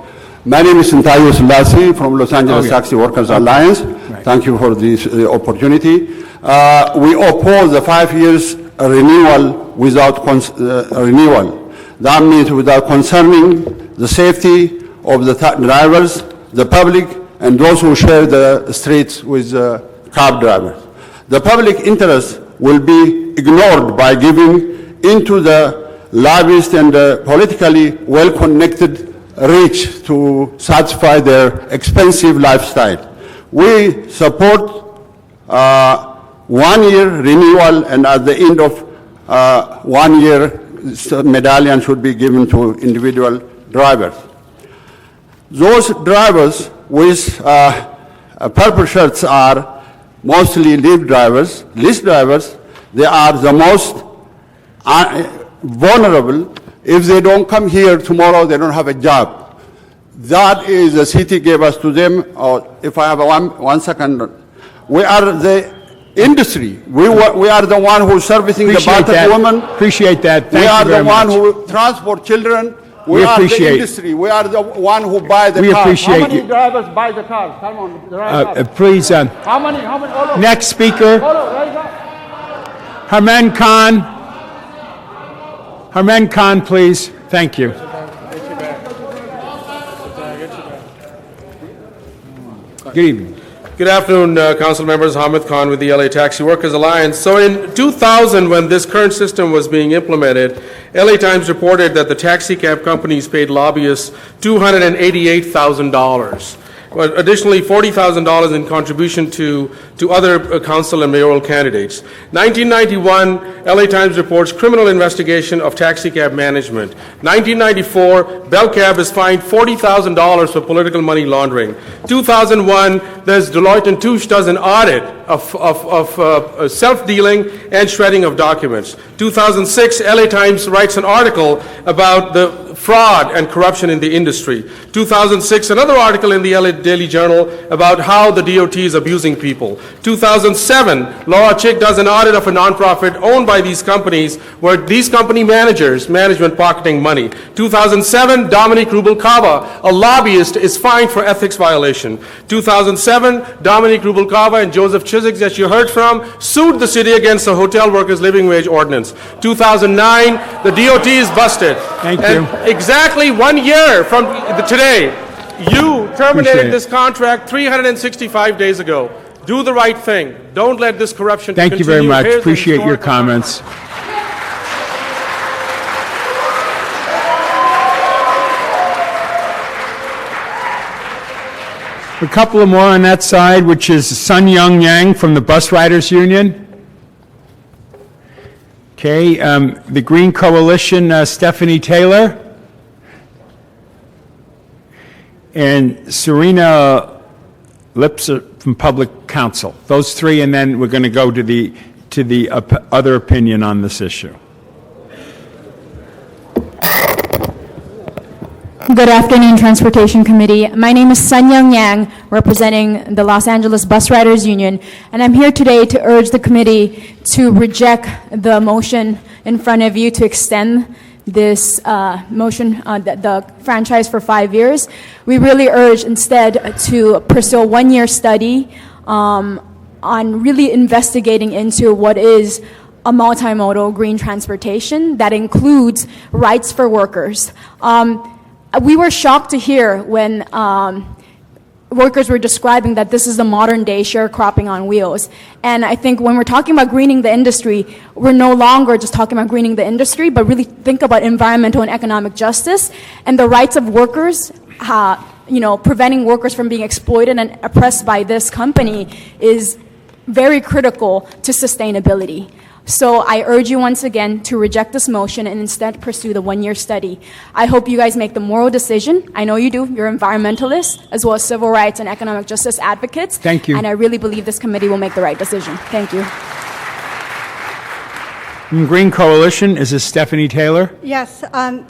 My name is Untitled Chapter from Los Angeles Taxi Workers Alliance. Thank you for this opportunity. We oppose the 5 years renewal without renewal. That means without concerning the safety of the drivers, the public, and those who share the streets with cab drivers. The public interest will be ignored by giving into the lobbyist and politically well-connected rich to satisfy their expensive lifestyle. We support 1 year renewal, and at the end of 1 year, medallion should be given to individual drivers. Those drivers with purple shirts are mostly lead drivers. Lease drivers, they are the most vulnerable. If they don't come here tomorrow, they don't have a job. That is the city gave us to them. If I have one second, we are the industry. We are the one who's servicing the battered women. Appreciate that. Thank we are you very the one much. who transport children. We are appreciate the industry. We are the one who buy the We cars. appreciate How many you. drivers buy the cars? Come on, drive cars. Please, How many? Hold on. next speaker, Hold on, rise up. Haman Khan. Haman Khan, please. Thank you. Good evening. Good afternoon, council members. Hamid Khan with the LA Taxi Workers Alliance. So in 2000, when this current system was being implemented, LA Times reported that the taxi cab companies paid lobbyists $288,000. Additionally, $40,000 in contribution to other council and mayoral candidates. 1991, LA Times reports criminal investigation of taxi cab management. 1994, Bell Cab is fined $40,000 for political money laundering. 2001, there's Deloitte & Touche does an audit of self-dealing and shredding of documents. 2006, LA Times writes an article about the fraud and corruption in the industry. 2006, another article in the LA Daily Journal about how the DOT is abusing people. 2007, Laura Chick does an audit of a nonprofit owned by these companies where these company management pocketing money. 2007, Dominic Rubalcaba, a lobbyist, is fined for ethics violation. 2007, Dominic Rubalcaba and Joseph Chiswick, that you heard from, sued the city against the hotel workers' living wage ordinance. 2009, the DOT is busted. Thank you. Exactly 1 year from today, you terminated this contract 365 days ago. Do the right thing. Don't let this corruption Thank continue. you very much. Here's the Appreciate your historical- comments. A couple of more on that side, which is Sun Young Yang from the Bus Riders Union. Okay, the Green Coalition, Stephanie Taylor. And Serena Lipser from Public Counsel. Those three, and then we're going to go to the other opinion on this issue. Good afternoon, Transportation Committee. My name is Sun Young Yang, representing the Los Angeles Bus Riders Union, and I'm here today to urge the committee to reject the motion in front of you to extend this motion, the franchise for 5 years. We really urge instead to pursue a 1-year study on really investigating into what is a multimodal green transportation that includes rights for workers. We were shocked to hear when workers were describing that this is the modern day sharecropping on wheels. And I think when we're talking about greening the industry, we're no longer just talking about greening the industry, but really think about environmental and economic justice and the rights of workers. Preventing workers from being exploited and oppressed by this company is very critical to sustainability. So I urge you once again to reject this motion and instead pursue the one-year study. I hope you guys make the moral decision. I know you do. You're environmentalists as well as civil rights and economic justice advocates. Thank you. And I really believe this committee will make the right decision. Thank you. From Green Coalition, is this Stephanie Taylor? Yes,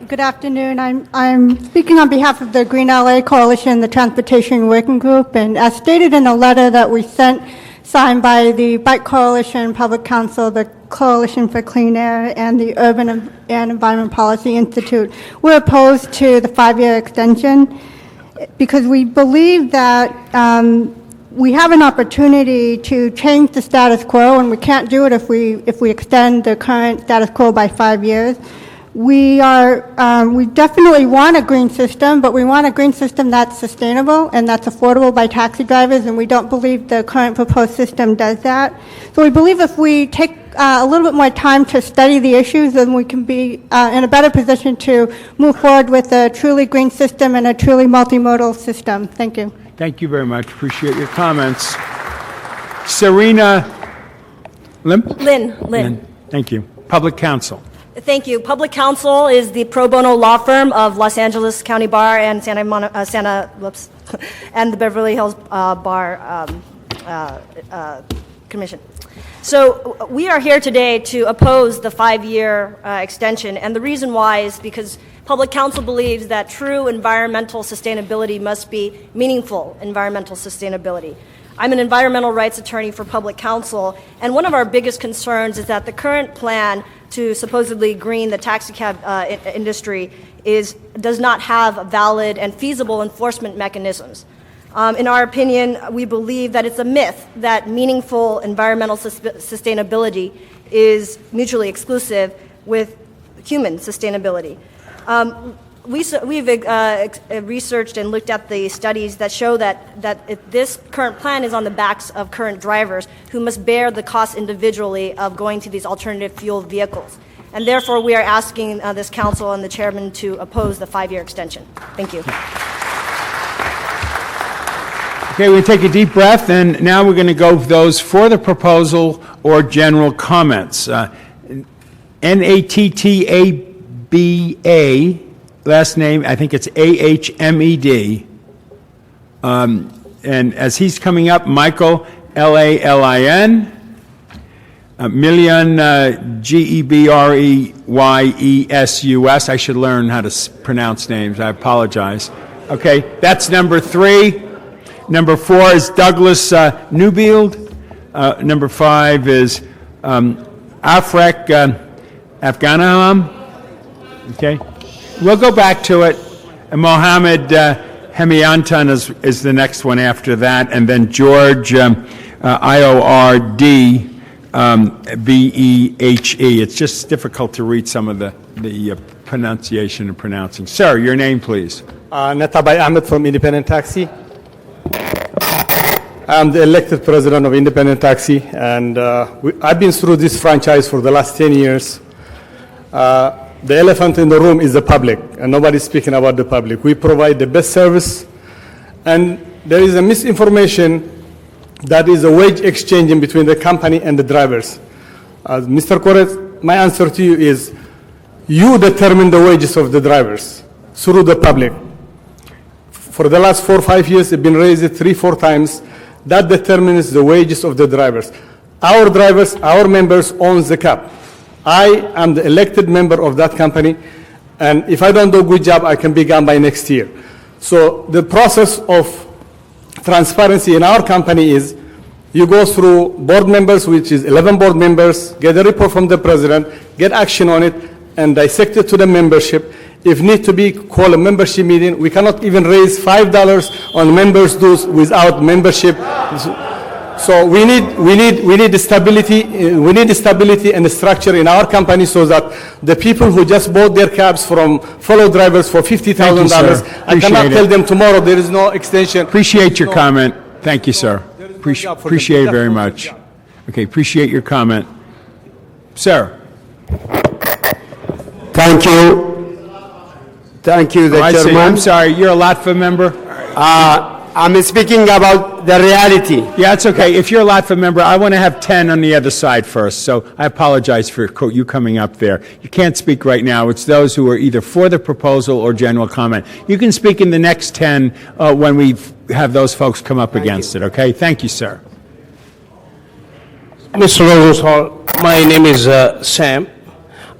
good afternoon. I'm speaking on behalf of the Green LA Coalition, the Transportation Working Group, and as stated in a letter that we sent, signed by the Bike Coalition, Public Council, the Coalition for Clean Air, and the Urban and Environment Policy Institute, we're opposed to the 5-year extension because we believe that we have an opportunity to change the status quo, and we can't do it if we extend the current status quo by 5 years. We definitely want a green system, but we want a green system that's sustainable and that's affordable by taxi drivers, and we don't believe the current proposed system does that. So we believe if we take a little bit more time to study the issues, then we can be in a better position to move forward with a truly green system and a truly multimodal system. Thank you. Thank you very much. Appreciate your comments. Serena Lynn. Thank you. Public Counsel. Thank you. Public Counsel is the pro bono law firm of Los Angeles County Bar and and the Beverly Hills Bar Commission. So we are here today to oppose the 5-year extension, and the reason why is because Public Counsel believes that true environmental sustainability must be meaningful environmental sustainability. I'm an environmental rights attorney for Public Counsel, and one of our biggest concerns is that the current plan to supposedly green the taxicab industry does not have valid and feasible enforcement mechanisms. In our opinion, we believe that it's a myth that meaningful environmental sustainability is mutually exclusive with human sustainability. We've researched and looked at the studies that show that if this current plan is on the backs of current drivers who must bear the cost individually of going to these alternative fuel vehicles. And therefore, we are asking this council and the chairman to oppose the 5-year extension. Thank you. Okay, we'll take a deep breath, and now we're going to go with those for the proposal or general comments. Nattaba, last name, I think it's Ahmed. And as he's coming up, Michael, Lalin, Million, Gebreyesus. I should learn how to pronounce names. I apologize. Okay, that's number 3. Number 4 is Douglas Newfield. Number 5 is Afrek Afghanaham. Okay, we'll go back to it. And Mohammed Hemiantan is the next one after that, and then George Iord Behe. It's just difficult to read some of the pronunciation and pronouncing. Sir, your name, please. Nattaba Ahmed from Independent Taxi. I'm the elected president of Independent Taxi, and I've been through this franchise for the last 10 years. The elephant in the room is the public, and nobody's speaking about the public. We provide the best service, and there is a misinformation that is a wage exchange in between the company and the drivers. Mr. Correz, my answer to you is, you determine the wages of the drivers through the public. For the last 4 or 5 years, it's been raised 3-4 times. That determines the wages of the drivers. Our drivers, our members own the cab. I am the elected member of that company, and if I don't do a good job, I can be gone by next year. So the process of transparency in our company is you go through board members, which is 11 board members, get a report from the president, get action on it, and dissect it to the membership. If need to be, call a membership meeting. We cannot even raise $5 on members' dues without membership. So we need stability. We need stability and structure in our company so that the people who just bought their cabs from fellow drivers for $50,000, I cannot tell them tomorrow there is no extension. Appreciate your comment. Thank you, sir. Appreciate it very much. Okay, appreciate your comment. Sir. Thank you. Thank you, the chairman. I'm sorry, you're a LATFA member? I'm speaking about the reality. Yeah, it's okay. If you're a LATFA member, I want to have 10 on the other side first, so I apologize for you coming up there. You can't speak right now. It's those who are either for the proposal or general comment. You can speak in the next 10 when we have those folks come up against it, okay? Thank you, sir. Mr. Rosenthal, my name is Sam.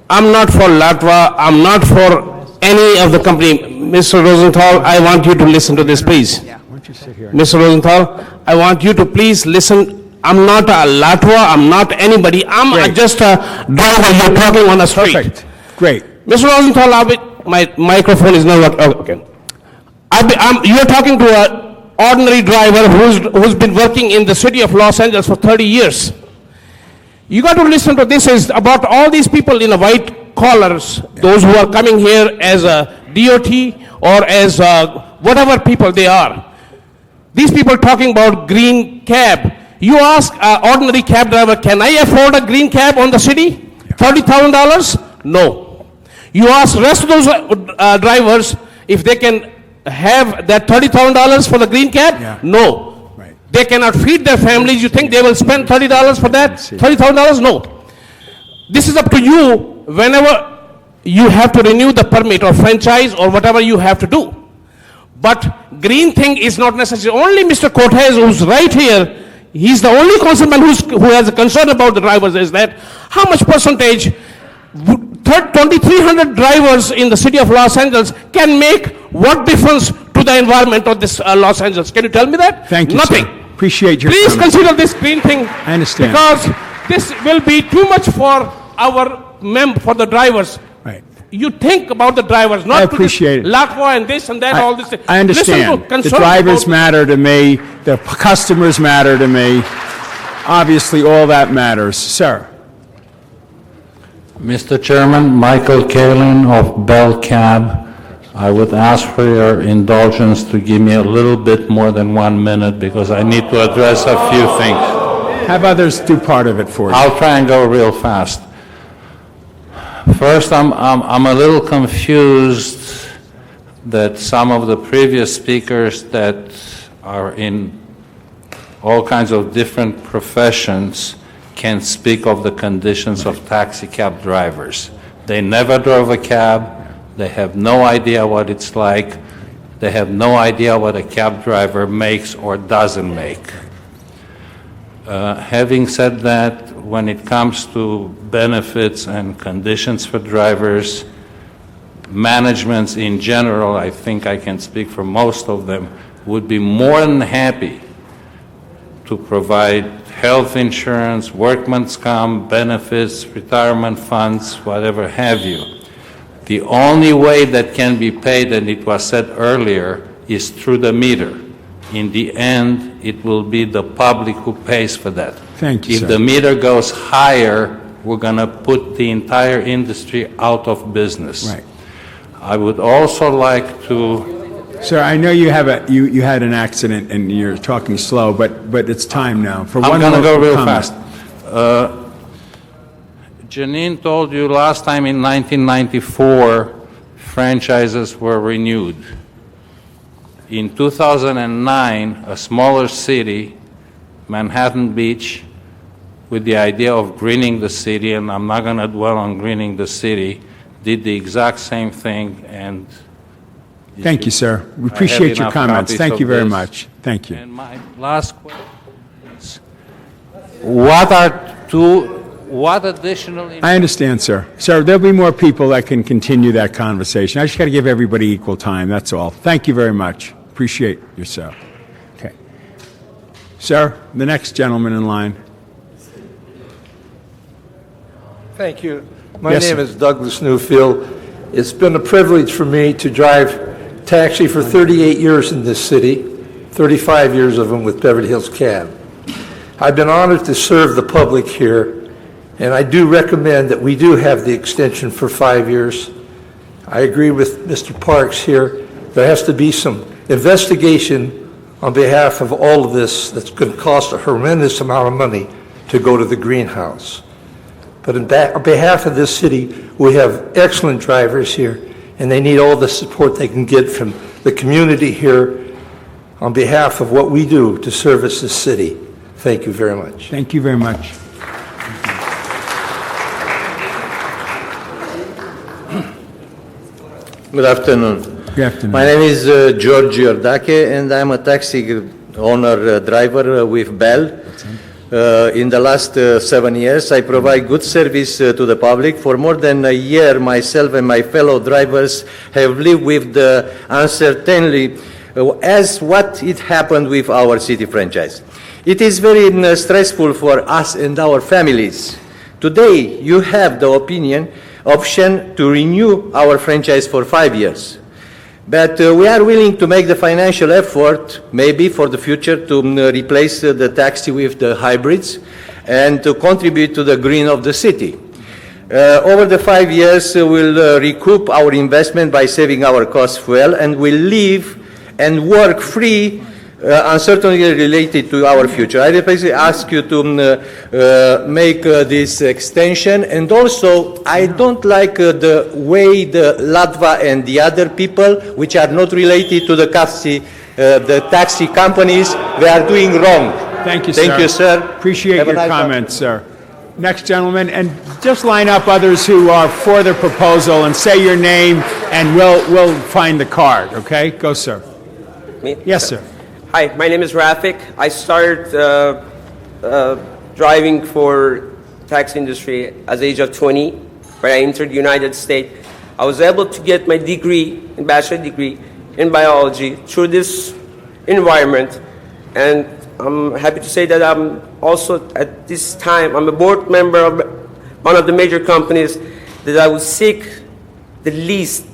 I'm not for LATVA. I'm not for any of the company. Mr. Rosenthal, I want you to listen to this, please. Mr. Rosenthal, I want you to please listen. I'm not a LATVA. I'm not anybody. I'm just a driver. You're talking on the street. Perfect. Great. Mr. Rosenthal, my microphone is not working. You're talking to an ordinary driver who's been working in the city of Los Angeles for 30 years. You got to listen to this is about all these people in the white collars, those who are coming here as a DOT or as whatever people they are. These people talking about green cab. You ask an ordinary cab driver, can I afford a green cab on the city? $30,000? No. You ask rest of those drivers if they can have that $30,000 for the green cab? No. They cannot feed their families. You think they will spend $30 for that? $30,000? No. This is up to you whenever you have to renew the permit or franchise or whatever you have to do. But green thing is not necessary. Only Mr. Cortez, who's right here, he's the only councilman who has a concern about the drivers is that how much percentage 2,300 drivers in the city of Los Angeles can make what difference to the environment of this Los Angeles? Can you tell me that? Thank you, Nothing. Sir. Appreciate your Please comments. consider this green thing. I understand. Because this will be too much for for the drivers. Right. You think about the drivers, not I appreciate to this LATVA and this and that, all this. I understand. Listen to The drivers matter to me. The customers matter to me. Obviously, all that matters. Sir. Mr. Chairman, Michael Kalin of Bell Cab. I would ask for your indulgence to give me a little bit more than 1 minute because I need to address a few things. Have others do part of it for you. I'll try and go real fast. First, I'm a little confused that some of the previous speakers that are in all kinds of different professions can speak of the conditions of taxi cab drivers. They never drove a cab. They have no idea what it's like. They have no idea what a cab driver makes or doesn't make. Having said that, when it comes to benefits and conditions for drivers, managements in general, I think I can speak for most of them, would be more than happy to provide health insurance, workman's comp, benefits, retirement funds, whatever have you. The only way that can be paid, and it was said earlier, is through the meter. In the end, it will be the public who pays for that. Thank you, If sir. the meter goes higher, we're going to put the entire industry out of business. Right. I would also like to... Sir, I know you have you had an accident and you're talking slow, but it's time now. For I'm going to go real comment. fast. Janine told you last time in 1994, franchises were renewed. In 2009, a smaller city, Manhattan Beach, with the idea of greening the city, and I'm not going to dwell on greening the city, did the exact same thing. And Thank you, sir. We appreciate your comments. Thank you very much. Thank you. And my last question is, what additional... I understand, sir. Sir, there'll be more people that can continue that conversation. I just got to give everybody equal time, that's all. Thank you very much. Appreciate yourself. Okay. Sir, the next gentleman in line. Thank you. My Yes, name sir. is Douglas Newfield. It's been a privilege for me to drive taxi for 38 years in this city, 35 years of them with Beverly Hills Cab. I've been honored to serve the public here, and I do recommend that we do have the extension for 5 years. I agree with Mr. Parks here. There has to be some investigation on behalf of all of this that's going to cost a horrendous amount of money to go to the greenhouse. But on behalf of this city, we have excellent drivers here, and they need all the support they can get from the community here on behalf of what we do to service this city. Thank you very much. Thank you very much. Good afternoon. Good afternoon. My name is George Iordake, and I'm a taxi owner driver with Bell. In the last 7 years, I provide good service to the public. For more than a year, myself and my fellow drivers have lived with the uncertainty as what it happened with our city franchise. It is very stressful for us and our families. Today, you have the option to renew our franchise for 5 years. But we are willing to make the financial effort, maybe for the future, to replace the taxi with the hybrids and to contribute to the green of the city. Over the 5 years, we'll recoup our investment by saving our costs well, and we'll live and work free, uncertainty related to our future. I basically ask you to make this extension, and also I don't like the way the Latva and the other people, which are not related to the taxi companies, they are doing wrong. Thank you, sir. Thank you, sir. Appreciate Have a your nice comments, sir. Next gentleman, and just line up others who are for the proposal and say your name, and we'll find the card, okay? Go, sir. Me? Yes, sir. Hi, my name is Rafik. I started driving for taxi industry at the age of 20, where I entered the United States. I was able to get my degree, bachelor degree in biology through this environment, and I'm happy to say that I'm also at this time, I'm a board member of one of the major companies that I would seek the least,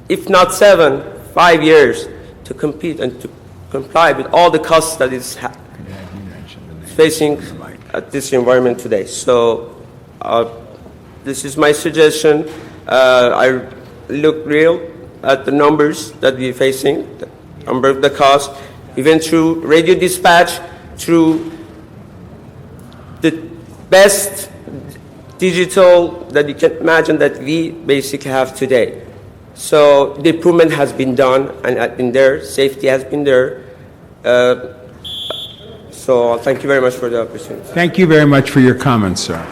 if not 5 years to compete and to comply with all the costs that is facing at this environment today. So this is my suggestion. I look real at the numbers that we're facing, the number of the cost, even through radio dispatch, through the best digital that you can imagine that we basically have today. So the improvement has been done and has been there. Safety has been there. So thank you very much for the opportunity. Thank you very much for your comments, sir.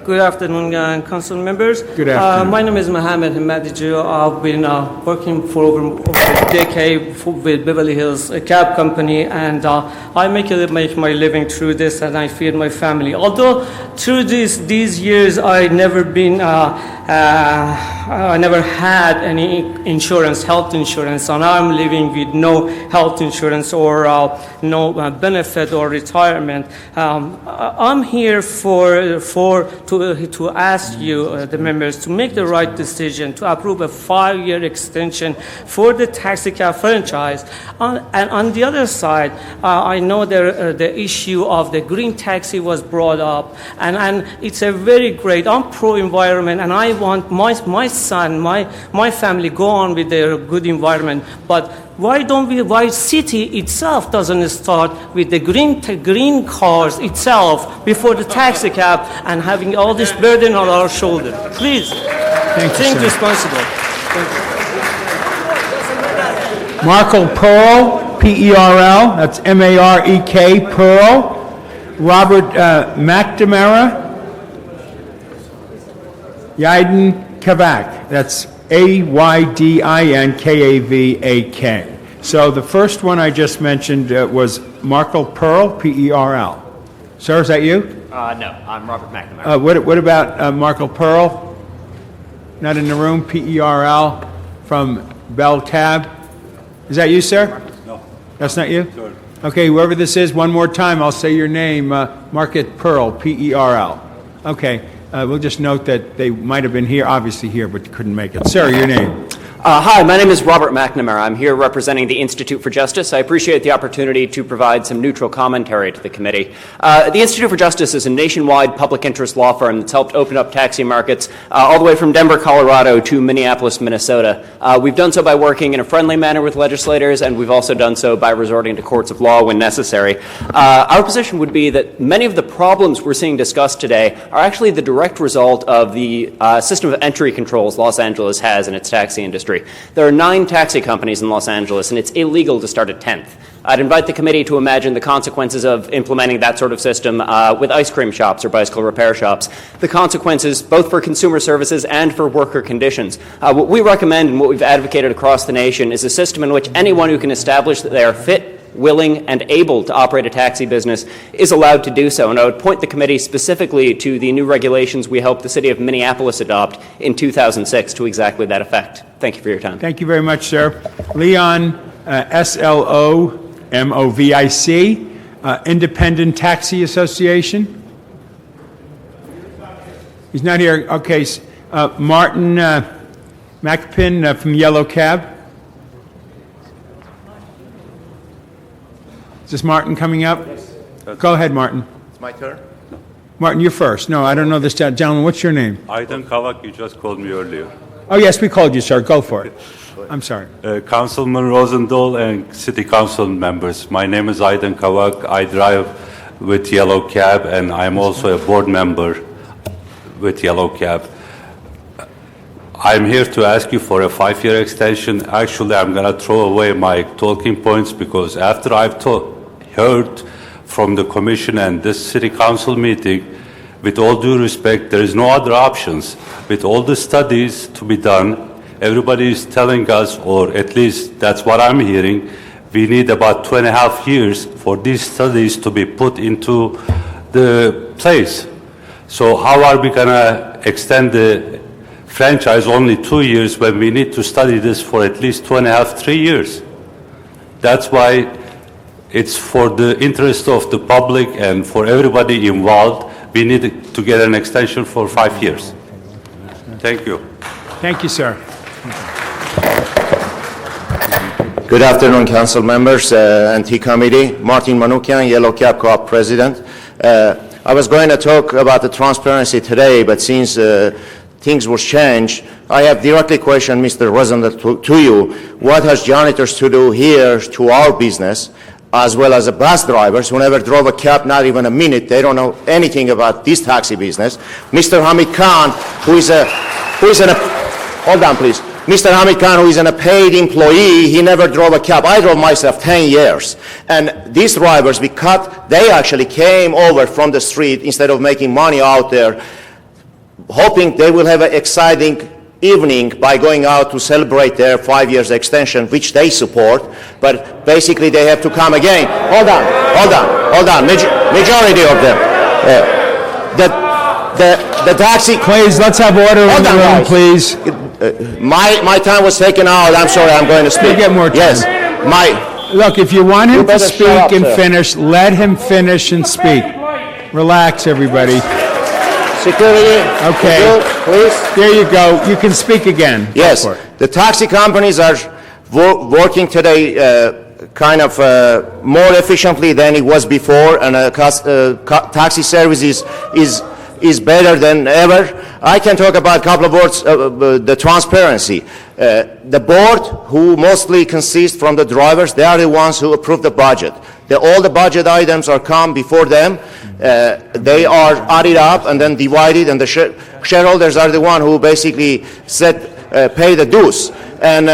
Good afternoon, council members. Good afternoon. My name is Mohammed Hamadiju. I've been working for over a decade with Beverly Hills, a cab company, and I make my living through this, and I feed my family. Although through these years, I never had any insurance, health insurance, and I'm living with no health insurance or no benefit or retirement. I'm here to ask you, the members, to make the right decision to approve a 5-year extension for the taxi cab franchise. And on the other side, I know the issue of the green taxi was brought up, and it's a very great. I'm pro-environment, and I want my son, my family go on with their good environment. But why city itself doesn't start with the green cars itself before the taxi cab and having all this burden on our shoulder? Please, think responsible. Thank you. Markle Pearl, P-E-R-L, that's M-A-R-E-K, Pearl. Robert McNamara, Aydin Kavak, that's A-Y-D-I-N-K-A-V-A-K. So the first one I just mentioned was Markle Pearl, P-E-R-L. Sir, is that you? No, I'm Robert McNamara. What about Markle Pearl? Not in the room, P-E-R-L, from Bell Cab. Is that you, sir? No. That's not you? Okay, whoever this is, one more time, I'll say your name, Market Pearl, P-E-R-L. Okay, we'll just note that they might have been here, obviously here, but couldn't make it. Sir, your name? Hi, my name is Robert McNamara. I'm here representing the Institute for Justice. I appreciate the opportunity to provide some neutral commentary to the committee. The Institute for Justice is a nationwide public interest law firm that's helped open up taxi markets all the way from Denver, Colorado to Minneapolis, Minnesota. We've done so by working in a friendly manner with legislators, and we've also done so by resorting to courts of law when necessary. Our position would be that many of the problems we're seeing discussed today are actually the direct result of the system of entry controls Los Angeles has in its taxi industry. There are 9 taxi companies in Los Angeles, and it's illegal to start a 10th. I'd invite the committee to imagine the consequences of implementing that sort of system with ice cream shops or bicycle repair shops. The consequences both for consumer services and for worker conditions. What we recommend and what we've advocated across the nation is a system in which anyone who can establish that they are fit, willing, and able to operate a taxi business is allowed to do so. And I would point the committee specifically to the new regulations we hope the city of Minneapolis adopt in 2006 to exactly that effect. Thank you for your time. Thank you very much, sir. Leon, S-L-O-M-O-V-I-C, Independent Taxi Association. He's not here. Okay. Martin McPin from Yellow Cab. Is this Martin coming up? Yes. Go ahead, Martin. It's my turn. Martin, you're first. No, I don't know this gentleman. What's your name? Aidan Kavak, you just called me earlier. Oh, yes, we called you, sir. Go for it. I'm sorry. Councilman Rosendahl and City Council members, my name is Aidan Kavak. I drive with Yellow Cab, and I'm also a board member with Yellow Cab. I'm here to ask you for a 5-year extension. Actually, I'm going to throw away my talking points because after I've heard from the commission and this city council meeting, with all due respect, there is no other options. With all the studies to be done, everybody is telling us, or at least that's what I'm hearing, we need about 2.5 years for these studies to be put into the place. So how are we going to extend the franchise only 2 years when we need to study this for at least 2.5, 3 years? That's why it's for the interest of the public and for everybody involved, we need to get an extension for 5 years. Thank you. Thank you, sir. Good afternoon, council members and T-Committee. Martin Manoukian, Yellow Cab Co-op President. I was going to talk about the transparency today, but since things were changed, I have directly questioned Mr. Rosendahl to you. What has janitors to do here to our business, as well as the bus drivers who never drove a cab, not even a minute? They don't know anything about this taxi business. Mr. Hamid Khan, hold on, please. Mr. Hamid Khan, who is a paid employee, he never drove a cab. I drove myself 10 years. And these drivers, they actually came over from the street instead of making money out there, hoping they will have an exciting evening by going out to celebrate their 5 years extension, which they support, but basically they have to come again. Hold on. Majority of them. The taxi. Please, let's have order in the room, please. My time was taken out. I'm sorry, I'm going to speak. You get more time. Yes. Look, if you want him to speak up, and sir. finish, let him finish and speak. Relax, everybody. Security. Okay. Please. There you go. You can speak again. Yes. The taxi companies are working today kind of more efficiently than it was before, and taxi service is better than ever. I can talk about a couple of words, the transparency. The board, who mostly consists from the drivers, they are the ones who approve the budget. All the budget items are come before them. They are added up and then divided, and the shareholders are the one who basically pay the dues, and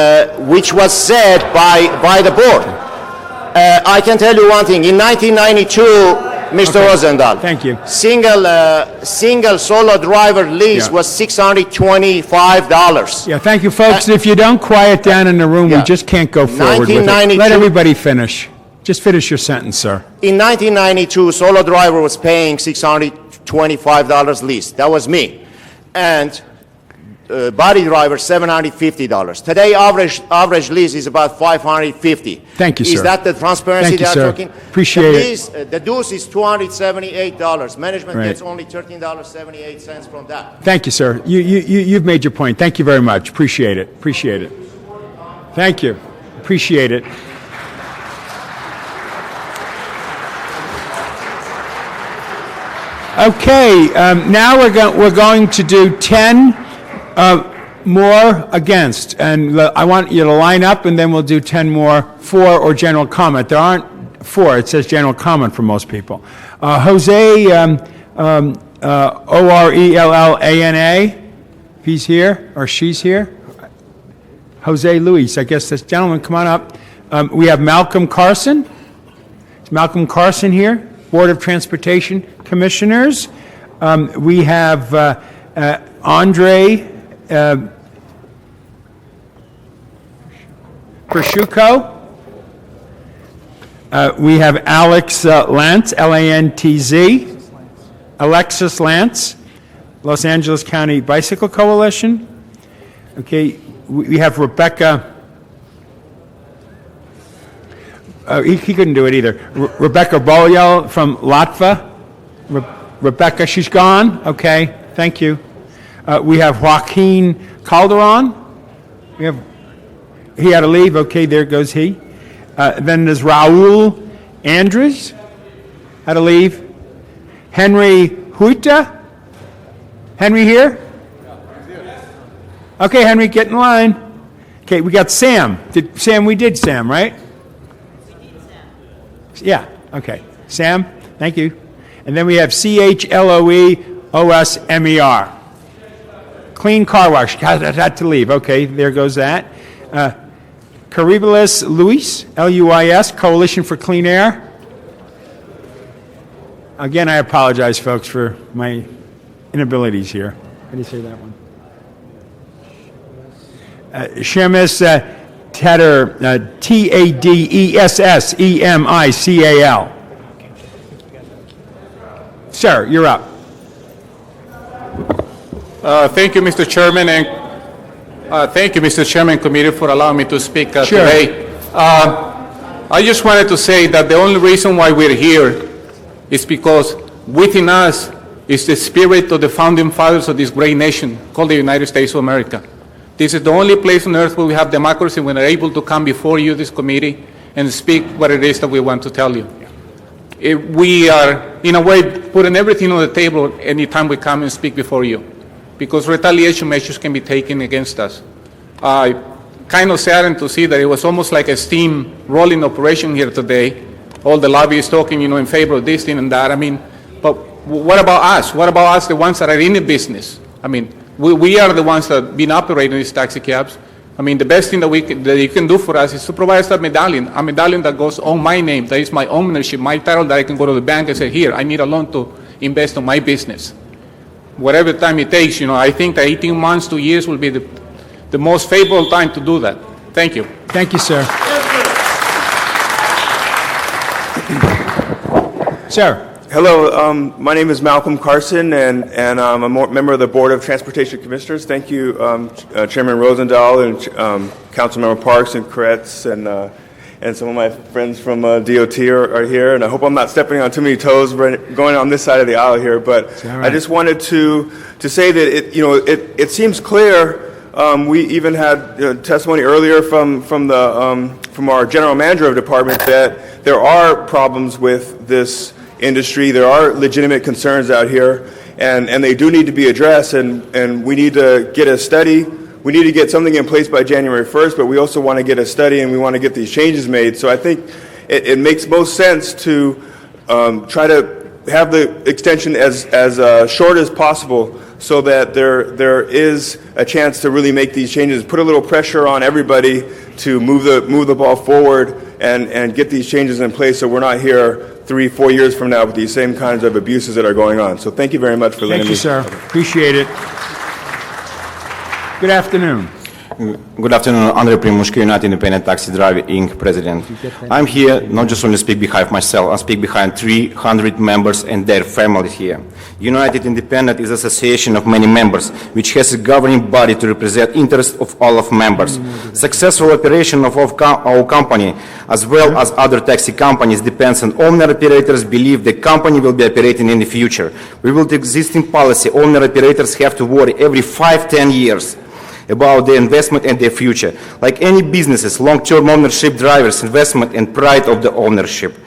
which was said by the board. I can tell you one thing. In 1992, Mr. Rosendahl. Thank you. Single solo driver lease was $625. Yeah, thank you, folks. If you don't quiet down in the room, we just can't go forward with it. Let everybody finish. Just finish your sentence, sir. In 1992, solo driver was paying $625 lease. That was me. And body driver, $750. Today, average lease is about $550. Thank you, sir. Is that the transparency Thank you, they are sir. talking? Appreciate it. The dues is $278. Management Right. gets only $13.78 from that. Thank you, sir. You've made your point. Thank you very much. Appreciate it. Thank you. Appreciate it. Okay, now we're going to do 10 more against, and I want you to line up, and then we'll do 10 more for or general comment. There aren't for, it says general comment for most people. Jose, Orellana, if he's here or she's here. Jose Luis, I guess this gentleman, come on up. We have Malcolm Carson. Is Malcolm Carson here? Board of Transportation Commissioners. We have Andre Pershuko. We have Alex Lantz, L-A-N-T-Z. Alexis Lantz, Los Angeles County Bicycle Coalition. Okay, we have Rebecca. He couldn't do it either. Rebecca Bolyel from Latva. Rebecca, she's gone. Okay, thank you. We have Joaquin Calderon. He had to leave. Okay, there goes he. Then there's Raul Andrews. Had to leave. Henry Huita. Henry here? Okay, Henry, get in line. Okay, we got Sam. We did Sam, right? Yeah, okay. Sam, thank you. And then we have CHLOEOSMER. Clean Car Wash. Had to leave. Okay, there goes that. Caribelis Luis, L-U-I-S, Coalition for Clean Air. Again, I apologize, folks, for my inabilities here. How do you say that one? Shemis Tedder, T-A-D-E-S-S-E-M-I-C-A-L. Sir, you're up. Thank you, Mr. Chairman, and thank you, Mr. Chairman Committee, for allowing me to speak today. I just wanted to say that the only reason why we're here is because within us is the spirit of the founding fathers of this great nation called the United States of America. This is the only place on earth where we have democracy, when we're able to come before you, this committee, and speak what it is that we want to tell you. We are, in a way, putting everything on the table anytime we come and speak before you, because retaliation measures can be taken against us. Kind of saddened to see that it was almost like a steam rolling operation here today. All the lobbyists talking, in favor of this thing and that. I mean, but what about us? What about us, the ones that are in the business? I mean, we are the ones that have been operating these taxi cabs. I mean, the best thing that you can do for us is to provide us a medallion that goes on my name, that is my ownership, my title, that I can go to the bank and say, here, I need a loan to invest in my business. Whatever time it takes, I think that 18 months, 2 years will be the most favorable time to do that. Thank you. Thank you, sir. Sir. Hello, my name is Malcolm Carson, and I'm a member of the Board of Transportation Commissioners. Thank you, Chairman Rosendahl and Councilmember Parks and Kretz and some of my friends from DOT are here. And I hope I'm not stepping on too many toes going on this side of the aisle here. But I just wanted to say that it seems clear. We even had testimony earlier from our general manager of the department that there are problems with this industry. There are legitimate concerns out here, and they do need to be addressed, and we need to get a study. We need to get something in place by January 1st, but we also want to get a study, and we want to get these changes made. So I think it makes most sense to try to have the extension as short as possible, so that there is a chance to really make these changes, put a little pressure on everybody to move the ball forward and get these changes in place, so we're not here 3-4 years from now with these same kinds of abuses that are going on. So thank you very much for letting me. Thank you, sir. Appreciate it. Good afternoon. Good afternoon, Andre Primushka, United Independent Taxi Driver Inc. President. I'm here not just only speak behind myself, I speak behind 300 members and their families here. United Independent is an association of many members, which has a governing body to represent interests of all of members. Successful operation of our company, as well as other taxi companies, depends on owner-operators believe the company will be operating in the future. With the existing policy, owner-operators have to worry every 5-10 years. about their investment and their future. Like any businesses, long-term ownership drivers investment and pride of the ownership.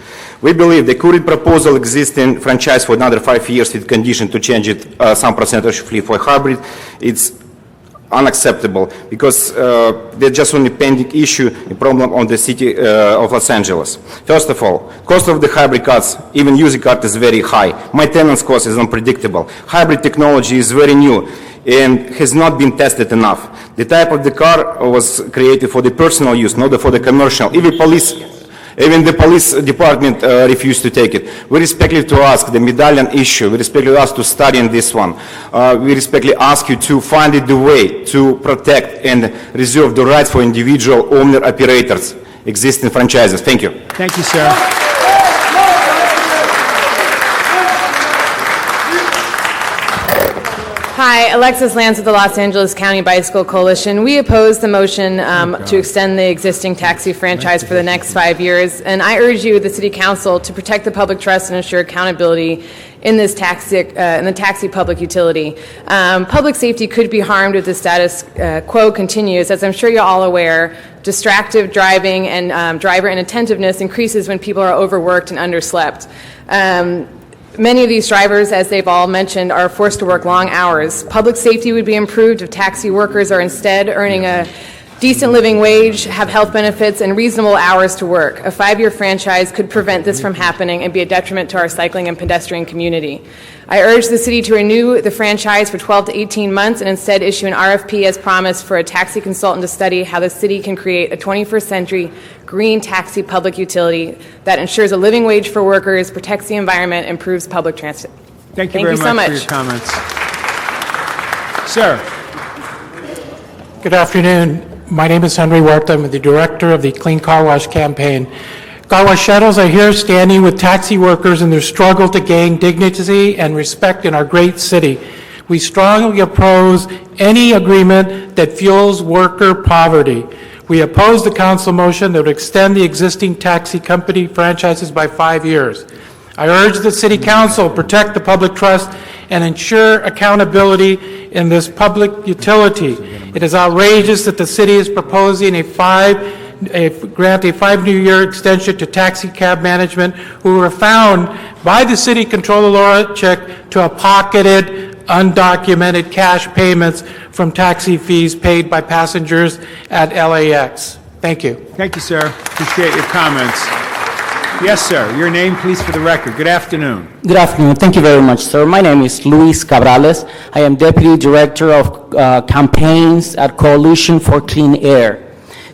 We believe the current proposal existing franchise for another 5 years with condition to change it some percentage fleet for hybrid. It's unacceptable because there's just only pending issue, a problem on the city of Los Angeles. First of all, cost of the hybrid cars, even using car, is very high. Maintenance cost is unpredictable. Hybrid technology is very new and has not been tested enough. The type of the car was created for the personal use, not for the commercial. Even the police department refused to take it. We respectfully to ask the medallion issue. We respectfully ask to study in this one. We respectfully ask you to find the way to protect and reserve the rights for individual owner operators, existing franchises. Thank you. Thank you, sir. Hi, Alexis Lance of the Los Angeles County Bicycle Coalition. We oppose the motion to extend the existing taxi franchise for the next 5 years, and I urge you, the City Council, to protect the public trust and ensure accountability in this in the taxi public utility. Public safety could be harmed if the status quo continues. As I'm sure you're all aware, distracted driving and driver inattentiveness increases when people are overworked and underslept. Many of these drivers, as they've all mentioned, are forced to work long hours. Public safety would be improved if taxi workers are instead earning a decent living wage, have health benefits, and reasonable hours to work. A 5-year franchise could prevent this from happening and be a detriment to our cycling and pedestrian community. I urge the city to renew the franchise for 12 to 18 months and instead issue an RFP as promised for a taxi consultant to study how the city can create a 21st century green taxi public utility that ensures a living wage for workers, protects the environment, improves public transit. Thank you very much for your comments. Sir. Good afternoon. My name is Henry Huerta. I'm the director of the Clean Car Wash campaign. Car wash shuttles are here standing with taxi workers in their struggle to gain dignity and respect in our great city. We strongly oppose any agreement that fuels worker poverty. We oppose the council motion that would extend the existing taxi company franchises by 5 years. I urge the City Council to protect the public trust and ensure accountability in this public utility. It is outrageous that the city is proposing grant a 5-year extension to taxi cab management who were found by the city controller Laura Chick to have pocketed undocumented cash payments from taxi fees paid by passengers at LAX. Thank you. Thank you, sir. Appreciate your comments. Yes, sir. Your name, please, for the record. Good afternoon. Good afternoon. Thank you very much, sir. My name is Luis Cabrales. I am Deputy Director of Campaigns at Coalition for Clean Air.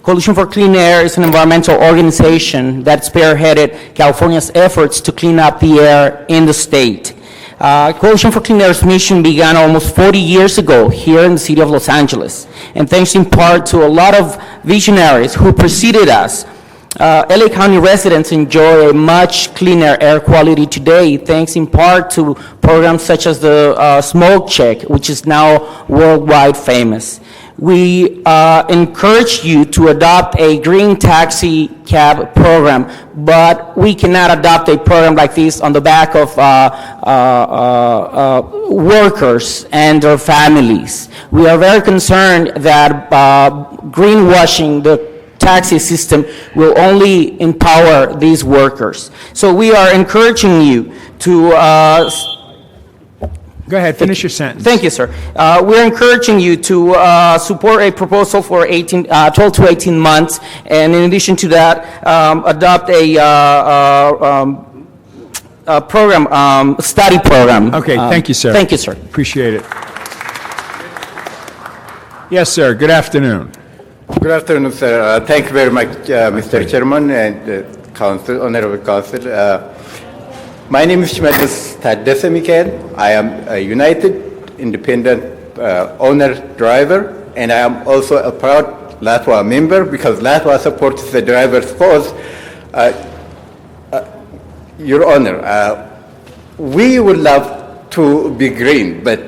Coalition for Clean Air is an environmental organization that spearheaded California's efforts to clean up the air in the state. Coalition for Clean Air's mission began almost 40 years ago here in the city of Los Angeles, and thanks in part to a lot of visionaries who preceded us. LA County residents enjoy a much cleaner air quality today, thanks in part to programs such as the Smoke Check, which is now worldwide famous. We encourage you to adopt a green taxi cab program, but we cannot adopt a program like this on the back of workers and their families. We are very concerned that greenwashing the taxi system will only empower these workers. So we are encouraging you to Go ahead, finish your sentence. Thank you, sir. We're encouraging you to support a proposal for 12 to 18 months, and in addition to that, adopt a program, study program. Okay, thank you, sir. Thank you, sir. Appreciate it. Yes, sir. Good afternoon. Good afternoon, sir. Thank you very much, Mr. Chairman and Council, Honorable Council. My name is Shmedus Taddese Mikael. I am a United Independent owner driver, and I am also a proud LATWA member because LATWA supports the driver's cause. Your Honor, we would love to be green, but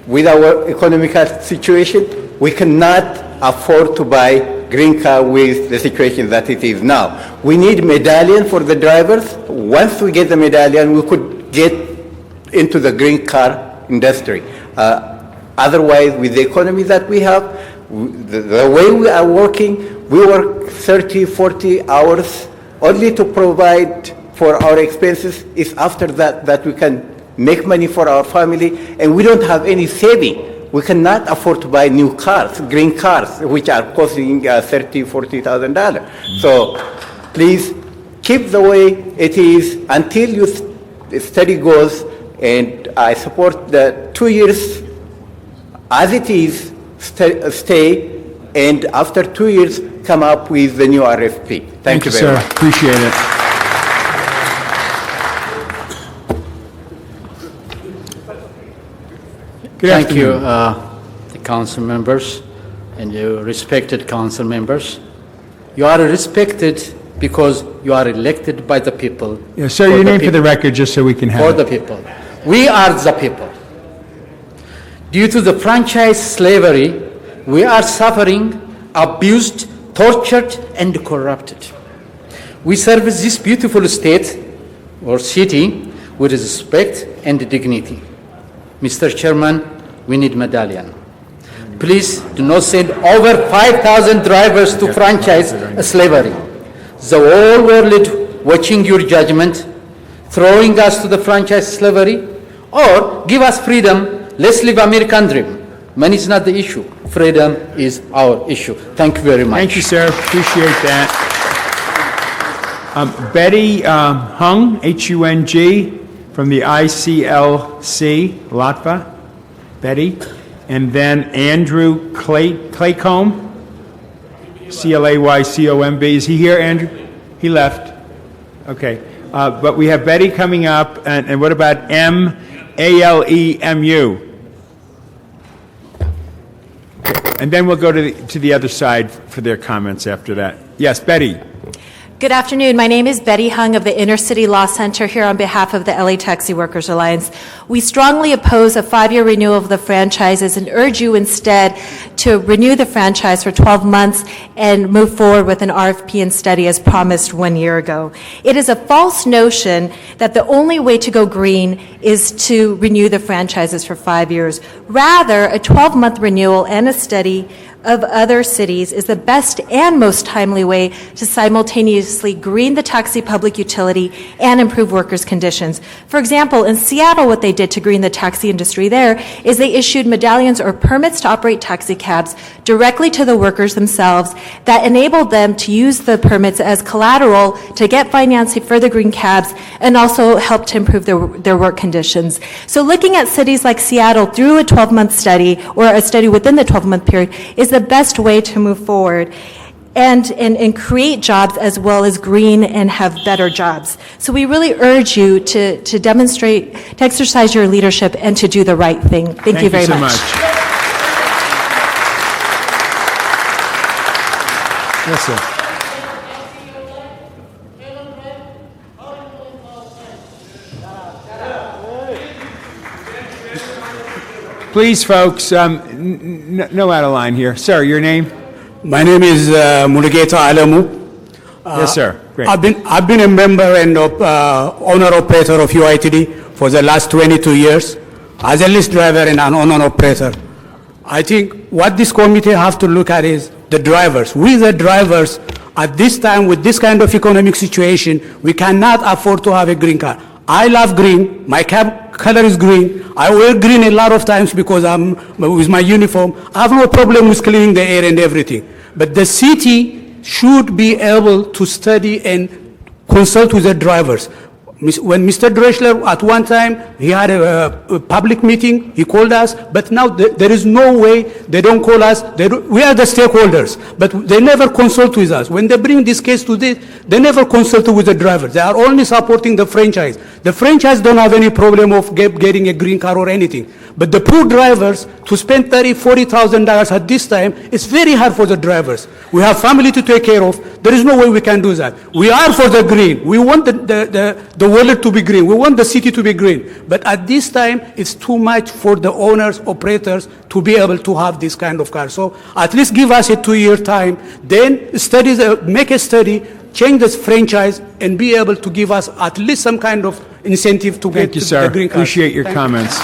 with our economical situation, we cannot afford to buy green car with the situation that it is now. We need medallion for the drivers. Once we get the medallion, we could get into the green car industry. Otherwise, with the economy that we have, The way we are working, we work 30, 40 hours only to provide for our expenses. It's after that we can make money for our family, and we don't have any saving. We cannot afford to buy new cars, green cars, which are costing $30,000, $40,000. So please keep the way it is until your study goes, and I support the 2 years as it is, stay, and after 2 years, come up with the new RFP. Thank you very sir. much. Appreciate it. Good Thank afternoon. you, the council members and you respected council members. You are respected because you are elected by the people. Yeah, sir, your name for the record, just so we can have For it. the people. We are the people. Due to the franchise slavery, we are suffering, abused, tortured, and corrupted. We serve this beautiful state or city with respect and dignity. Mr. Chairman, we need medallion. Please do not send over 5,000 drivers to franchise slavery. The whole world watching your judgment, throwing us to the franchise slavery, or give us freedom. Let's live American dream. Money is not the issue. Freedom is our issue. Thank you very much. Thank you, sir. Appreciate that. Betty Hung, H-U-N-G, from the ICLC, Latva. Betty. And then Andrew Claycomb, C-L-A-Y-C-O-M-B. Is he here, Andrew? He left. Okay. But we have Betty coming up, and what about M-A-L-E-M-U? And then we'll go to the other side for their comments after that. Yes, Betty. Good afternoon. My name is Betty Hung of the Inner City Law Center here on behalf of the LA Taxi Workers Alliance. We strongly oppose a 5-year renewal of the franchises and urge you instead to renew the franchise for 12 months and move forward with an RFP and study as promised 1 year ago. It is a false notion that the only way to go green is to renew the franchises for 5 years. Rather, a 12-month renewal and a study of other cities is the best and most timely way to simultaneously green the taxi public utility and improve workers' conditions. For example, in Seattle, what they did to green the taxi industry there is they issued medallions or permits to operate taxi cabs directly to the workers themselves that enabled them to use the permits as collateral to get financing for the green cabs and also help to improve their work conditions. So looking at cities like Seattle through a 12-month study or a study within the 12-month period is the best way to move forward and create jobs as well as green and have better jobs. So we really urge you to demonstrate, to exercise your leadership and to do the right thing. Thank you very so much. Yes, sir. Please, folks, no out of line here. Sir, your name? My name is Mulugeta Alamu. Yes, sir. Great. I've been a member and owner-operator of UITD for the last 22 years as a list driver and an owner-operator. I think what this committee have to look at is the drivers. We, the drivers, at this time with this kind of economic situation, we cannot afford to have a green card. I love green. My cab color is green. I wear green a lot of times because I'm with my uniform. I have no problem with cleaning the air and everything. But the city should be able to study and consult with the drivers. When Mr. Dreschler, at one time, he had a public meeting, he called us, but now there is no way they don't call us. We are the stakeholders, but they never consult with us. When they bring this case to this, they never consult with the drivers. They are only supporting the franchise. The franchise don't have any problem of getting a green car or anything. But the poor drivers, to spend $30,000, $40,000 at this time, it's very hard for the drivers. We have family to take care of. There is no way we can do that. We are for the green. We want the world to be green. We want the city to be green. But at this time, it's too much for the owners, operators, to be able to have this kind of car. So at least give us a 2-year time. Then make a study, change this franchise, and be able to give us at least some kind of incentive to get the green card. Appreciate your comments.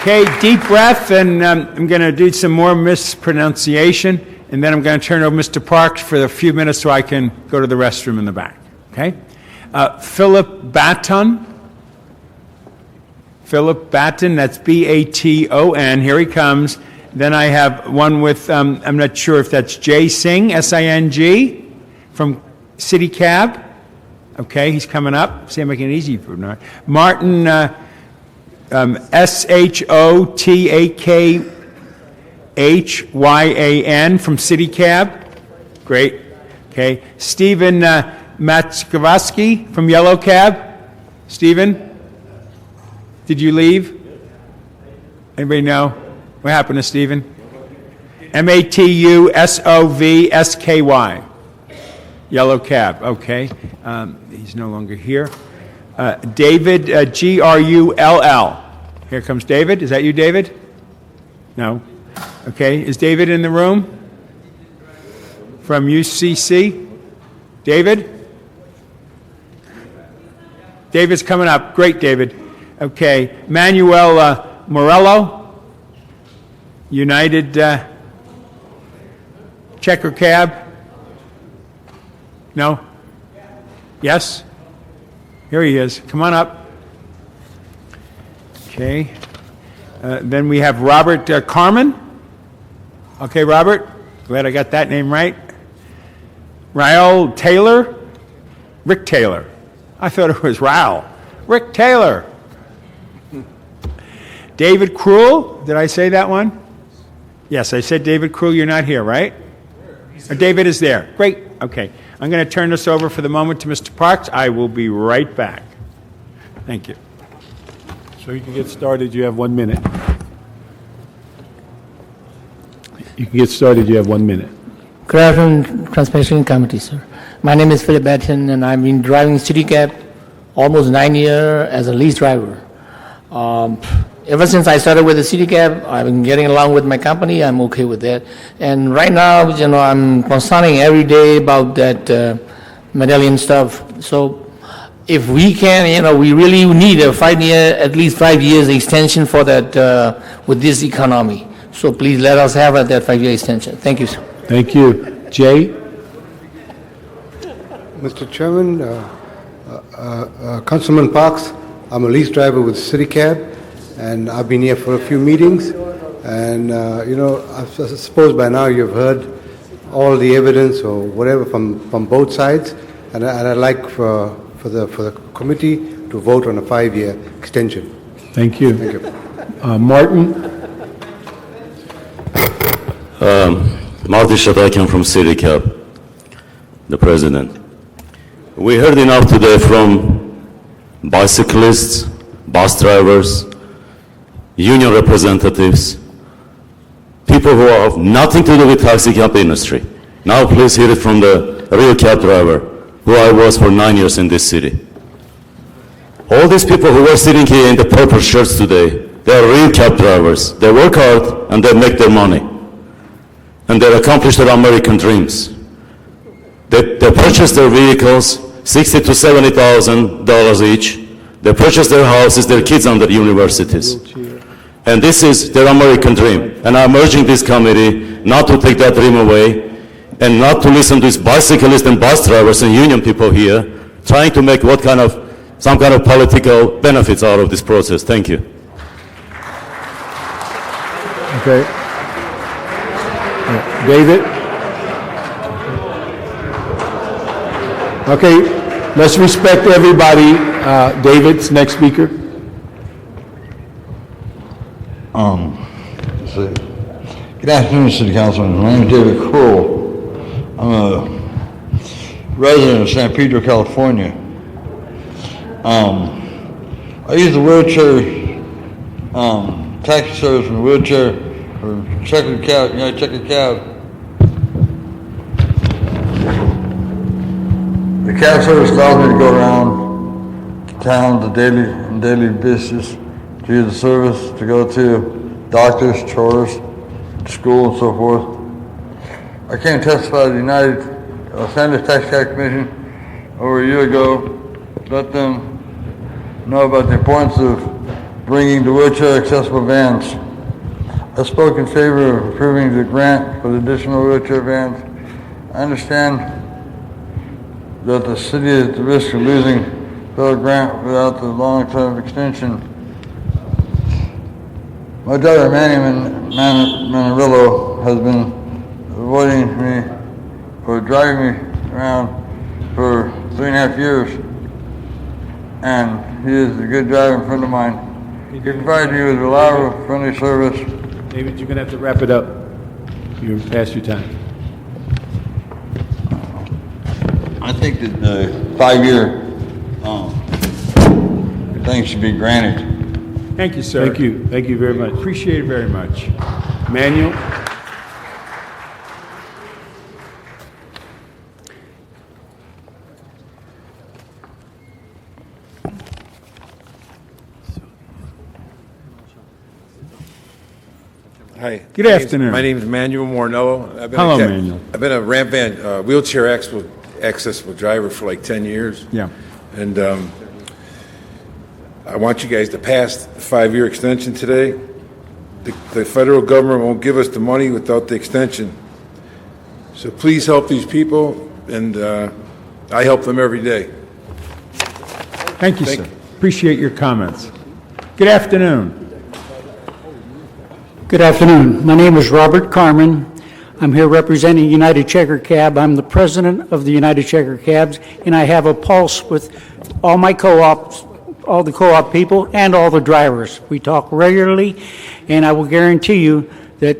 Okay, deep breath, and I'm going to do some more mispronunciation, and then I'm going to turn it over to Mr. Parks for a few minutes so I can go to the restroom in the back. Okay? Philip Baton. Philip Baton, that's B-A-T-O-N. Here he comes. Then I have one with, I'm not sure if that's Jay Singh, S-I-N-G, from City Cab. Okay, he's coming up. See, I'm making it easy for Bernard. Martin, S-H-O-T-A-K-H-Y-A-N, from City Cab. Great. Okay. Stephen Matskowski from Yellow Cab. Stephen? Did you leave? Anybody know? What happened to Stephen? M-A-T-U-S-O-V-S-K-Y. Yellow Cab, okay. He's no longer here. David, G-R-U-L-L. Here comes David. Is that you, David? No. Okay. Is David in the room? From UCC? David? David's coming up. Great, David. Okay. Manuel Morello, United Checker Cab. No? Yes? Here he is. Come on up. Okay. Then we have Robert Carmen. Okay, Robert. Glad I got that name right. Raul Taylor. Rick Taylor. I thought it was Raul. Rick Taylor. David Krull. Did I say that one? Yes, I said David Krull. You're not here, right? Or David is there. Great. Okay. I'm going to turn this over for the moment to Mr. Parks. I will be right back. Thank you. So you can get started. You have 1 minute. You can get started. You have 1 minute. Good afternoon, Transportation Committee, sir. My name is Philip Batten, and I've been driving City Cab almost 9 years as a lease driver. Ever since I started with the City Cab, I've been getting along with my company. I'm okay with that. And right now, I'm consulting every day about that medallion stuff. So if we can, we really need a 5 year, at least 5 years extension for that with this economy. So please let us have that 5 year extension. Thank you, sir. Thank you. Jay? Mr. Chairman, Councilman Parks, I'm a lease driver with City Cab, and I've been here for a few meetings, and I suppose by now you've heard all the evidence or whatever from both sides, and I'd like for the committee to vote on a 5 year extension. Thank you. Thank you. Martin? Martin Shatakian from City Cab, the president. We heard enough today from bicyclists, bus drivers, union representatives, people who have nothing to do with taxi cab industry. Now please hear it from the real cab driver, who I was for 9 years in this city. All these people who are sitting here in the purple shirts today, they are real cab drivers. They work hard and they make their money. And they accomplish their American dreams. They purchase their vehicles, $60,000 to $70,000 each. They purchase their houses, their kids under universities. And this is their American dream. And I'm urging this committee not to take that dream away and not to listen to these bicyclists and bus drivers and union people here trying to make some kind of political benefits out of this process. Thank you. Okay. David? Okay, let's respect everybody. David's next speaker. Good afternoon, City Councilman. My name is David Krull. I'm a resident of San Pedro, California. I use the wheelchair taxi service from the wheelchair for Checker Cab, United Checker Cab. The cab service allows me to go around town to daily business, to use the service, to go to doctors, chores, school, and so forth. I came to testify to the United Los Angeles Tax Cab Commission over a year ago, let them know about the importance of bringing to wheelchair accessible vans. I spoke in favor of approving the grant for the additional wheelchair vans. I understand that the city is at the risk of losing the grant without the long-term extension. My driver, Manny Manirillo, has been avoiding me or driving me around for 3.5 years, and he is a good driver and friend of mine. He provides me with reliable, friendly service. David, you're going to have to wrap it up. You're past your time. I think that the 5-year thing should be granted. Thank you, sir. Thank you. Thank you very much. Appreciate it very much. Manuel? Hi. Good afternoon. My name is Manuel Mornello. Hello, Manuel. I've been a ramp van, wheelchair accessible driver for like 10 years. Yeah. And I want you guys to pass the 5-year extension today. The federal government won't give us the money without the extension. So please help these people, and I help them every day. Thank you, sir. Appreciate your comments. Good afternoon. Good afternoon. My name is Robert Carmen. I'm here representing United Checker Cab. I'm the president of the United Checker Cabs, and I have a pulse with all my co-ops, all the co-op people, and all the drivers. We talk regularly, and I will guarantee you that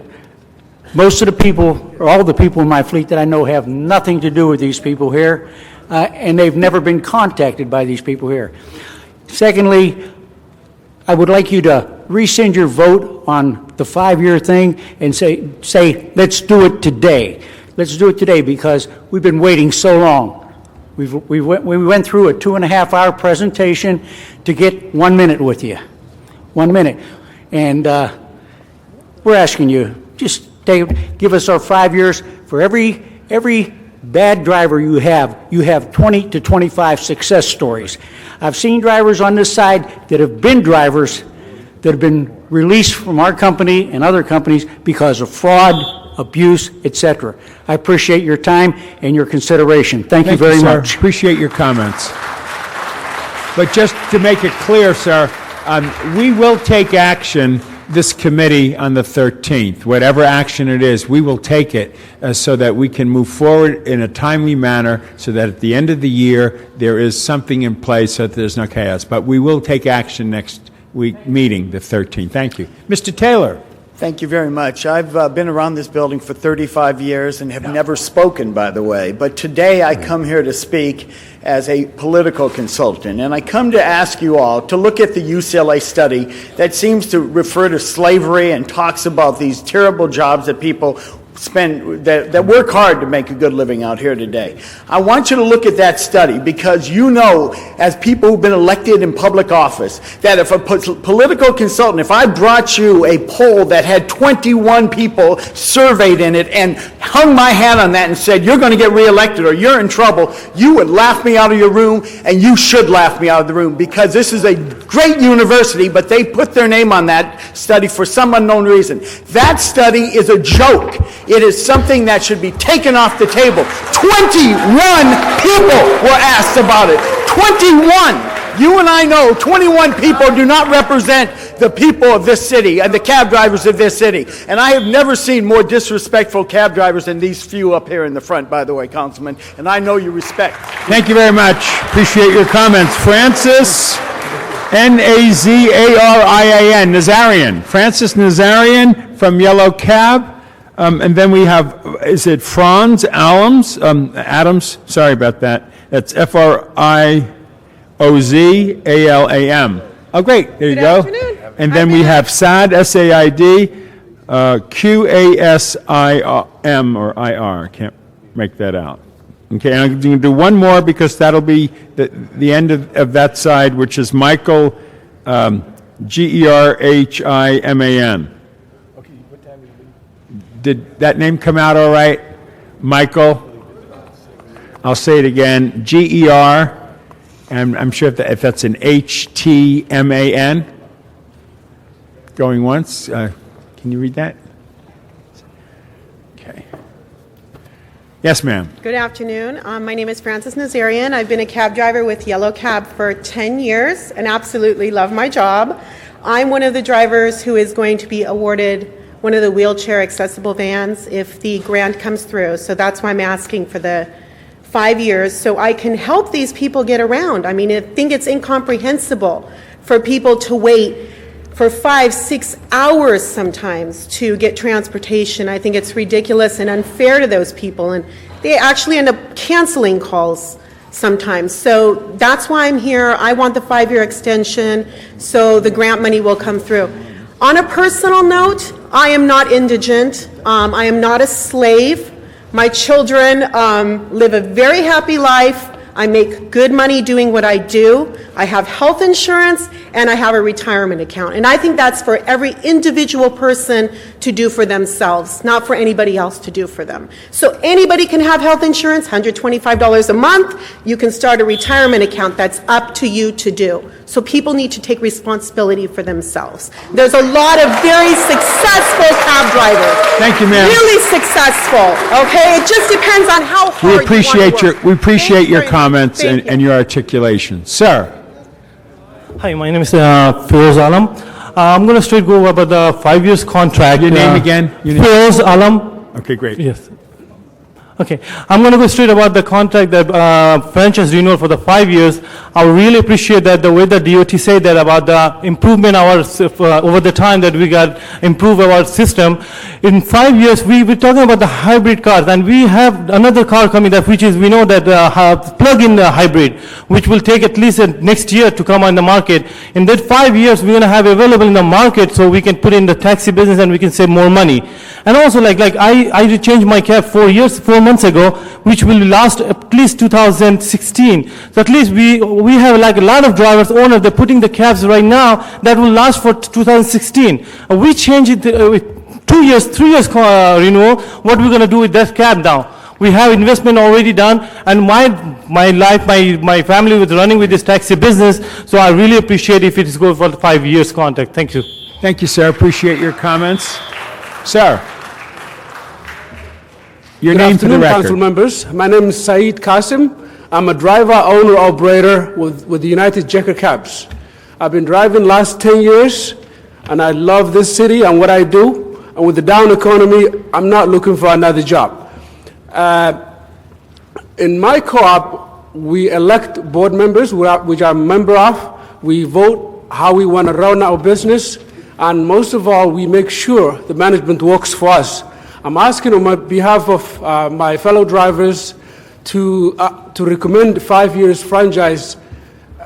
most of the people, or all the people in my fleet that I know, have nothing to do with these people here, and they've never been contacted by these people here. Secondly, I would like you to rescind your vote on the 5-year thing and say, let's do it today. Let's do it today because we've been waiting so long. We went through a 2.5-hour presentation to get 1 minute with you. 1 minute. And we're asking you, just give us our 5 years. For every bad driver you have 20 to 25 success stories. I've seen drivers on this side that have been drivers that have been released from our company and other companies because of fraud, abuse, etc. I appreciate your time and your consideration. Thank you very much. Appreciate your comments. But just to make it clear, sir, we will take action, this committee, on the 13th. Whatever action it is, we will take it so that we can move forward in a timely manner so that at the end of the year there is something in place so that there's no chaos. But we will take action next week meeting, the 13th. Thank you. Mr. Taylor. Thank you very much. I've been around this building for 35 years and have never spoken, by the way. But today I come here to speak as a political consultant. And I come to ask you all to look at the UCLA study that seems to refer to slavery and talks about these terrible jobs that people that work hard to make a good living out here today. I want you to look at that study because you know, as people who've been elected in public office, that if a political consultant, if I brought you a poll that had 21 people surveyed in it and hung my hat on that and said, you're going to get reelected or you're in trouble, you would laugh me out of your room, and you should laugh me out of the room because this is a great university, but they put their name on that study for some unknown reason. That study is a joke. It is something that should be taken off the table. 21 people were asked about it. 21! You and I know 21 people do not represent the people of this city and the cab drivers of this city. And I have never seen more disrespectful cab drivers than these few up here in the front, by the way, Councilman. And I know you respect. Thank you very much. Appreciate your comments. Francis, Nazarian. Nazarian. Francis Nazarian from Yellow Cab. And then we have, is it Franz Adams? Sorry about that. That's Frioz-Alam. Oh, great. There you go. Afternoon. And then we have Saad, S-A-I-D, Q-A-S-I-M, or I-R. I can't make that out. Okay, and I'm going to do one more because that'll be the end of that side, which is Michael, Gerhiman. Did that name come out all right? Michael? I'll say it again. G-E-R, and I'm sure if that's an H-T-M-A-N. Going once. Can you read that? Okay. Yes, ma'am. Good afternoon. My name is Frances Nazarian. I've been a cab driver with Yellow Cab for 10 years and absolutely love my job. I'm one of the drivers who is going to be awarded one of the wheelchair accessible vans if the grant comes through. So that's why I'm asking for the 5 years so I can help these people get around. I mean, I think it's incomprehensible for people to wait for 5-6 hours sometimes to get transportation. I think it's ridiculous and unfair to those people, and they actually end up canceling calls sometimes. So that's why I'm here. I want the 5-year extension so the grant money will come through. On a personal note, I am not indigent. I am not a slave. My children live a very happy life. I make good money doing what I do. I have health insurance and I have a retirement account. And I think that's for every individual person to do for themselves, not for anybody else to do for them. So anybody can have health insurance, $125 a month. You can start a retirement account. That's up to you to do. So people need to take responsibility for themselves. There's a lot of very successful cab drivers. Thank you, ma'am. Really successful, okay? It just depends on how hard We appreciate you want to work. we appreciate your very much. comments Thank you. and your articulation. Sir. Hi, my name is Firoz Alam. I'm going to straight go about the 5 years contract. Your name again? Firoz Alam. Okay, great. Yes. Okay, I'm going to go straight about the contract that franchise renewal for the 5 years. I really appreciate that the way the DOT said that about the improvement over the time that we got improve our system. In 5 years, we're talking about the hybrid cars, and we have another car coming up, which is we know that plug-in hybrid, which will take at least next year to come on the market. In that 5 years, we're going to have available in the market, so we can put in the taxi business and we can save more money. And also, like I changed my cab 4 months ago, which will last at least 2016. So at least we have like a lot of drivers, owners, they're putting the cabs right now that will last for 2016. We change it 2 years, 3 years renewal. What we're going to do with that cab now? We have investment already done, and my life, my family was running with this taxi business. So I really appreciate if it is good for the 5 years contract. Thank you. Thank you, sir. Appreciate your comments. Sir. Your Good name for the afternoon, record. council members. My name is Saeed Qasim. I'm a driver, owner, operator with the United Checker Cabs. I've been driving last 10 years, and I love this city and what I do. And with the down economy, I'm not looking for another job. In my co-op, we elect board members, which I'm a member of. We vote how we want to run our business, and most of all, we make sure the management works for us. I'm asking on behalf of my fellow drivers to recommend 5 years franchise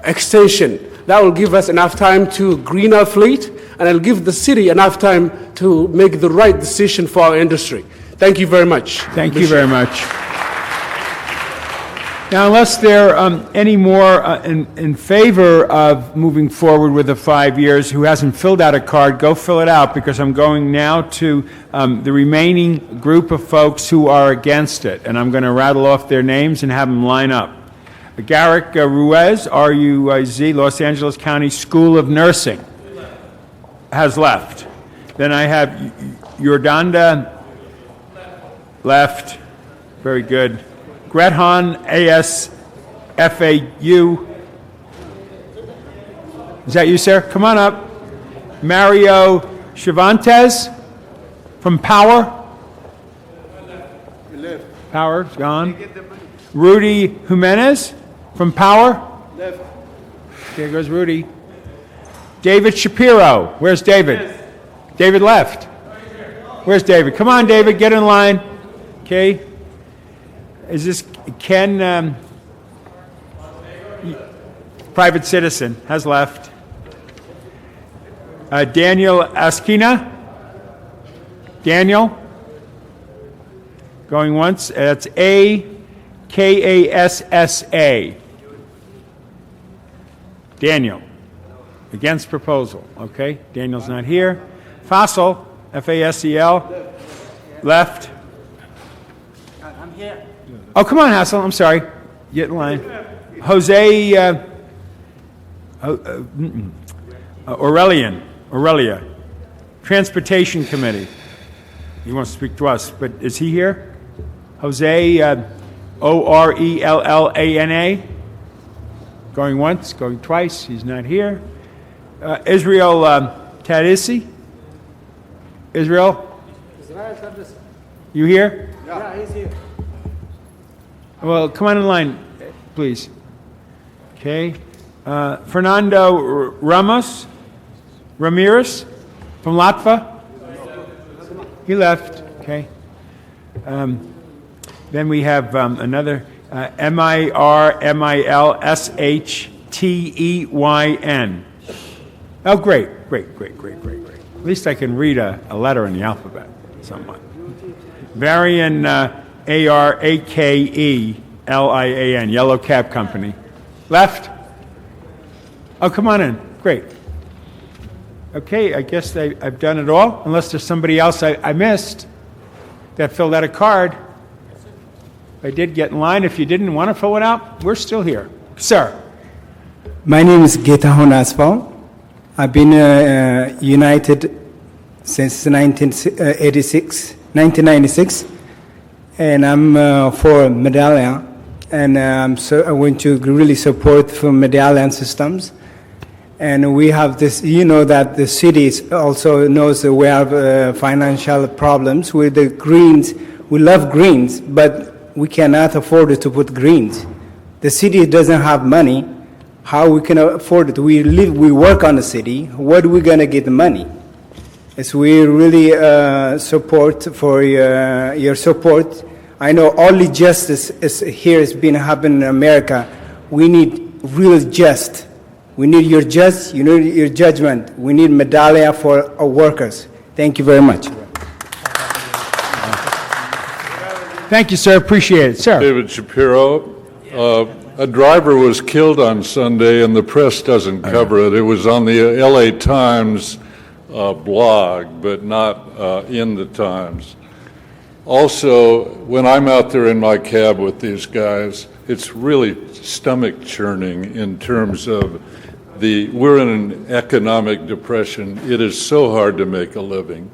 extension. That will give us enough time to green our fleet, and it'll give the city enough time to make the right decision for our industry. Thank you very much. Thank you very much. Now, unless there are any more in favor of moving forward with the 5 years who hasn't filled out a card, go fill it out, because I'm going now to the remaining group of folks who are against it, and I'm going to rattle off their names and have them line up. Garrick Ruiz, RUIZ, Los Angeles County School of Nursing, has left. Then I have Yordanda, left. Very good. Grethan ASFAU. Is that you, sir? Come on up. Mario Chivantes from Power. Power's gone. Rudy Jimenez from Power. There goes Rudy. David Shapiro. Where's David? David left. Where's David? Come on, David, get in line. Okay. Is this Ken, private citizen, has left. Daniel Askina. Daniel. Going once. That's AKASSA. Daniel. Against proposal. Okay. Daniel's not here. Fassel. FASEL. Left. I'm here. Oh, come on, Hassel. I'm sorry. Get in line. Jose Aurelia. Transportation Committee. He wants to speak to us, but is he here? Jose, Orellana? Going once, going twice, he's not here. Israel Tadisi? Israel? You here? Yeah, he's here. Well, come on in line, please. Okay. Fernando Ramirez from Latva? He left. Okay. Then we have another Mirlshteyn. Oh, great. At least I can read a letter in the alphabet somewhat. Varian Arakelian, Yellow Cab Company. Left? Oh, come on in. Great. Okay, I guess I've done it all, unless there's somebody else I missed that filled out a card. I did get in line. If you didn't want to fill it out, we're still here. Sir. My name is Getahon Asfal. I've been United since 1996, and I'm for Medallion, and so I want to really support for Medallion systems. And we have this, you know, that the cities also knows that we have financial problems with the greens. We love greens, but we cannot afford to put greens. The city doesn't have money. How we can afford it? We work on the city. Where are we gonna get the money? As we really support for your support. I know only justice is here has been happening in America. We need real just. We need your just. You need your judgment. We need medallia for our workers. Thank you very much. Thank you, sir. Appreciate it. Sir. David Shapiro. A driver was killed on Sunday, and the press doesn't cover it. It was on the LA Times blog, but not in the Times. Also, when I'm out there in my cab with these guys, it's really stomach churning in terms of we're in an economic depression. It is so hard to make a living.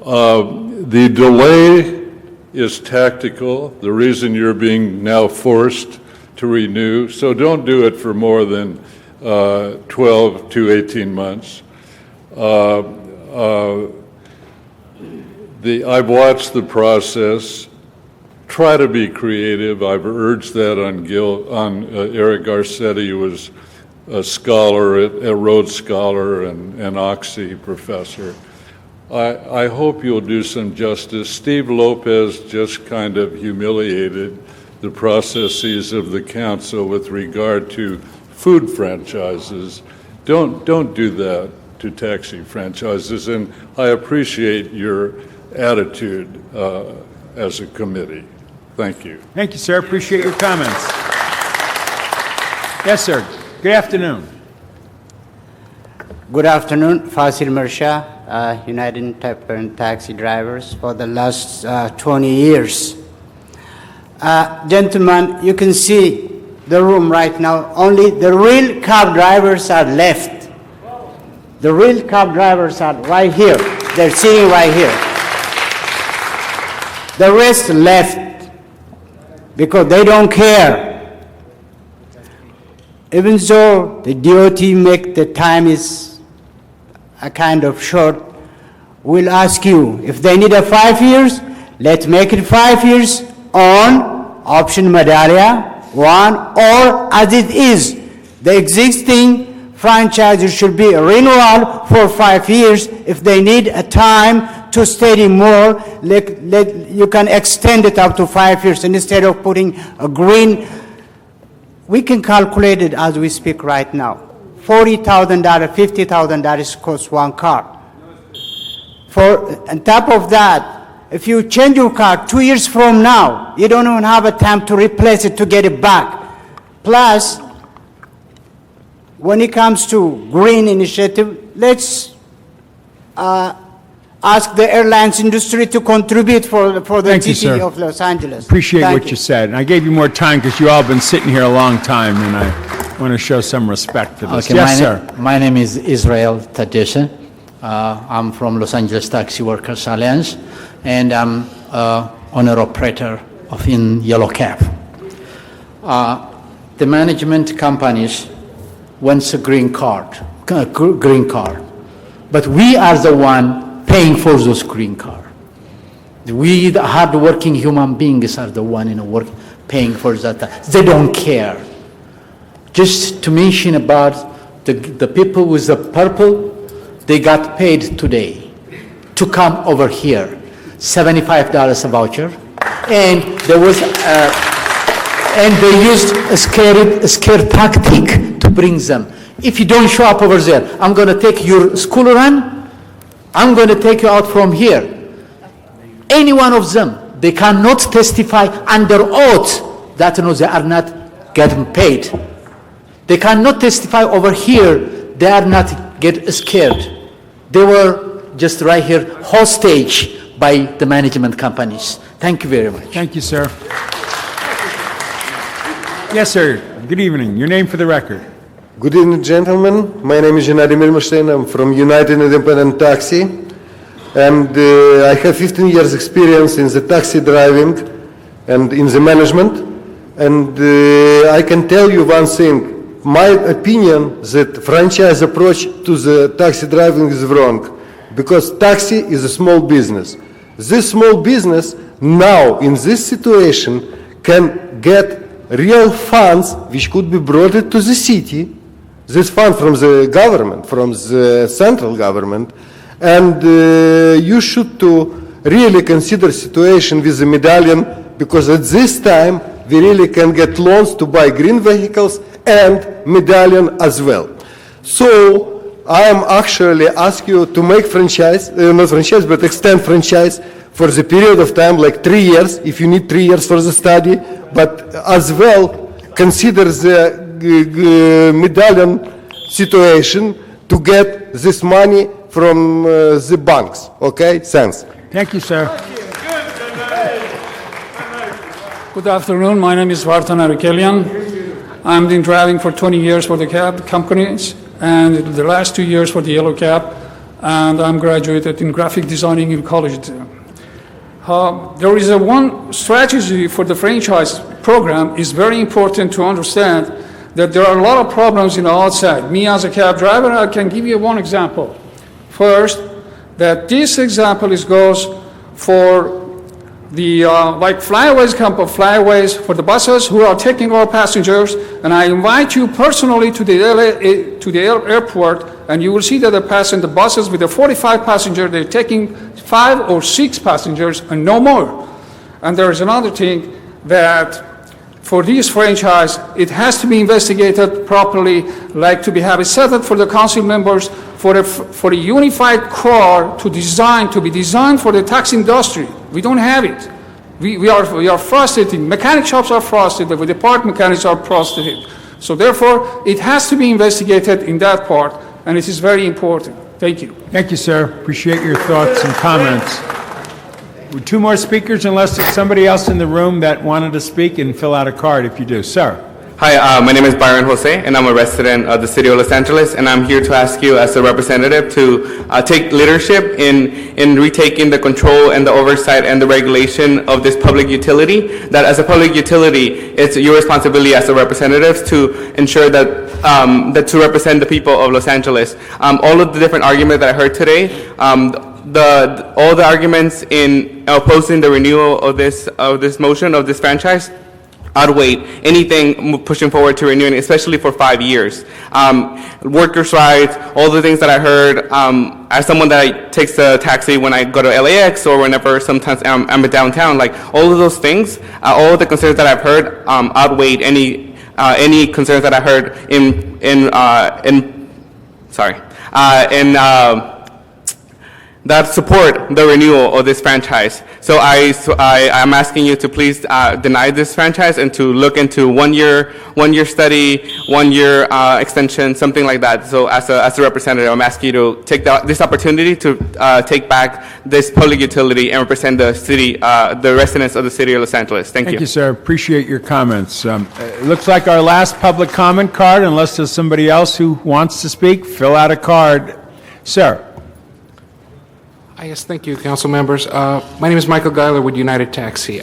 The delay is tactical, the reason you're being now forced to renew, so don't do it for more than 12 to 18 months. I've watched the process. Try to be creative. I've urged that on Eric Garcetti, who was a scholar, a Rhodes Scholar and Oxy professor. I hope you'll do some justice. Steve Lopez just kind of humiliated the processes of the council with regard to food franchises. Don't do that to taxi franchises, and I appreciate your attitude as a committee. Thank you. Thank you, sir. Appreciate your comments. Yes, sir. Good afternoon. Good afternoon. Fasil Mirsha, United Independent Taxi Drivers for the last 20 years. Gentlemen, you can see the room right now. Only the real cab drivers are left. The real cab drivers are right here. They're sitting right here. The rest left because they don't care. Even though the DOT make the time is a kind of short, we'll ask you, if they need a 5 years, let's make it 5 years on option medallia 1, or as it is, the existing franchise should be a renewal for 5 years. If they need a time to study more, you can extend it up to 5 years, and instead of putting a green. We can calculate it as we speak right now. $40,000, $50,000 costs one car. On top of that, if you change your car 2 years from now, you don't even have a time to replace it to get it back. Plus, when it comes to green initiative, let's ask the airlines industry to contribute for the city of Los Angeles. Appreciate what you said. And I gave you more time because you all have been sitting here a long time, and I want to show some respect for this. Okay, yes, sir. My name is Israel Tadisha. I'm from Los Angeles Taxi Workers Alliance, and I'm owner-operator in Yellow Cab. The management companies wants a green card, but we are the one paying for those green cards. We, the hard-working human beings, are the one paying for that. They don't care. Just to mention about the people with the purple, they got paid today to come over here, $75 a voucher, and there was, and they used a scare tactic to bring them. If you don't show up over there, I'm going to take your school run. I'm going to take you out from here. Any one of them, they cannot testify under oath that they are not getting paid. They cannot testify over here. They are not get scared. They were just right here hostage by the management companies. Thank you very much. Thank you, sir. Yes, sir. Good evening. Your name for the record. Good evening, gentlemen. My name is Gennady Milmushtin. I'm from United Independent Taxi. And I have 15 years experience in the taxi driving and in the management. And I can tell you one thing. My opinion that franchise approach to the taxi driving is wrong. Because taxi is a small business. This small business now in this situation can get real funds which could be brought to the city. This fund from the government, from the central government. And you should to really consider situation with the medallion, because at this time we really can get loans to buy green vehicles and medallion as well. So I am actually ask you to make franchise, not franchise, but extend franchise for the period of time like 3 years, if you need 3 years for the study, but as well consider the medallion situation to get this money from the banks. Okay, thanks. Thank you, sir. Good afternoon. My name is Vartan Arikelian. I've been driving for 20 years for the cab companies and the last 2 years for the Yellow Cab, and I'm graduated in graphic designing in college. There is one strategy for the franchise program. Is very important to understand that there are a lot of problems in the outside. Me as a cab driver, I can give you one example. First, that this example goes for the like flyaways for the buses who are taking our passengers, and I invite you personally to the airport, and you will see that the buses with the 45 passengers, they're taking 5 or 6 passengers and no more. And there is another thing that for this franchise, it has to be investigated properly, like to have it set up for the council members for a unified car to be designed for the taxi industry. We don't have it. We are frustrated. Mechanic shops are frustrated. The part mechanics are frustrated. So therefore, it has to be investigated in that part, and it is very important. Thank you. Thank you, sir. Appreciate your thoughts and comments. 2 more speakers, unless there's somebody else in the room that wanted to speak, and fill out a card if you do. Sir. Hi, my name is Byron Jose, and I'm a resident of the city of Los Angeles, and I'm here to ask you as a representative to take leadership in retaking the control and the oversight and the regulation of this public utility. That as a public utility, it's your responsibility as a representative to ensure that, to represent the people of Los Angeles. All of the different arguments that I heard today, all the arguments in opposing the renewal of this motion, of this franchise, outweigh anything pushing forward to renewing, especially for 5 years. Workers' rights, all the things that I heard, as someone that takes the taxi when I go to LAX or whenever sometimes I'm downtown, like all of those things, all of the concerns that I've heard outweighed any concerns that I heard that support the renewal of this franchise. So I'm asking you to please deny this franchise and to look into 1 year study, 1 year extension, something like that. So as a representative, I'm asking you to take this opportunity to take back this public utility and represent the city, the residents of the city of Los Angeles. Thank you. Thank you, sir. Appreciate your comments. It looks like our last public comment card, unless there's somebody else who wants to speak, fill out a card. Sir. Yes, thank you, council members. My name is Michael Geiler with United Taxi.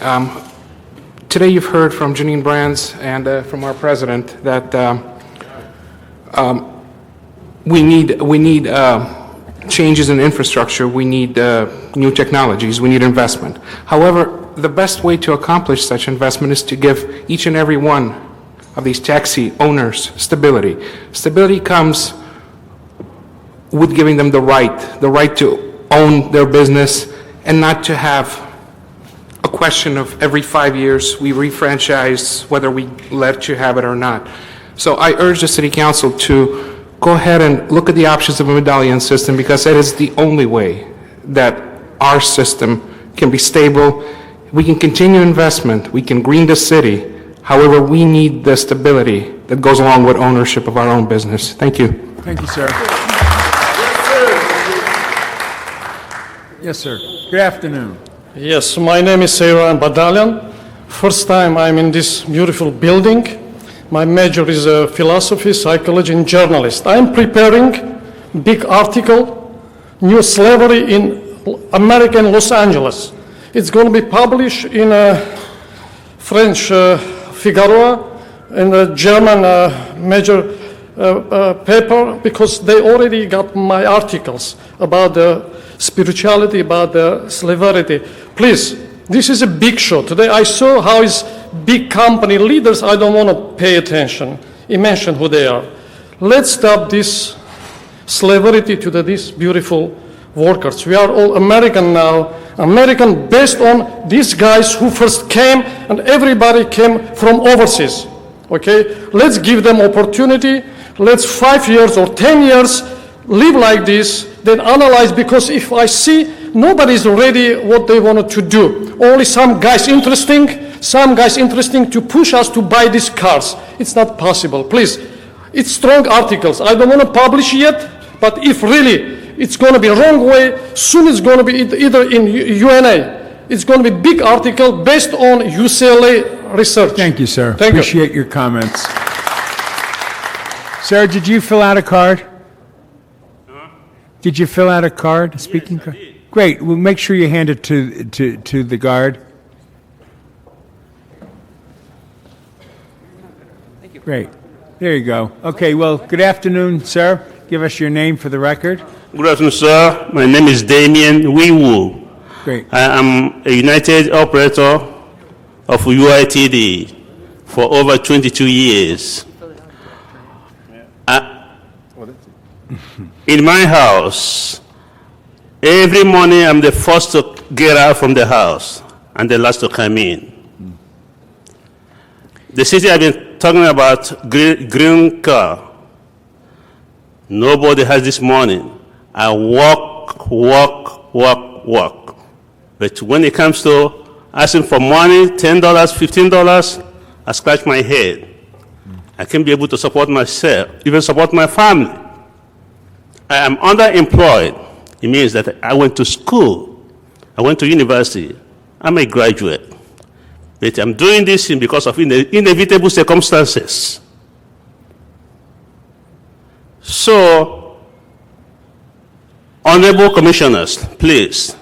Today you've heard from Janine Brands and from our president that we need changes in infrastructure. We need new technologies. We need investment. However, the best way to accomplish such investment is to give each and every one of these taxi owners stability. Stability comes with giving them the right to own their business and not to have a question of every 5 years we refranchise whether we let you have it or not. So I urge the City Council to go ahead and look at the options of a medallion system, because that is the only way that our system can be stable. We can continue investment, we can green the city. However, we need the stability that goes along with ownership of our own business. Thank you. Thank you, sir. Yes, sir. Good afternoon. Yes, my name is Seyran Badalian. First time I'm in this beautiful building. My major is philosophy, psychology, and journalist. I'm preparing big article, New Slavery in American Los Angeles. It's going to be published in French Figaro and a German major paper, because they already got my articles about the spirituality, about the slavery. Please, this is a big show. Today I saw how is big company leaders, I don't want to pay attention. Imagine who they are. Let's stop this slavery to these beautiful workers. We are all American now. American based on these guys who first came, and everybody came from overseas. Okay? Let's give them opportunity. Let's 5 years or 10 years live like this, then analyze, because if I see nobody's ready what they wanted to do, only some guys interesting to push us to buy these cars. It's not possible. Please, it's strong articles. I don't want to publish yet, but if really it's going to be wrong way, soon it's going to be either in UNA. It's going to be big article based on UCLA research. Thank you, sir. Thank you. Appreciate your comments. Sir, did you fill out a card? Did you fill out a card, a speaking card? Great. Well, make sure you hand it to the guard. Great. There you go. Okay, well, good afternoon, sir. Give us your name for the record. Good afternoon, sir. My name is Damien Wiwu. Great. I am a United operator of UITD for over 22 years. In my house, every morning I'm the first to get out from the house and the last to come in. The city I've been talking about, green car. Nobody has this morning. I walk. But when it comes to asking for money, $10, $15, I scratch my head. I can't be able to support myself, even support my family. I am underemployed. It means that I went to school. I went to university. I'm a graduate. But I'm doing this because of inevitable circumstances. So, honorable commissioners, please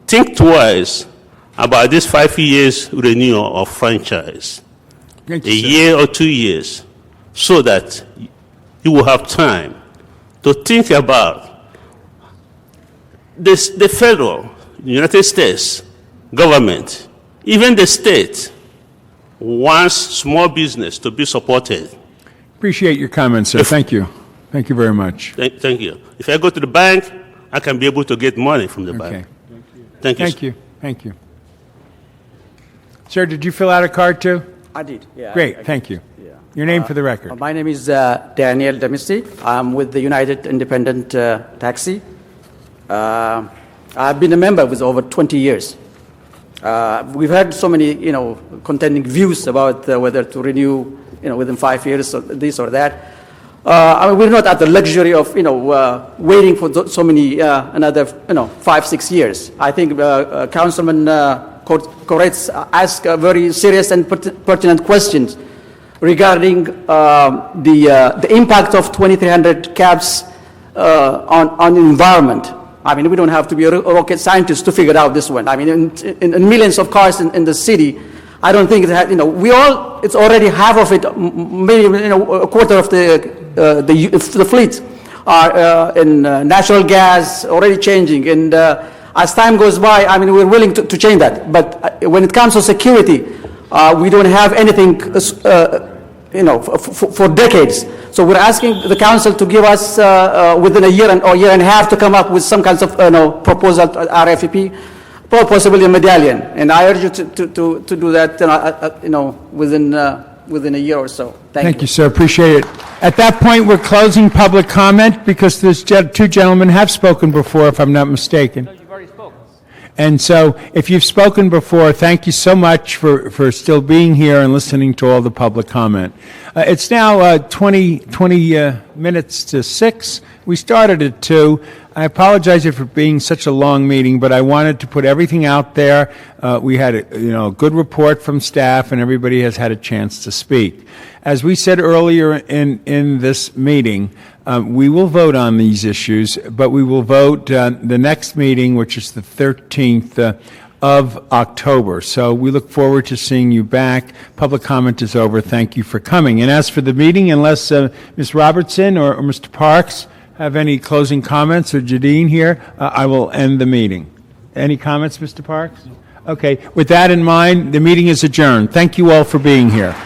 think twice about this 5 years renewal of franchise. Thank you, a sir. year or 2 years, so that you will have time to think about this, the federal, United States government, even the state wants small business to be supported. Appreciate your comments, sir. Thank you. Thank you very much. Thank you. If I go to the bank, I can be able to get money from the bank. Thank you. Thank you. Thank you. Sir, did you fill out a card too? I did, yeah. Great, thank you. Yeah. Your name for the record. My name is Daniel Demisti. I'm with the United Independent Taxi. I've been a member with over 20 years. We've had so many, contending views about whether to renew, within 5 years or this or that. We're not at the luxury of, waiting for so many, another, 5-6 years. I think Councilman Koretz asked very serious and pertinent questions regarding the impact of 2,300 cabs on the environment. I mean, we don't have to be a rocket scientist to figure out this one. I mean, in millions of cars in the city, I don't think that, it's already half of it, maybe, a quarter of the fleet are in natural gas, already changing. And as time goes by, I mean, we're willing to change that. But when it comes to security, we don't have anything, for decades. So we're asking the council to give us within a year or year and a half to come up with some kinds of proposal to RFP, possibly a medallion. And I urge you to do that within a year or so. Thank you, sir. Appreciate it. At that point, we're closing public comment because those two gentlemen have spoken before, if I'm not mistaken. And so, if you've spoken before, thank you so much for still being here and listening to all the public comment. It's now 20 minutes to 6. We started at 2. I apologize for being such a long meeting, but I wanted to put everything out there. We had a good report from staff, and everybody has had a chance to speak. As we said earlier in this meeting, we will vote on these issues, but we will vote the next meeting, which is the 13th of October. So we look forward to seeing you back. Public comment is over. Thank you for coming. And as for the meeting, unless Ms. Robertson or Mr. Parks have any closing comments, or Jadine here, I will end the meeting. Any comments, Mr. Parks? Okay. With that in mind, the meeting is adjourned. Thank you all for being here.